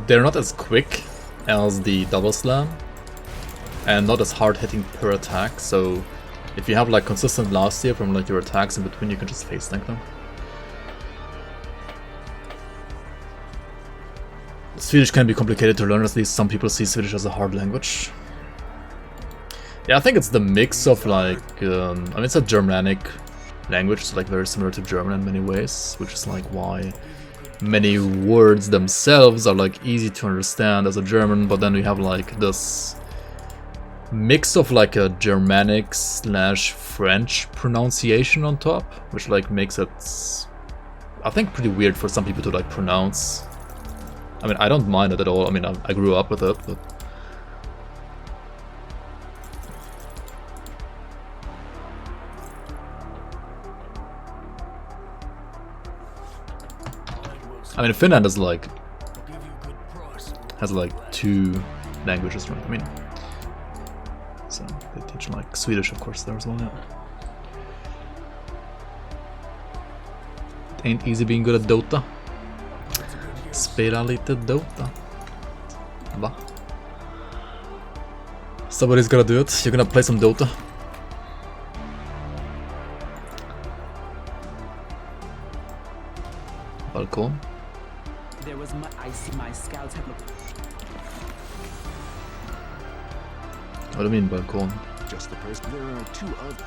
they're not as quick as the double slam and not as hard hitting per attack, so if you have like consistent last steer from like your attacks in between, you can just face tank them. Swedish can be complicated to learn, at least some people see Swedish as a hard language. Yeah, I think it's the mix of like, I mean it's a Germanic language, it's like very similar to German in many ways, which is like why many words themselves are like easy to understand as a German, but then we have like this mix of like a Germanic / French pronunciation on top, which like makes it, I think, pretty weird for some people to like pronounce. I mean, I don't mind it at all. I mean, I grew up with it, but I mean, Finland is like has like 2 languages, right? I mean, so they teach like Swedish, of course, there as well. Yeah. It ain't easy being good at Dota. Spela lite Dota. Va? Somebody's gonna do it. You're gonna play some Dota. Balkon. There was I see my scouts have What do you mean balkon? Just the person. There are 2 other.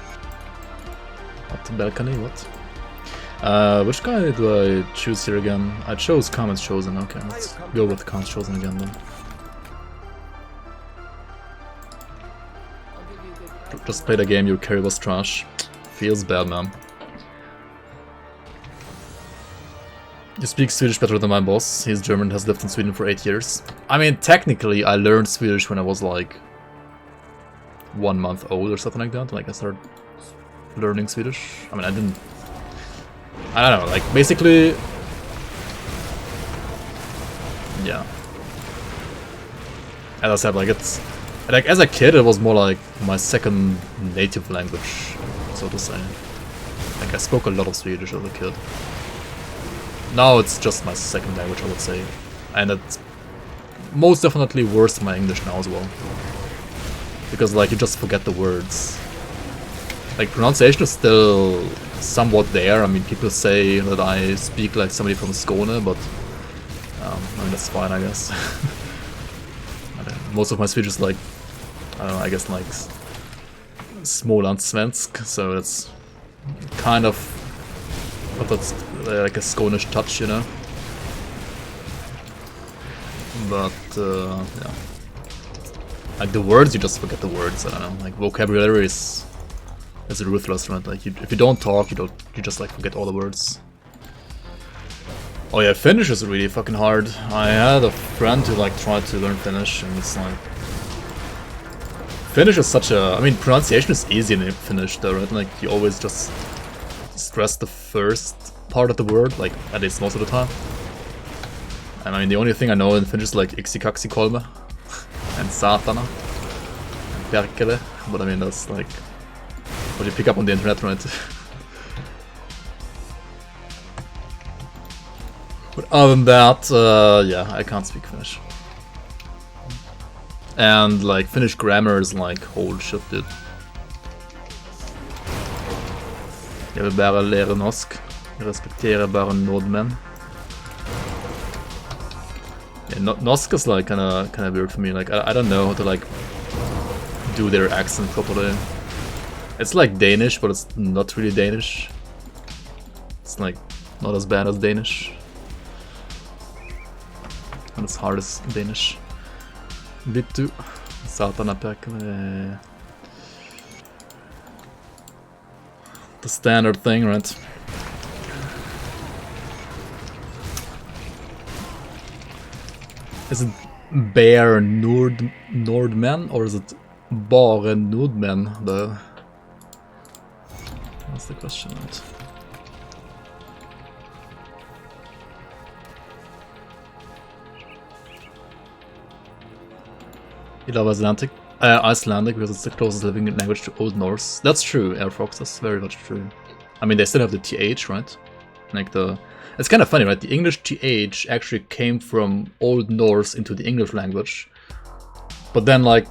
What? Balcony? What? Which guy do I choose here again? I chose Comments Chosen. Okay, let's go with Comments Chosen again then. Just played a game, your carry was trash. Feels bad, man. You speak Swedish better than my boss. He's German, has lived in Sweden for 8 years. I mean, technically, I learned Swedish when I was like 1 month old or something like that. Like, I started learning Swedish. I mean, I don't know, like, basically... Yeah. As I said, like, it's... Like, as a kid, it was more like my second native language, so to say. Like, I spoke a lot of Swedish as a kid. Now it's just my second language, I would say. And it's most definitely worse than my English now as well. Because, like, you just forget the words. Like, pronunciation is still somewhat there. I mean, people say that I speak like somebody from Skåne, but I mean, that's fine, I guess. Most of my speech is like, I don't know, I guess like Smålandssvensk, so it's kind of, but that's like a Skånish touch, you know. But yeah, like the words, you just forget the words. I don't know, like vocabulary is ruthless, right? Like if you don't talk, you just like forget all the words. Oh yeah, Finnish is really fucking hard. I had a friend who like tried to learn Finnish, and it's like Finnish is such a, I mean, pronunciation is easy in Finnish though, right? Like you always just stress the first part of the word, like at least most of the time. And I mean, the only thing I know in Finnish is like iksi kaksi kolme and saatana and perkele, but I mean that's like what you pick up on the internet, right? But other than that, yeah, I can't speak Finnish. And like Finnish grammar is like holy shit, dude. Jeg vil bare lære norsk. Jeg respekterer bare nordmenn. Yeah, norsk is like kind of weird for me. Like I don't know how to like do their accent properly. It's like Danish, but it's not really Danish. It's like not as bad as Danish. Not as hard as Danish. Vittu. Satana perkele. The standard thing, right? Is it Bear Nordmen or is it Bare Nordmen? That's the question, right? You love Icelandic because it's the closest living language to Old Norse. That's true, Airfox, that's very much true. I mean, they still have the TH, right? Like it's kind of funny, right? The English TH actually came from Old Norse into the English language. But then like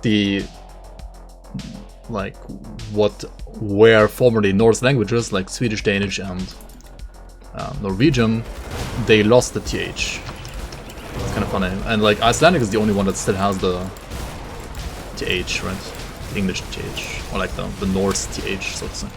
what were formerly Norse languages, like Swedish, Danish, and Norwegian, they lost the TH. It's kind of funny. And like Icelandic is the only one that still has the TH, right? The English TH, or like the Norse TH, so to say.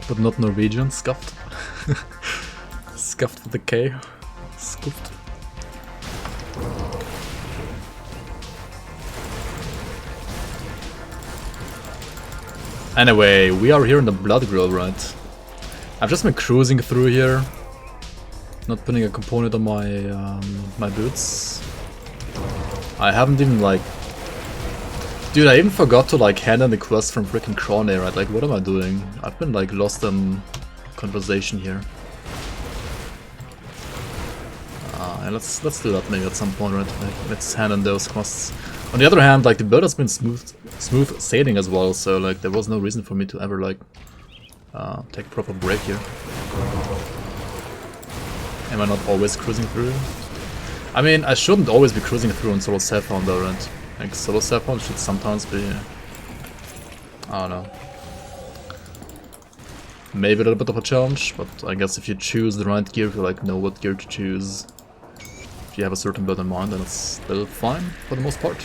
But not Norwegian, scuffed. Scuffed with a K. Scuffed. Anyway, we are here in the Blood Grove, right? I've just been cruising through here. Not putting a component on my my boots. I haven't even like... Dude, I even forgot to like hand in the quest from freaking Crone, right? Like, what am I doing? I've been like lost in conversation here. And let's do that maybe at some point, right? Like, let's hand in those quests. On the other hand, like the build has been smooth sailing as well, so like there was no reason for me to ever like take a proper break here. Am I not always cruising through? I mean, I shouldn't always be cruising through on solo Sapphire though, right? Like solo Sapphire should sometimes be, I don't know, maybe a little bit of a challenge, but I guess if you choose the right gear, if you like know what gear to choose, if you have a certain build in mind, then it's still fine for the most part.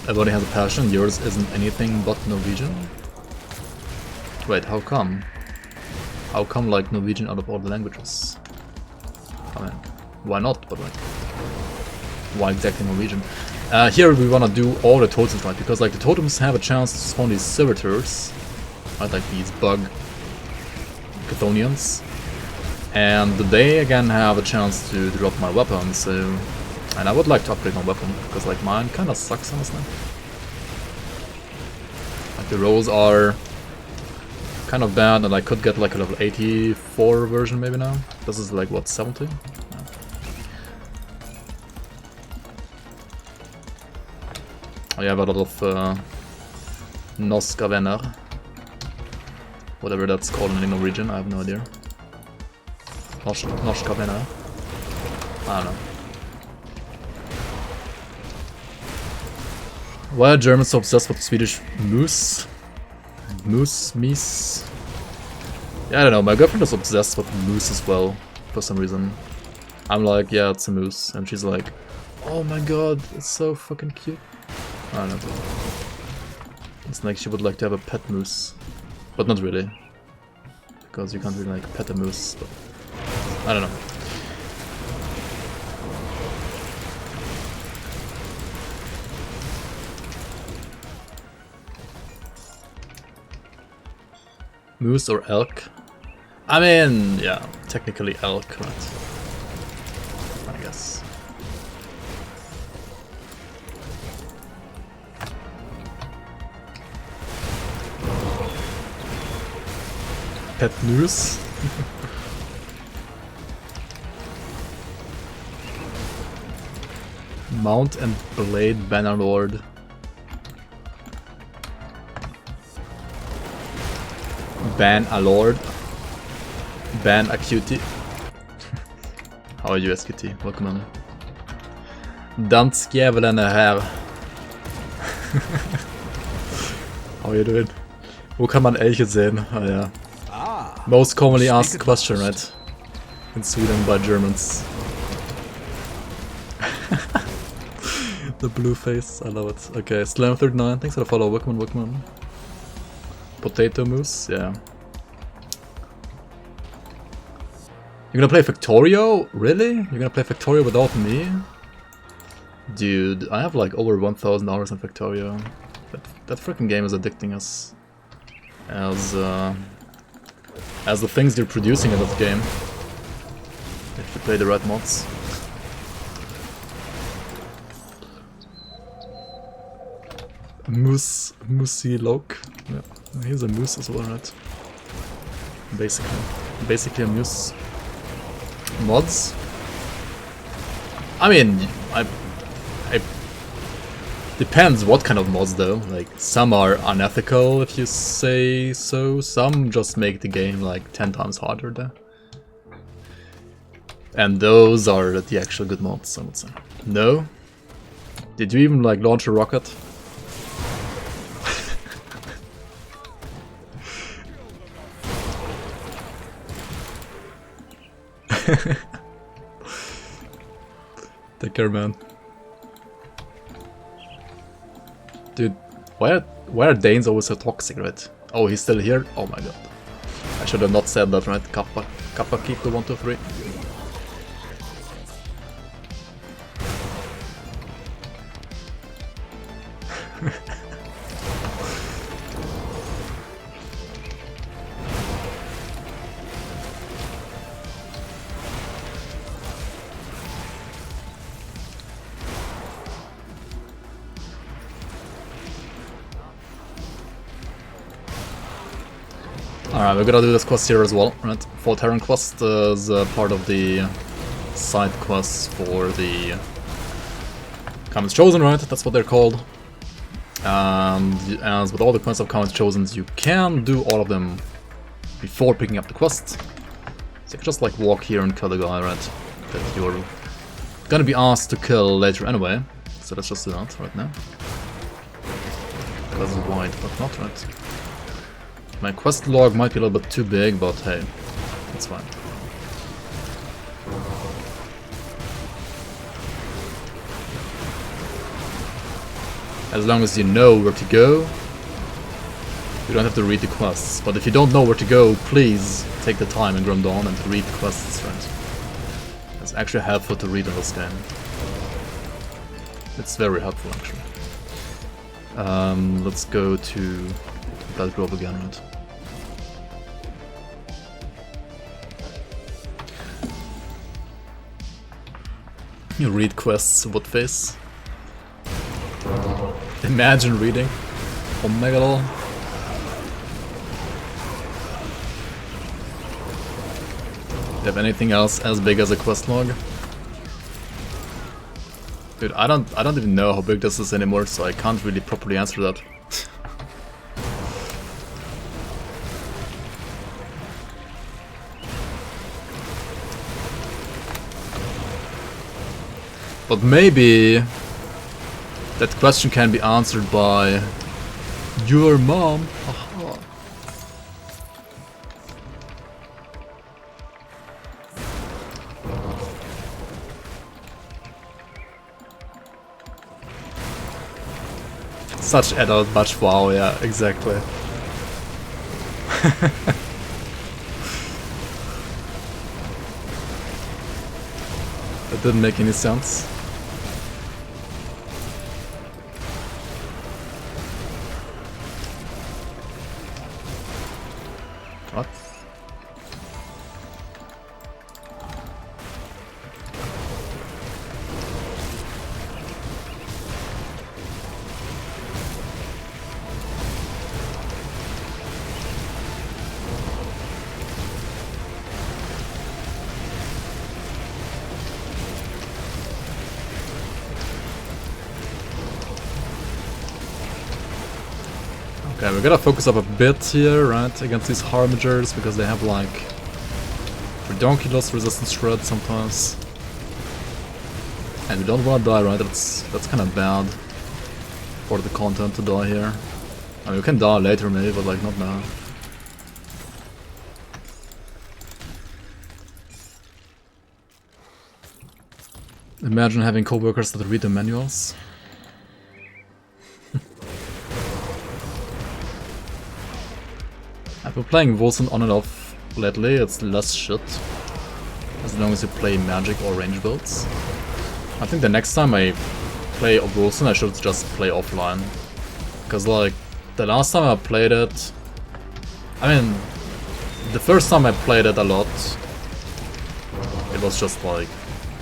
Everybody has a passion, yours isn't anything but Norwegian? Wait, how come? How come like Norwegian out of all the languages? I mean, why not, but like, why exactly Norwegian? Here we wanna do all the totems, right? Because like the totems have a chance to spawn these servitors, right? Like these bug Chthonians. And they again have a chance to drop my weapon, so... And I would like to upgrade my weapon, because like mine kinda sucks honestly. Like the rolls are kind of bad, and I could get like a level 84 version maybe now. This is like what, 70? Yeah. I have a lot of Norska venner. Whatever that's called in Norwegian, I have no idea. Norska venner? I don't know. Why are Germans so obsessed with Swedish moose? Moose? Yeah, I don't know, my girlfriend is obsessed with moose as well, for some reason. I'm like, yeah, it's a moose, and she's like, oh my god, it's so fucking cute. I don't know. It's like she would like to have a pet moose. But not really. Because you can't really like pet a moose, but... I don't know. Moose or elk? I mean, yeah, technically elk, right? I guess. Pet moose? Mount and Blade Bannerlord. Ban a lord. Ban a cutie. How are you, SQT? Welcome on. Danskjävulen är här. How are you doing? Wo kann man Elche sehen? Ah ja. Most commonly asked question, right? In Sweden by Germans. The blue face, I love it. Okay, Slam39, thanks for the follow, Wickman. Potato Moose, yeah. You're gonna play Factorio? Really? You're gonna play Factorio without me? Dude, I have like over 1,000 hours in Factorio. That freaking game is addicting us. As the things they're producing in that game. If you play the right mods. Moosey Loke. Yeah, he's a moose as well, right? Basically a moose. Mods? I mean, I depends what kind of mods though. Like, some are unethical if you say so, some just make the game like 10 times harder there. And those are the actual good mods, I would say. No? Did you even like launch a rocket? Take care, man. Dude, why are Danes always so toxic, right? Oh, he's still here? Oh my god. I should have not said that, right? Kappa keep the 1, 2, 3. Alright, we're gonna do this quest here as well, right? For Terran quest is part of the side quests for the Comments Chosen, right? That's what they're called. And as with all the quests of Comments Chosen, you can do all of them before picking up the quest. So you can just like walk here and kill the guy, right? That you're gonna be asked to kill later anyway. So let's just do that right now. Because it's wide, but not right. My quest log might be a little bit too big, but hey, it's fine. As long as you know where to go, you don't have to read the quests. But if you don't know where to go, please take the time in Grim Dawn and read the quests, right? It's actually helpful to read in this game. It's very helpful, actually. Let's go to Blood Grove again, right? You read quests, what face? Imagine reading Omega. Do you have anything else as big as a quest log? Dude, I don't even know how big this is anymore, so I can't really properly answer that. But maybe that question can be answered by your mom. Aha. Such adult much wow, yeah, exactly. That didn't make any sense. What? Okay, we gotta focus up a bit here, right, against these Harbingers, because they have like redonkulous resistance shred sometimes. And we don't wanna die, right? That's kinda bad for the content to die here. I mean, you can die later maybe, but like not now. Imagine having co-workers that read the manuals. I've been playing Wilson on and off lately, it's less shit. As long as you play magic or range builds. I think the next time I play Wilson I should just play offline. Because like, the last time I played it... I mean, the first time I played it a lot, it was just like...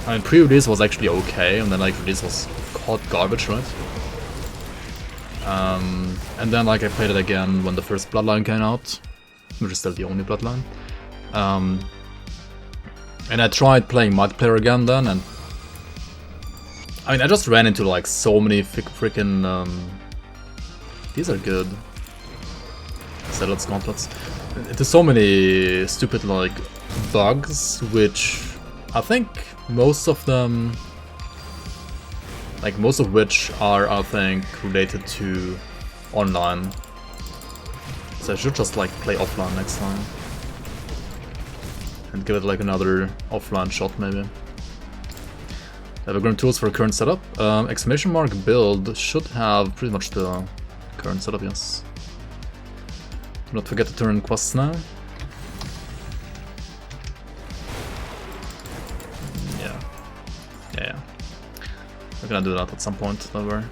I mean, pre-release was actually okay, and then like release was hot garbage, right? And then like I played it again when the first Bloodline came out, which is still the only Bloodline. And I tried playing multiplayer again then, and I mean I just ran into like so many freaking these are good. Settled Gauntlets. Into so many stupid like bugs, which I think most of them, like most of which are I think related to online. So I should just like play offline next time. And give it like another offline shot maybe. I have a grimtools for current setup. Exclamation mark build should have pretty much the current setup, yes. Do not forget to turn in quests now. Yeah. We're gonna do that at some point, don't worry.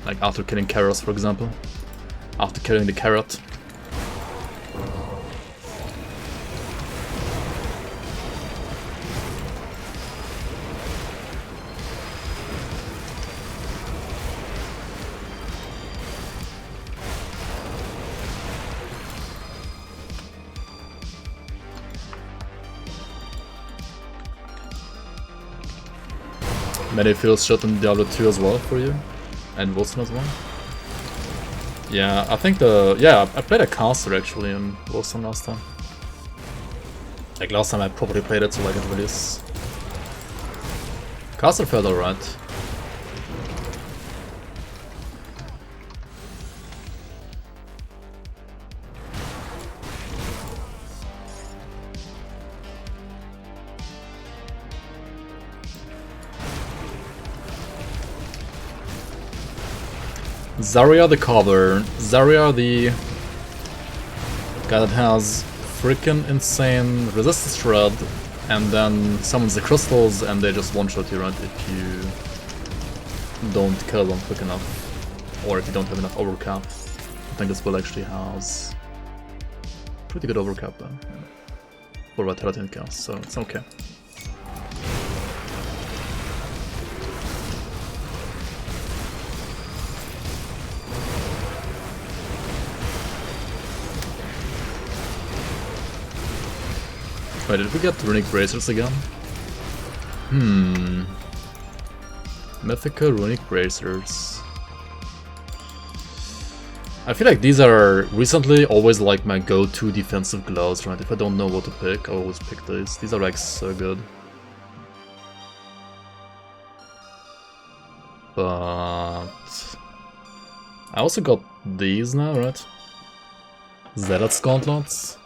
Like after killing Karos, for example. After killing the carrot. Many feels shot in Diablo 2 as well for you, and Wilson as well. Yeah, I think I played a caster actually in Wilson last time. Like last time I probably played it so like it release. Caster felt alright. Zarya the Cobbler. Zarya the guy that has freaking insane resistance shred and then summons the crystals and they just one-shot you, right, if you don't kill them quick enough. Or if you don't have enough overcap. I think this build actually has pretty good overcap though. For vitality and chaos, so it's okay. Wait, did we get Runic Bracers again? Mythical Runic Bracers. I feel like these are recently always like my go-to defensive gloves, right? If I don't know what to pick, I always pick these. These are like so good. But I also got these now, right? Zealot's Gauntlets.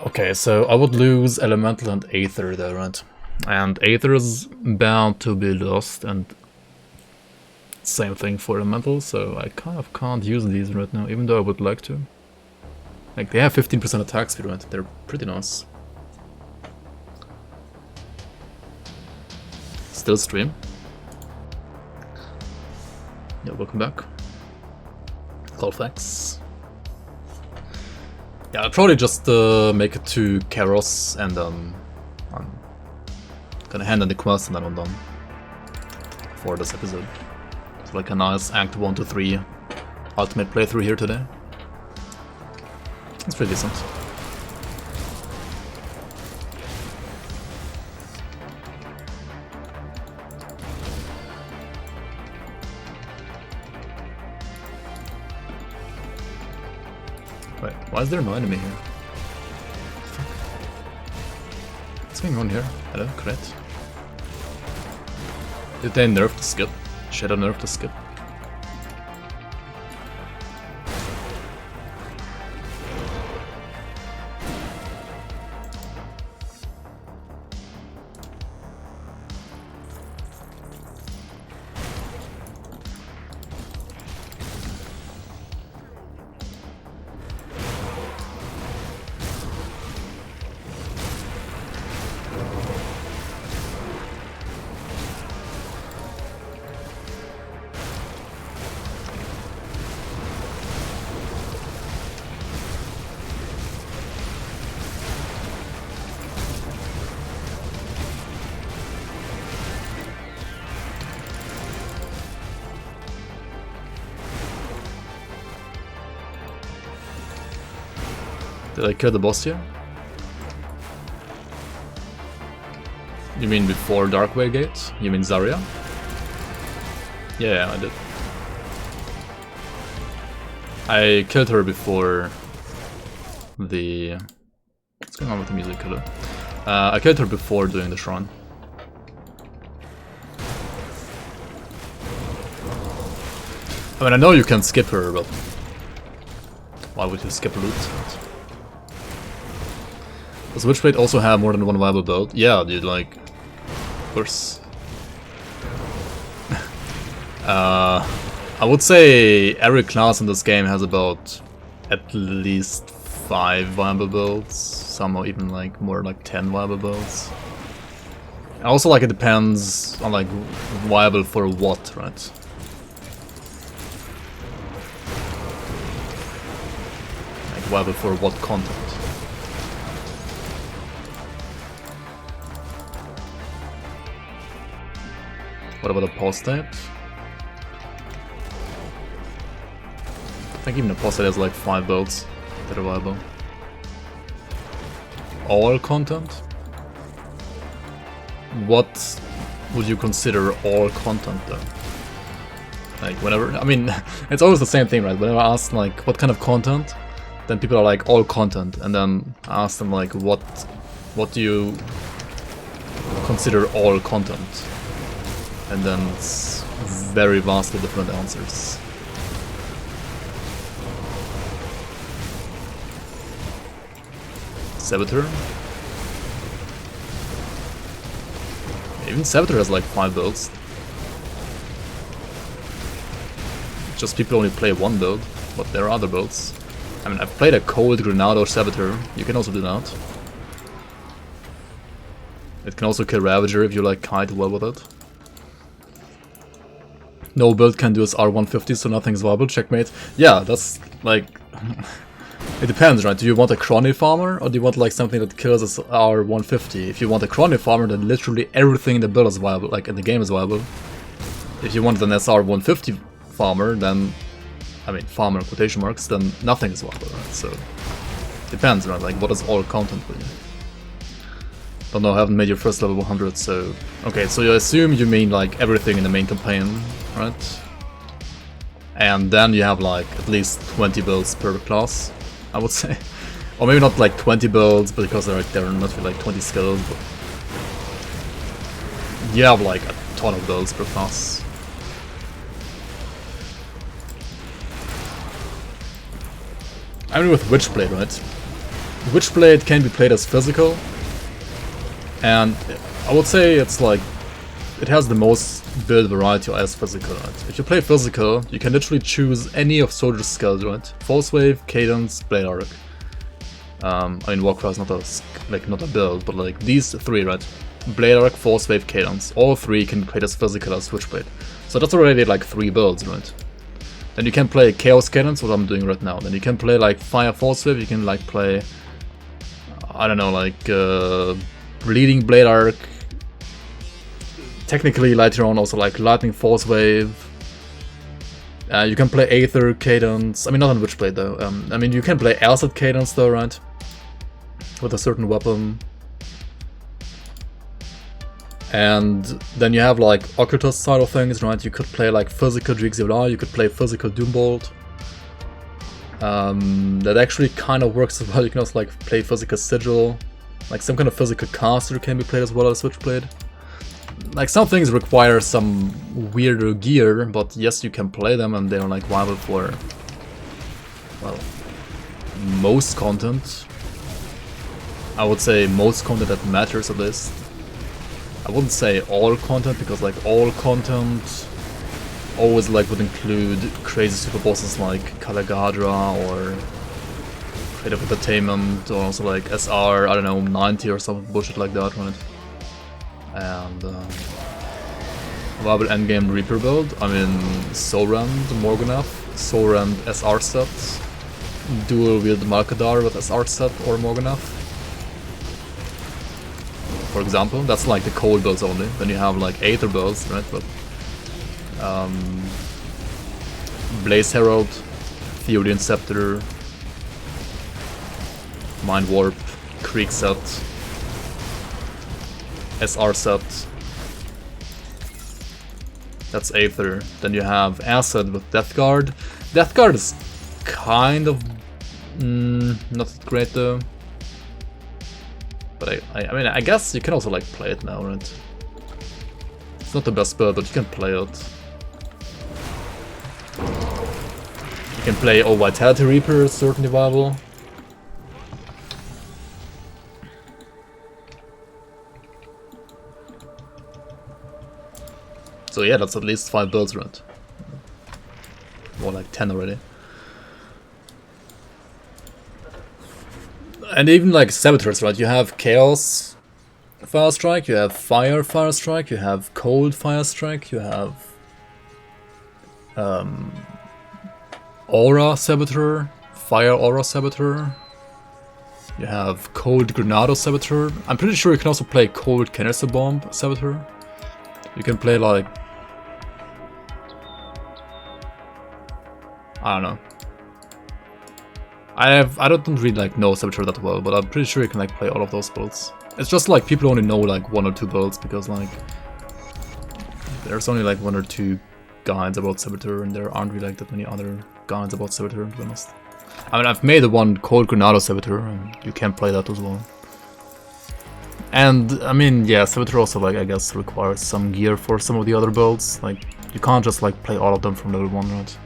Okay, so I would lose Elemental and Aether there, right? And Aether is bound to be lost, and same thing for Elemental, so I kind of can't use these right now, even though I would like to. Like, they have 15% attack speed, right? They're pretty nice. Still stream. Yeah, welcome back. Colfax. Yeah, I'll probably just make it to Karos and I'm gonna hand in the quest and then I'm done for this episode. It's like a nice Act 1 to 3 ultimate playthrough here today. It's pretty decent. Wait, why is there no enemy here? What's going on here? Hello, correct. Did they nerf the skip? Shadow nerf the skip? Did I kill the boss here? You mean before Darkway Gate? You mean Zarya? Yeah, I did. I killed her before the... What's going on with the music killer? I killed her before doing the shrine. I mean, I know you can skip her, but why would you skip loot? Does Witchblade also have more than one viable build? Yeah, dude, like, of course. I would say every class in this game has about at least 5 viable builds. Some are even like more like 10 viable builds. Also, like, it depends on like viable for what, right? Like viable for what content. What about apostate? I think even apostate has like 5 builds that are viable. All content? What would you consider all content though? Like whenever, I mean, it's always the same thing, right? Whenever I ask like what kind of content, then people are like all content, and then I ask them like what do you consider all content? And then it's very vastly different answers. Saboteur? Even Saboteur has like 5 builds. Just people only play one build, but there are other builds. I mean, I've played a cold Grenade or Saboteur, you can also do that. It can also kill Ravager if you like kite well with it. No build can do as R150, so nothing's viable. Checkmate. Yeah, that's like... it depends, right? Do you want a Chrony Farmer, or do you want like something that kills as R150? If you want a Chrony Farmer, then literally everything in the build is viable, like in the game is viable. If you want an SR150 Farmer, then... I mean, farmer quotation marks, then nothing is viable, right? So... depends, right? Like, what is all content for you? Don't know, I haven't made your first level 100, so... Okay, so you assume you mean like everything in the main campaign, right? And then you have like at least 20 builds per class, I would say. Or maybe not like 20 builds, because there are not really like 20 skills, but... you have like a ton of builds per class. I mean with Witchblade, right? Witchblade can be played as physical. And I would say it's like, it has the most build variety as physical, right? If you play physical, you can literally choose any of Soldier's skills, right? Forcewave, Cadence, Blade Arc. I mean, Warcry is not a build, but like these 3, right? Blade Arc, Forcewave, Cadence. All 3 can be played as physical as Witchblade. So that's already like 3 builds, right? Then you can play Chaos Cadence, what I'm doing right now. Then you can play like Fire Forcewave, you can like play, I don't know, like Bleeding Blade Arc. Technically later on also like Lightning Forcewave. You can play Aether Cadence, I mean not on Witchblade though. I mean you can play Acid Cadence though, right? With a certain weapon. And then you have like Occultist side of things, right? You could play like physical Drixie, you could play physical Doombolt. That actually kind of works as well. You can also like play physical Sigil. Like some kind of physical caster can be played as well as Witchblade. Like some things require some weirder gear, but yes, you can play them and they're like viable for, well, most content. I would say most content that matters at least. I wouldn't say all content, because like all content always like would include crazy super bosses like Kalagadra or Creative Entertainment, or also like SR, I don't know, 90 or some bullshit like that, right? And viable endgame Reaper build, I mean Soulrend, Morganath, Soulrend SR set, dual wield Malkadar with SR set or Morganath. For example, that's like the cold builds only. Then you have like Aether builds, right? But Blaze Herald, Theodian Scepter, Mind Warp, Creek set, SR set. That's Aether. Then you have Acid with Death Guard. Death Guard is kind of not great though. But I mean, I guess you can also like play it now, right? It's not the best build, but you can play it. You can play Vitality Reaper, is certainly viable. So yeah, that's at least 5 builds, right? More like 10 already. And even like Saboteurs, right? You have Chaos Fire Strike, you have Fire Fire Strike, you have Cold Fire Strike, you have Aura Saboteur, Fire Aura Saboteur, you have Cold Granado Saboteur. I'm pretty sure you can also play Cold Canister Bomb Saboteur. You can play like, I don't know. I don't really like know Saboteur that well, but I'm pretty sure you can like play all of those builds. It's just like people only know like 1 or 2 builds because like there's only like 1 or 2 guides about Saboteur and there aren't really like that many other guides about Saboteur, to be honest. I mean, I've made the one Cold Granado Saboteur and you can play that as well. And I mean, yeah, Saboteur also like I guess requires some gear for some of the other builds. Like you can't just like play all of them from level 1, right?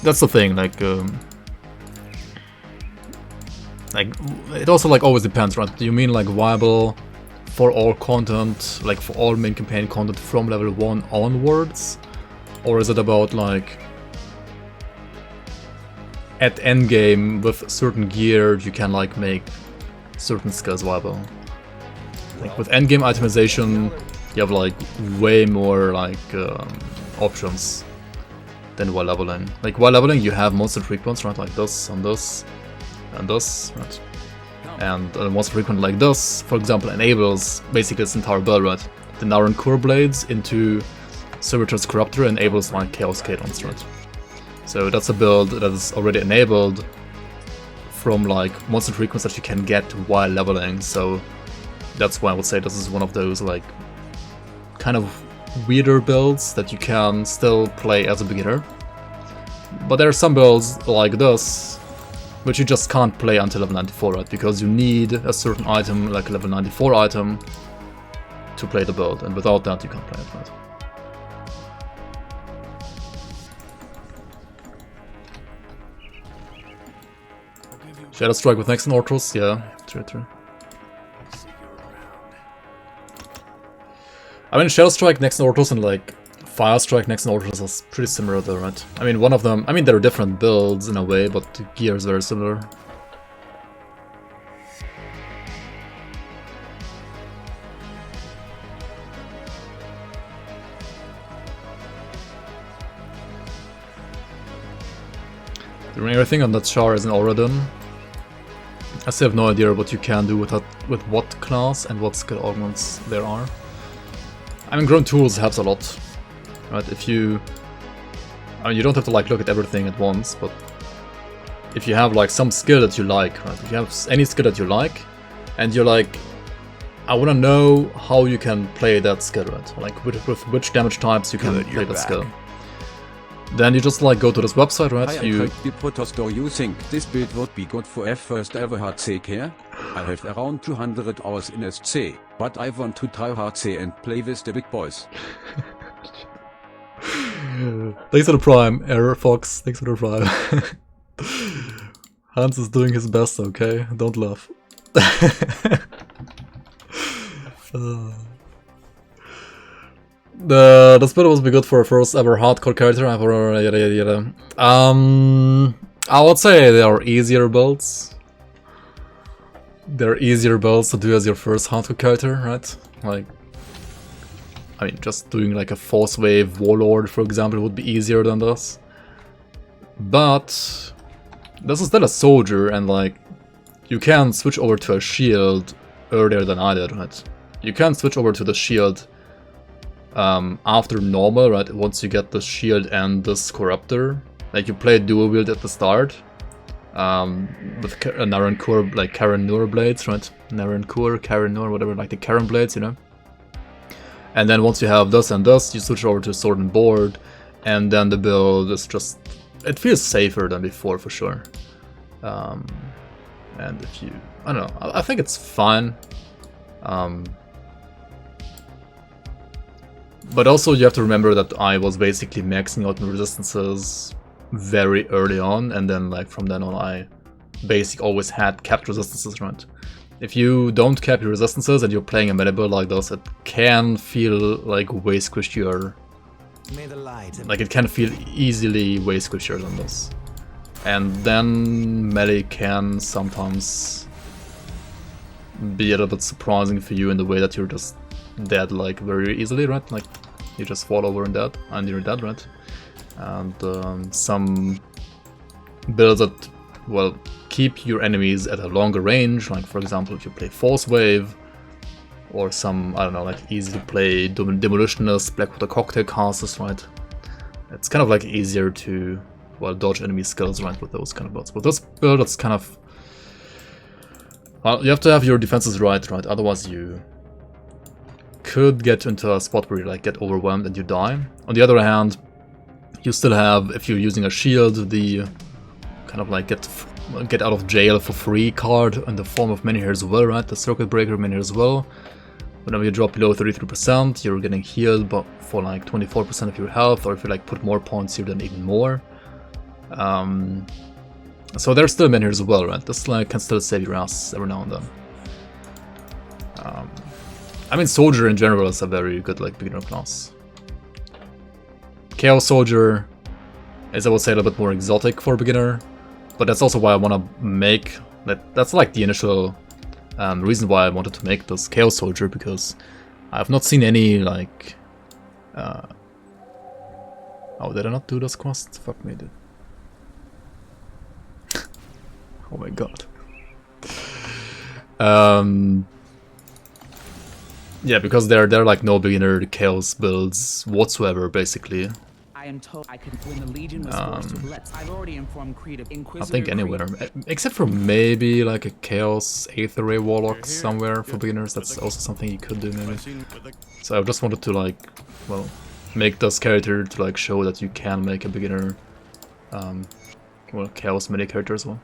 That's the thing, like it also like always depends, right? Do you mean like viable for all content, like for all main campaign content from level 1 onwards? Or is it about like at endgame with certain gear you can like make certain skills viable? Like with endgame itemization you have like way more like options than while leveling. Like while leveling you have monster frequents, right? Like this and this and this, right? And a monster frequent like this, for example, enables basically this entire build, right? The Naran Core Blades into Servitor's Corruptor enables like Chaos Cadence, right? So that's a build that is already enabled from like monster frequencies that you can get while leveling. So that's why I would say this is one of those like kind of weirder builds that you can still play as a beginner. But there are some builds like this which you just can't play until level 94, right? Because you need a certain item, like a level 94 item, to play the build, and without that you can't play it, right? Shadow Strike with Next Ortros, yeah, true. I mean, Shadow Strike, Next Ortros, and like Fire Strike, Next Ortros is pretty similar though, right? I mean, one of them, I mean, there are different builds in a way, but the gear is very similar. Doing everything on that char is an aura done. I still have no idea what you can do with that, with what class and what skill augments there are. I mean, grimtools helps a lot, right? If you, I mean, you don't have to like look at everything at once, but if you have like some skill that you like, right? If you have any skill that you like, and you're like, I want to know how you can play that skill, right? Like with which damage types you can play that skill. Then you just like go to this website, right? Do you think this build would be good for first ever HC care? I have around 200 hours in SC, but I want to try HC and play with the big boys. Thanks for the prime, Error Fox. Thanks for the prime. Hans is doing his best, okay? Don't laugh. This build would be good for a first ever hardcore character. I would say they are easier builds. They're easier builds to do as your first hardcore character, right? Like, I mean, just doing like a Forcewave Warlord, for example, would be easier than this. But this is still a soldier, and like, you can switch over to a shield earlier than I did, right? You can switch over to the shield after normal, right? Once you get the shield and this corruptor, Like you play dual wield at the start, with Narankur, like Karen Nur blades, right? Narankur, Karen Nur, whatever, like the Karen blades, you know. And then once you have this and this, you switch over to sword and board, and then the build is just, it feels safer than before for sure. And if you, I don't know, I think it's fine. But also you have to remember that I was basically maxing out my resistances very early on, and then like from then on I basically always had capped resistances, right? If you don't cap your resistances and you're playing a meta build like this, it can feel like way squishier. Like it can feel easily way squishier than this. And then melee can sometimes be a little bit surprising for you in the way that you're just dead like very easily, right? Like you just fall over and dead, and you're dead, right? And some builds that, well, keep your enemies at a longer range, like for example if you play Forcewave, or some, I don't know, like easy to play Demolitionist, Blackwater Cocktail casters, right? It's kind of like easier to, well, dodge enemy skills, right, with those kind of builds. But this build, it's kind of, well, you have to have your defenses right? Otherwise you could get into a spot where you like get overwhelmed and you die. On the other hand, you still have, if you're using a shield, the kind of like get out of jail for free card in the form of Menhir as well, right? The Circuit Breaker Menhir as well. Whenever you drop below 33%, you're getting healed but for like 24% of your health, or if you like put more points here, then even more. So there's still Menhir as well, right? This like can still save your ass every now and then. I mean, Soldier in general is a very good like beginner class. Chaos Soldier is, I would say, a little bit more exotic for a beginner, but that's also why I want to make that. That's like the initial reason why I wanted to make this Chaos Soldier, because I have not seen any like. Oh, did I not do this quest? Fuck me, dude. Oh my god. Yeah, because they're like no beginner chaos builds whatsoever, basically. I am told I could, when the Legion was forced to blitz. I've already informed Creed of Inquisitor. I think anywhere, except for maybe like a Chaos Aether Ray Warlock somewhere for beginners. That's also something you could do maybe. So I just wanted to like, well, make this character to like show that you can make a beginner, well, Chaos melee character as well.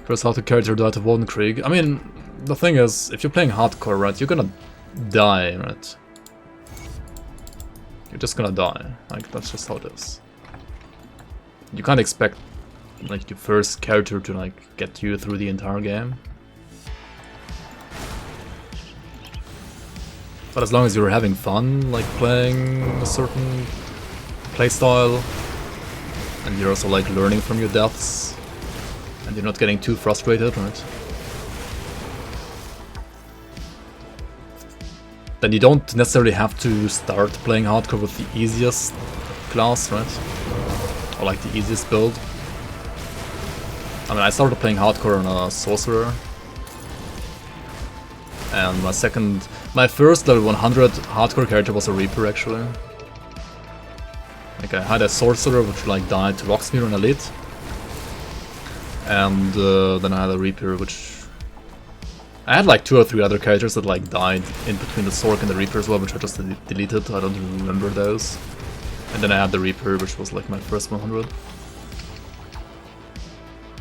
First how the character died to Voldenkrieg. I mean, the thing is, if you're playing hardcore, right, you're gonna die, right? You're just gonna die. Like, that's just how it is. You can't expect, like, your first character to, like, get you through the entire game. But as long as you're having fun, like, playing a certain playstyle, and you're also, like, learning from your deaths, and you're not getting too frustrated, right? Then you don't necessarily have to start playing hardcore with the easiest class, right? Or like the easiest build. I mean, I started playing hardcore on a sorcerer. And my first level 100 hardcore character was a Reaper, actually. Like, I had a sorcerer which like died to Locksmith on Elite. And then I had a Reaper which... I had like 2 or 3 other characters that like died in between the Sork and the Reaper as well, which I just deleted. I don't even remember those. And then I had the Reaper, which was like my first 100.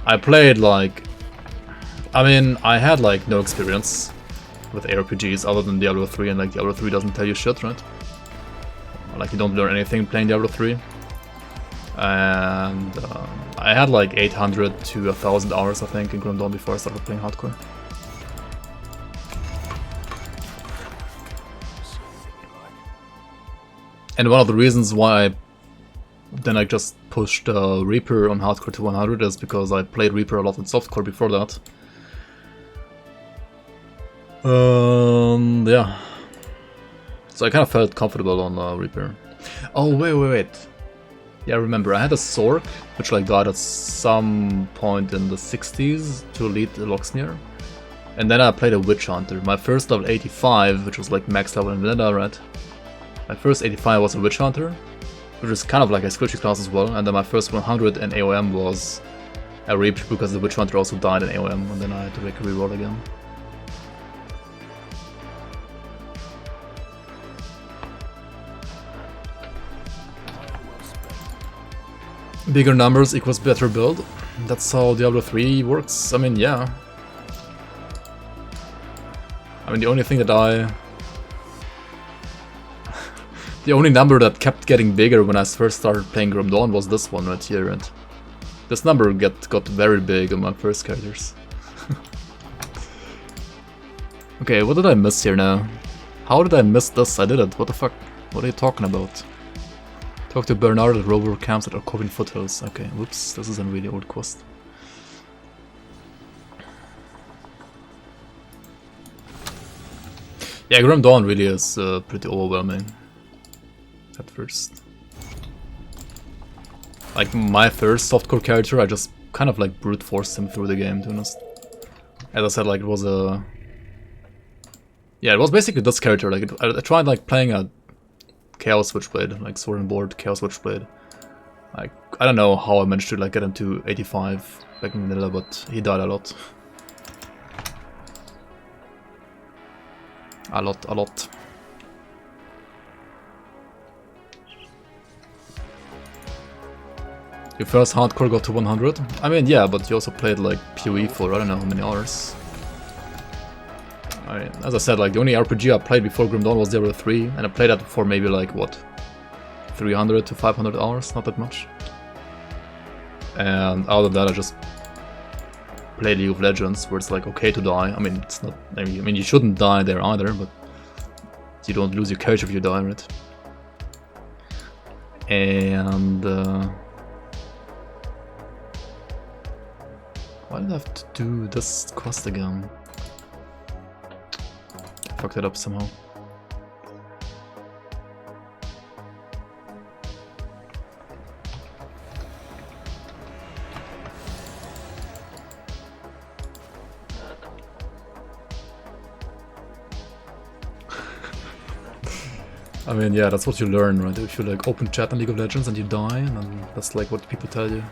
I played like... I mean, I had like no experience with ARPGs other than Diablo 3, and like Diablo 3 doesn't tell you shit, right? Like, you don't learn anything playing Diablo 3. And I had like 800 to 1000 hours, I think, in Grim Dawn before I started playing hardcore. And one of the reasons why then I just pushed Reaper on hardcore to 100 is because I played Reaper a lot in softcore before that. Yeah. So I kind of felt comfortable on Reaper. Oh, wait. Yeah, I remember, I had a Sork, which like died at some point in the 60s to Elite Locksmith. And then I played a Witch Hunter, my first level 85, which was like max level in vanilla, right? My first 85 was a Witch Hunter, which is kind of like a squishy class as well, and then my first 100 in AOM was a Reap because the Witch Hunter also died in AOM, and then I had to make a reroll again. Bigger numbers equals better build. That's how Diablo 3 works. I mean, yeah. I mean, the only thing that the only number that kept getting bigger when I first started playing Grim Dawn was this one right here, and this number got very big on my first characters. Okay, what did I miss here now? How did I miss this? I didn't. What the fuck? What are you talking about? Talk to Bernard at Rover camps at Orcovian Foothills. Okay, whoops, this is a really old quest. Yeah, Grim Dawn really is pretty overwhelming at first. Like my first softcore character, I just kind of like brute forced him through the game, to be honest. As I said, like it was a... Yeah, it was basically this character. Like I tried like playing a Chaos Witchblade, like sword and board Chaos Witchblade. Like I don't know how I managed to like get him to 85 back in vanilla, but he died a lot. A lot. Your first hardcore got to 100? I mean, yeah, but you also played like PoE for I don't know how many hours. I mean, as I said, like the only RPG I played before Grim Dawn was Diablo 3, and I played that for maybe like what, 300 to 500 hours, not that much. And out of that, I just play League of Legends, where it's like okay to die. I mean, it's not. I mean, you shouldn't die there either, but you don't lose your character if you die, right? And why did I have to do this quest again? I fucked it up somehow. I mean, yeah, that's what you learn, right? If you like open chat in League of Legends and you die, and then that's like what people tell you.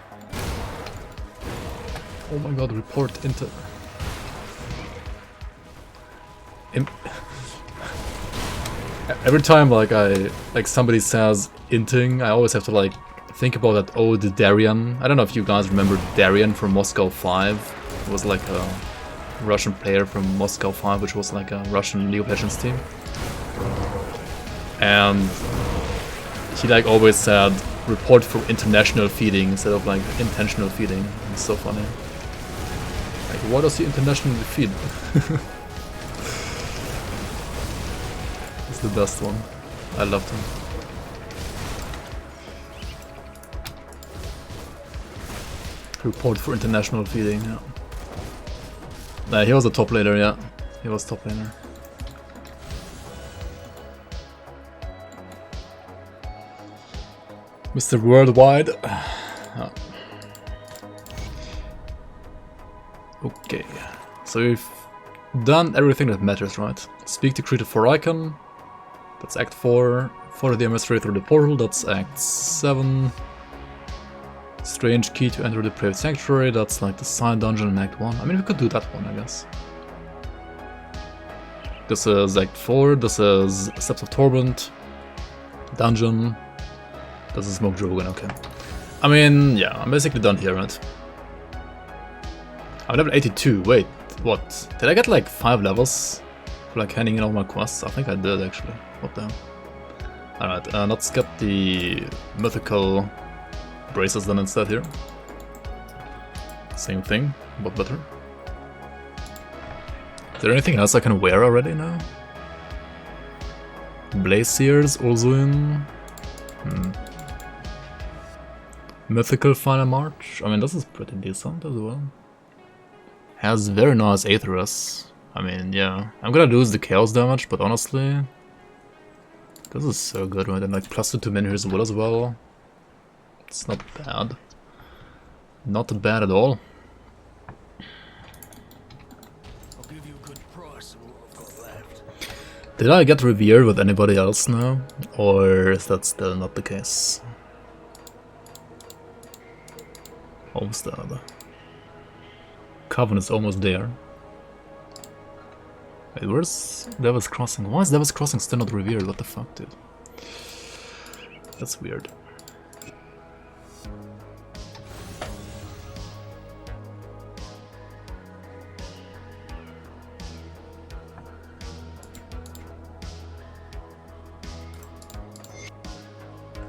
Oh my god, report Intel. Every time like somebody says inting, I always have to like think about that old Darien. I don't know if you guys remember Darien from Moscow 5. It was like a Russian player from Moscow 5, which was like a Russian League of Legends team. And he like always said report for international feeding instead of like intentional feeding. It's so funny. Like, what does he internationally feed? It's the best one. I loved him. Report for international feeding, yeah. Nah, he was a top laner, yeah. He was top laner. Mr. Worldwide. Oh. Okay, so we've done everything that matters, right? Speak to Creative for Icon. That's Act 4. Follow the emissary through the portal. That's Act 7. Strange key to enter the Depraved Sanctuary. That's like the side dungeon in Act 1. I mean, we could do that one, I guess. This is Act 4. This is Steps of Torment. Dungeon. This is Smoke Drogon, okay. I mean, yeah, I'm basically done here, right? I'm level 82, wait, what? Did I get like 5 levels for like handing in all my quests? I think I did actually, what the hell. Alright, let's get the mythical braces then instead here. Same thing, but better. Is there anything else I can wear already now? Blaziers, Urzuin. Mythical Final March. I mean, this is pretty decent as well. Has very nice Aetherus. I mean, yeah. I'm gonna lose the chaos damage, but honestly, this is so good, right? And like +2 to miniatures as well. It's not bad. Not bad at all. I'll give you a good price for what I've got left. Did I get revered with anybody else now? Or is that still not the case? Almost there. Coven is almost there. Wait, where's Devil's Crossing? Why is Devil's Crossing still not revered? What the fuck, dude? That's weird.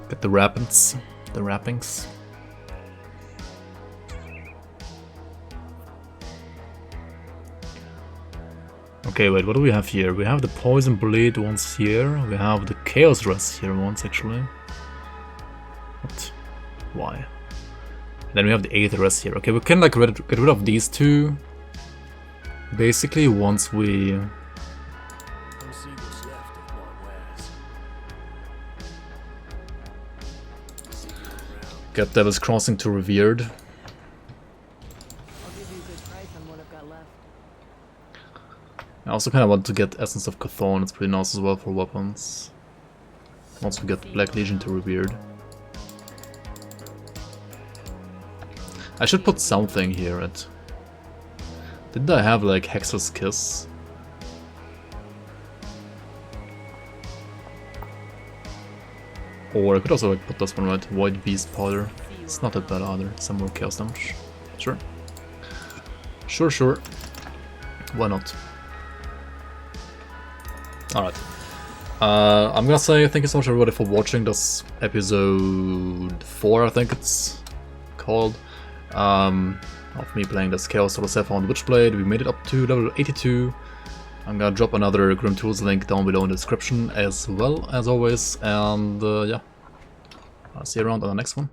Get the wrappings. The wrappings. Okay, wait, what do we have here? We have the Poison Blade once here. We have the Chaos Rest here once, actually. What? Why? And then we have the Aether Rest here. Okay, we can like get rid of these two. Basically, once we... get Devil's Crossing to Revered. I'll give you a good price on what I've got left. I also kind of want to get Essence of Chthon, it's pretty nice as well for weapons. Once we get Black Legion to Revered. I should put something here at... Didn't I have like Hexer's Kiss? Or I could also like put this one right, Void Beast Powder. It's not that bad either, some more chaos damage. Sure. Sure. Why not? Alright. I'm gonna say thank you so much everybody for watching this episode 4, I think it's called. Of me playing this Chaos SSF on Witchblade. We made it up to level 82. I'm gonna drop another grimtools link down below in the description as well, as always. And yeah, I'll see you around on the next one.